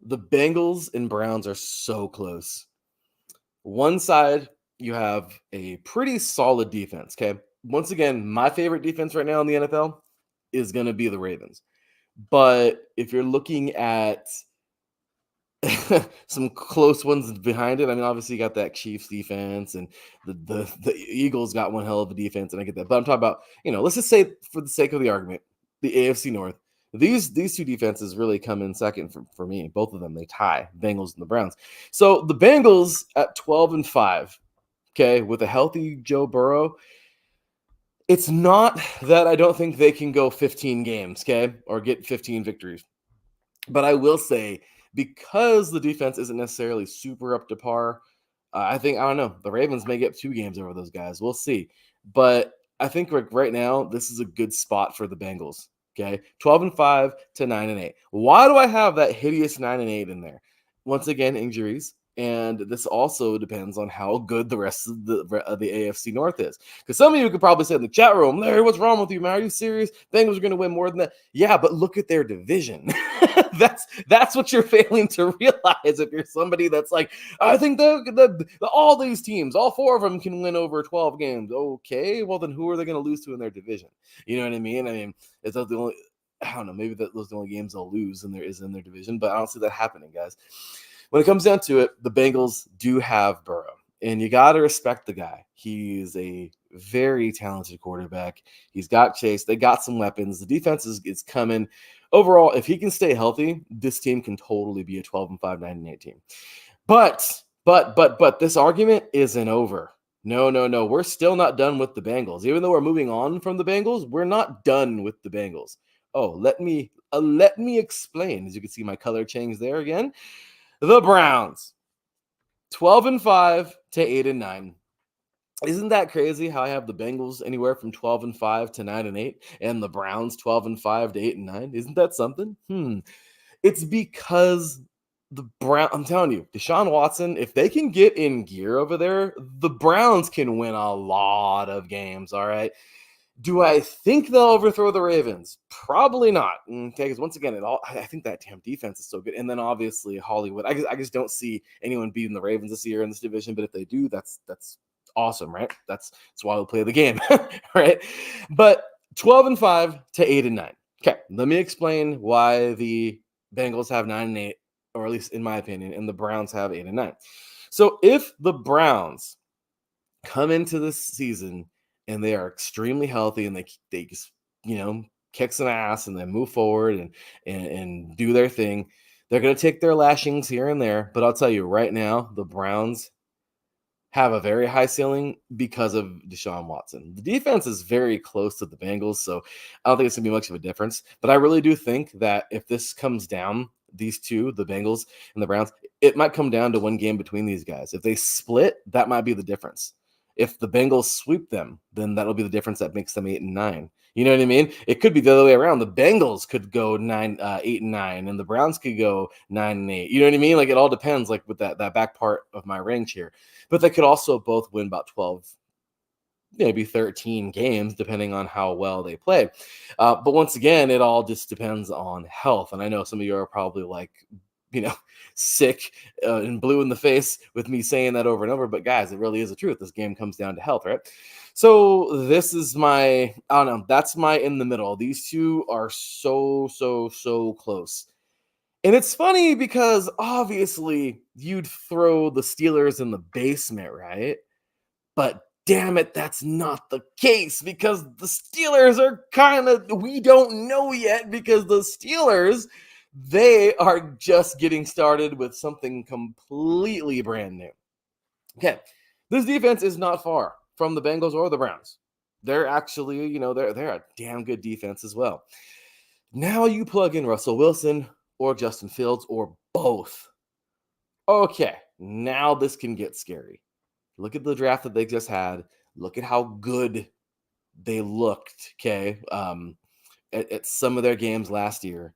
the Bengals and Browns are so close. One side, you have a pretty solid defense. Okay. Once again, my favorite defense right now in the NFL is going to be the Ravens. But if you're looking at some close ones behind it. I mean, obviously you got that Chiefs defense and the Eagles got one hell of a defense, and I get that. But I'm talking about, let's just say for the sake of the argument, the AFC North. These two defenses really come in second for me. Both of them, they tie Bengals and the Browns. So the Bengals at 12-5, okay, with a healthy Joe Burrow. It's not that I don't think they can go 15 games, okay, or get 15 victories. But I will say, because the defense isn't necessarily super up to par, I don't know, the Ravens may get 2 games over those guys. We'll see. But I think right now, this is a good spot for the Bengals. Okay, 12-5 to 9-8. Why do I have that hideous 9-8 in there? Once again, injuries. And this also depends on how good the rest of the AFC North is. Because some of you could probably say in the chat room, Larry, what's wrong with you, man? Are you serious? Bengals are going to win more than that. Yeah, but look at their division. That's what you're failing to realize if you're somebody that's like, I think all these teams, all 4 of them can win over 12 games. Okay, well, then who are they going to lose to in their division? You know what I mean? I mean, is that the only, I don't know, maybe those are the only games they'll lose in their division, but I don't see that happening, guys. When it comes down to it, the Bengals do have Burrow, and you got to respect the guy. He's a very talented quarterback. He's got Chase. They got some weapons. The defense is coming. Overall, if he can stay healthy, this team can totally be a 12-5, 9-8 team. But this argument isn't over. No. We're still not done with the Bengals. Even though we're moving on from the Bengals, we're not done with the Bengals. Oh, let me explain. As you can see, my color change there again. The Browns, 12-5 to 8-9. Isn't that crazy how I have the Bengals anywhere from 12-5 to 9-8 and the Browns 12-5 to 8-9? Isn't that something? It's because I'm telling you, Deshaun Watson, if they can get in gear over there, the Browns can win a lot of games, all right? Do I think they'll overthrow the Ravens? Probably not. Okay, because once again, I think that damn defense is so good. And then obviously Hollywood. I just don't see anyone beating the Ravens this year in this division. But if they do, that's awesome, right? That's why we'll play the game, right? But 12-5 to 8-9. Okay, let me explain why the Bengals have 9-8, or at least in my opinion, and the Browns have 8-9. So if the Browns come into this season and they are extremely healthy and they just kick some ass and then move forward and do their thing, they're going to take their lashings here and there. But I'll tell you right now, the Browns have a very high ceiling because of Deshaun Watson. The defense is very close to the Bengals, so I don't think it's going to be much of a difference. But I really do think that if this comes down, these two, the Bengals and the Browns, it might come down to one game between these guys. If they split, that might be the difference. If the Bengals sweep them, then that'll be the difference that makes them 8-9. You know what I mean? It could be the other way around. The Bengals could go 8-9, and the Browns could go 9-8. You know what I mean? Like, it all depends, like with that back part of my range here. But they could also both win about 12, maybe 13 games, depending on how well they play. But once again, it all just depends on health. And I know some of you are probably like, sick and blue in the face with me saying that over and over. But guys, it really is the truth. This game comes down to health, right? So this is my, I don't know, that's my in the middle. These two are so close. And it's funny because obviously you'd throw the Steelers in the basement, right? But damn it, that's not the case because the Steelers are we don't know yet because the Steelers, they are just getting started with something completely brand new. Okay, this defense is not far from the Bengals or the Browns. They're actually, they're a damn good defense as well. Now you plug in Russell Wilson or Justin Fields or both. Okay, now this can get scary. Look at the draft that they just had. Look at how good they looked, okay, at some of their games last year.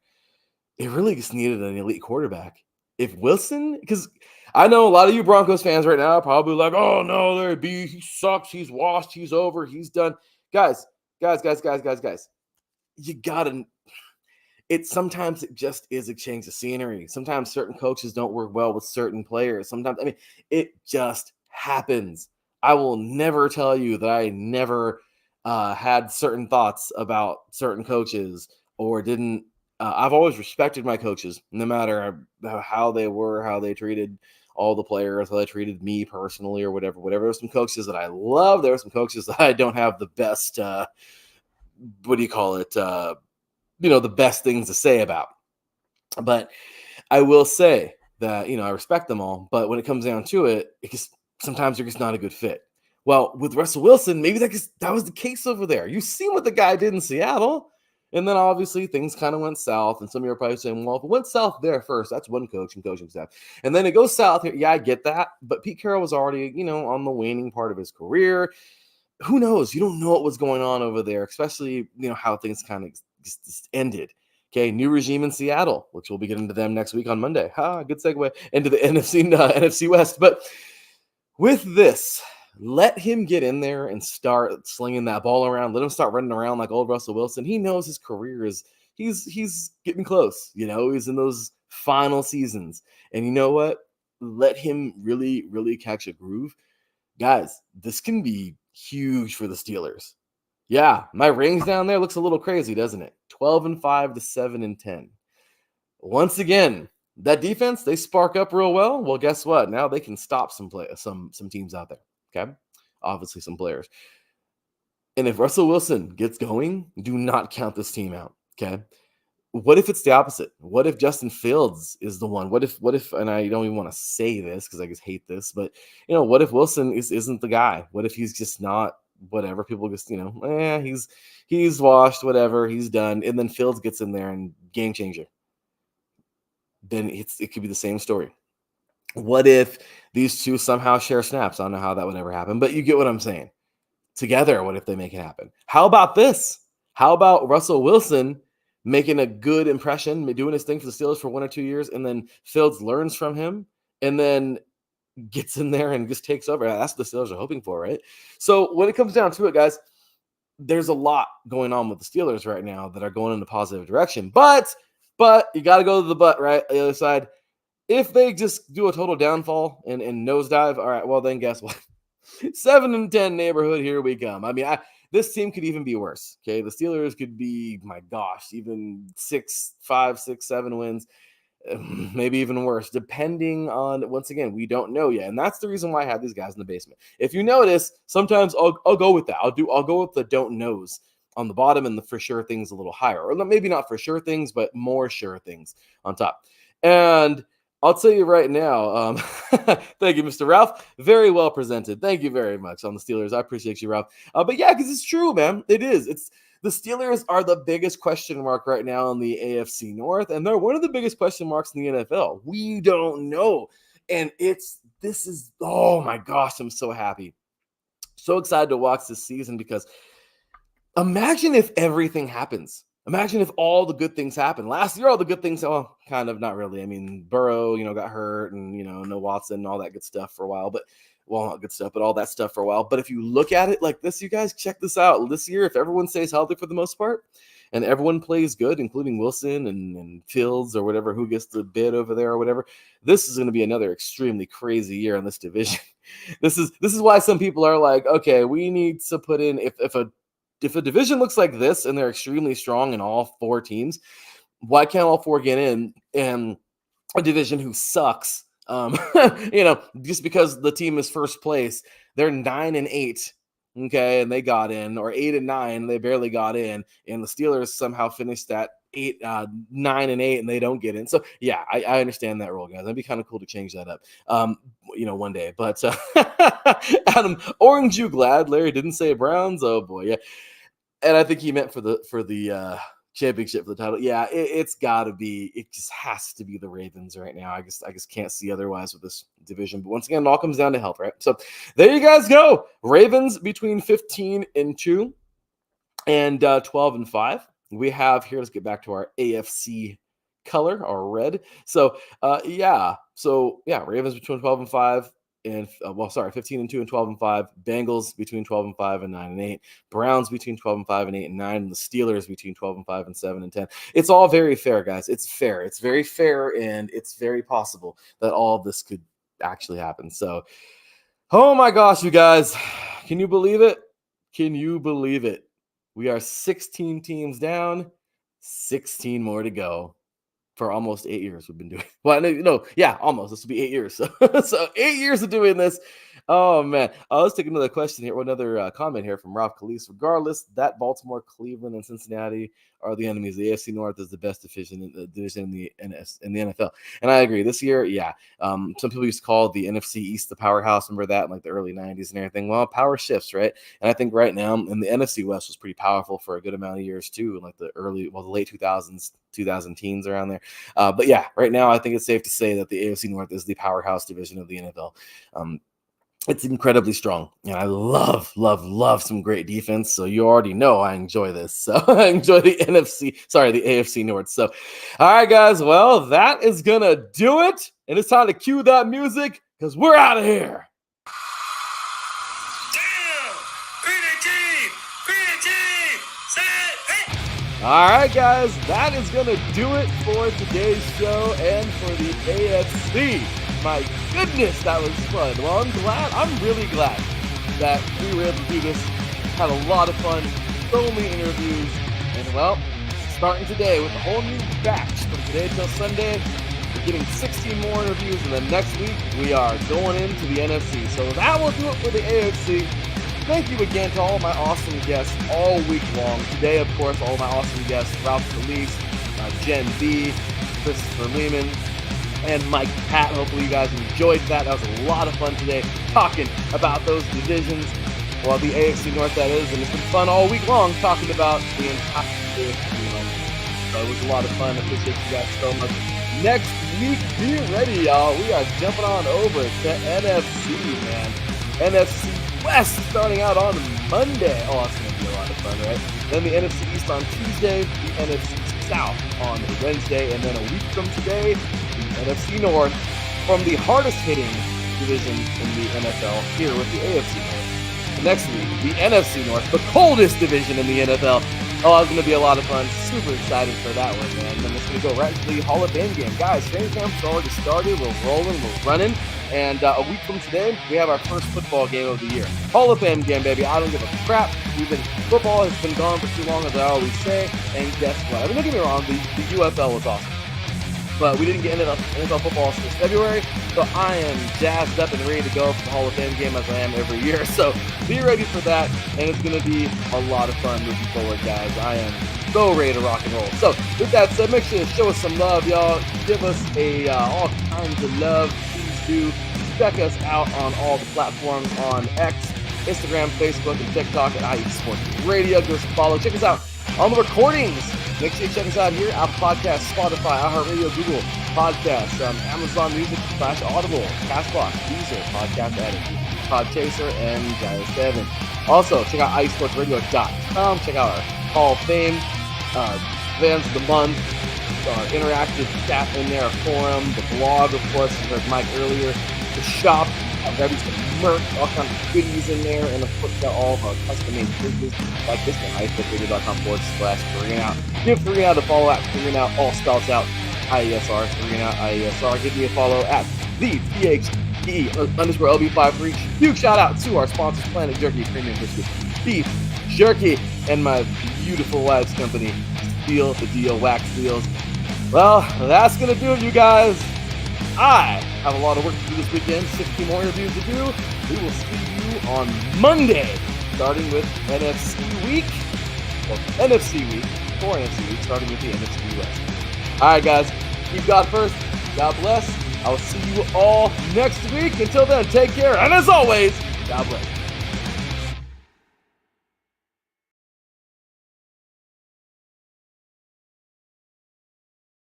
It really just needed an elite quarterback. If Wilson, because I know a lot of you Broncos fans right now are probably like, oh, no, he sucks, he's washed, he's over, he's done. Guys, you got to sometimes it just is a change of scenery. Sometimes certain coaches don't work well with certain players. Sometimes, it just happens. I will never tell you that I never had certain thoughts about certain coaches or didn't. I've always respected my coaches, no matter how they were, how they treated all the players, how they treated me personally or whatever. There's some coaches that I love. There are some coaches that I don't have the best, the best things to say about. But I will say that, I respect them all. But when it comes down to it, sometimes they're just not a good fit. Well, with Russell Wilson, maybe that was the case over there. You see what the guy did in Seattle. And then obviously things kind of went south. And some of you are probably saying, well, if it went south there first, that's one coach and coaching staff. And then it goes south here. Yeah, I get that. But Pete Carroll was already, on the waning part of his career. Who knows? You don't know what was going on over there, especially, how things kind of just ended. Okay, new regime in Seattle, which we'll be getting to them next week on Monday. Good segue into the NFC West. But with this, let him get in there and start slinging that ball around. Let him start running around like old Russell Wilson. He knows his career he's getting close. He's in those final seasons. And you know what? Let him really, really catch a groove. Guys, this can be huge for the Steelers. Yeah, my rings down there looks a little crazy, doesn't it? 12-5 to 7-10. Once again, that defense, they spark up real well. Well, guess what? Now they can stop some teams out there. Okay, obviously some players. And if Russell Wilson gets going, do not count this team out. Okay. What if it's the opposite? What if Justin Fields is the one? What if, and I don't even want to say this because I just hate this, but what if Wilson isn't the guy? What if he's just not whatever? People just, he's washed, whatever, he's done. And then Fields gets in there and game changer. Then it could be the same story. What if these two somehow share snaps? I don't know how that would ever happen, but you get what I'm saying. Together, what if they make it happen? How about this? How about Russell Wilson making a good impression, doing his thing for the Steelers for 1 or 2 years, and then Fields learns from him, and then gets in there and just takes over? That's what the Steelers are hoping for, right? So when it comes down to it, guys, there's a lot going on with the Steelers right now that are going in a positive direction. But you got to go to the but, right? The other side. If they just do a total downfall and nosedive, all right, well, then guess what? 7-10 neighborhood, here we come. I mean, this team could even be worse. Okay, the Steelers could be, my gosh, even 5, 6, 7 wins, maybe even worse, depending on, once again, we don't know yet, and that's the reason why I have these guys in the basement. If you notice, sometimes I'll go with that. I'll go with the don't knows on the bottom and the for sure things a little higher, or maybe not for sure things, but more sure things on top. And I'll tell you right now, thank you, Mr. Ralph. Very well presented. Thank you very much on the Steelers. I appreciate you, Ralph. But yeah, because it's true, man. It is. It's the Steelers are the biggest question mark right now in the AFC North, and they're one of the biggest question marks in the NFL. We don't know. And oh my gosh, I'm so happy. So excited to watch this season because imagine if everything happens. Imagine if all the good things happen. Last year, all the good things, well, kind of not really. I mean, Burrow, got hurt and, no Watson and all that good stuff for a while. But, well, not good stuff, but all that stuff for a while. But if you look at it like this, you guys, check this out. This year, if everyone stays healthy for the most part and everyone plays good, including Wilson and Fields or whatever, who gets the bid over there or whatever, this is going to be another extremely crazy year in this division. This is why some people are like, okay, we need to put in, if a division looks like this and they're extremely strong in all 4 teams, why can't all 4 get in? And a division who sucks, just because the team is first place, they're 9-8, okay, and they got in, or 8-9, they barely got in, and the Steelers somehow finished that 9-8, and they don't get in. So yeah, I understand that rule, guys. That'd be kind of cool to change that up, one day. But Adam, orange, you glad Larry didn't say Browns? Oh boy, yeah. And I think he meant for the championship, for the title. Yeah, it's got to be. It just has to be the Ravens right now. I just can't see otherwise with this division. But once again, it all comes down to health, right? So there you guys go. Ravens between 15-2 and 12-5. We have here. Let's get back to our AFC color, our red. So Ravens between 12-5. And 15-2 and 12-5. Bengals between 12-5 and 9-8. Browns between 12-5 and 8-9. And the Steelers between 12-5 and 7-10. It's all very fair, guys. It's fair. It's very fair, and it's very possible that all of this could actually happen. So, oh my gosh, you guys, can you believe it? Can you believe it? We are 16 teams down, 16 more to go. For almost 8 years we've been doing. Well, almost. This will be 8 years. So 8 years of doing this. Oh man. Let's take another question here. Another comment here from Ralph Khalees. Regardless, that Baltimore, Cleveland, and Cincinnati are the enemies. The AFC North is the best division in the NFL. And I agree. This year, yeah. Some people used to call the NFC East the powerhouse. Remember that in like the early 90s and everything. Well, power shifts, right? And I think right now, and the NFC West was pretty powerful for a good amount of years too, like the late 2000s, 2000 teens around there. But yeah, right now I think it's safe to say that the AFC North is the powerhouse division of the NFL. It's incredibly strong, and I love some great defense. So you already know I enjoy this. So I enjoy the AFC North. So, all right, guys. Well, that is gonna do it, and it's time to cue that music because we're out of here. All right, guys, that is going to do it for today's show and for the AFC. My goodness, that was fun. Well, I'm really glad that we were able to do this. Had a lot of fun, so many interviews, and well, starting today with a whole new batch from today till Sunday. We're getting 16 more interviews, and then next week we are going into the NFC. So that will do it for the AFC. Thank you again to all my awesome guests all week long. Today, of course, all my awesome guests, Ralph Khalees, Jen B, Christopher Lehman, and Mike Pat. Hopefully you guys enjoyed that. That was a lot of fun today talking about those divisions. Well, the AFC North, that is, and it's been fun all week long talking about the entire AFC North. So it was a lot of fun. I appreciate you guys so much. next week. Be ready, y'all. We are jumping on over to NFC, man. NFC West starting out on Monday. Oh, that's going to be a lot of fun, right? Then the NFC East on Tuesday, the NFC South on Wednesday, and then a week from today, the NFC North from the hardest hitting division in the NFL here with the AFC North. Next week, the NFC North, the coldest division in the NFL. Oh, it's going to be a lot of fun. Super excited for that one, man. And then it's going to go right to the Hall of Fame game. Guys, training camp's already started. We're rolling. We're running. And a week from today, we have our first football game of the year. Hall of Fame game, baby. I don't give a crap. Football has been gone for too long, as I always say. And guess what? I mean, don't get me wrong. The UFL was awesome. But we didn't get NFL football since February. So I am jazzed up and ready to go for the Hall of Fame game as I am every year. So be ready for that. And it's going to be a lot of fun moving forward, guys. I am so ready to rock and roll. So with that said, make sure to show us some love, y'all. Give us all kinds of love. Please do. Check us out on all the platforms on X, Instagram, Facebook, and TikTok at IE Sports Radio. Give us a follow. Check us out on the recordings. Make sure you check us out here, Apple Podcasts, Spotify, iHeartRadio, Google Podcasts, Amazon Music / Audible, Castbox, Deezer, Podcast Addict, Podchaser, and Giant 7. Also, check out iSportsRadio.com. Check out our Hall of Fame, Fans of the Month, our interactive chat in there, forum, the blog, of course, you heard Mike earlier, the shop, Revy's merch, all kinds of goodies in there, and of course, got all of our custom-made business like this one, iSportsRadio.com/FreeMetalSongs. Give FreeMetal a follow at FreeMetal, all spells out, IESR, FreeMetal, IESR. Give me a follow at the PHE_LB53. Huge shout out to our sponsors, Planet Jerky, Premium Brisket, Beef Jerky, and my beautiful wife's company, Steel the Deal Wax Seals. Well, that's going to do it, you guys. I have a lot of work to do this weekend, 60 more interviews to do. We will see you on Monday, starting with NFC Week. Well, NFC Week, for NFC Week, starting with the NFC West. All right, guys, keep God first. God bless. I will see you all next week. Until then, take care. And as always, God bless.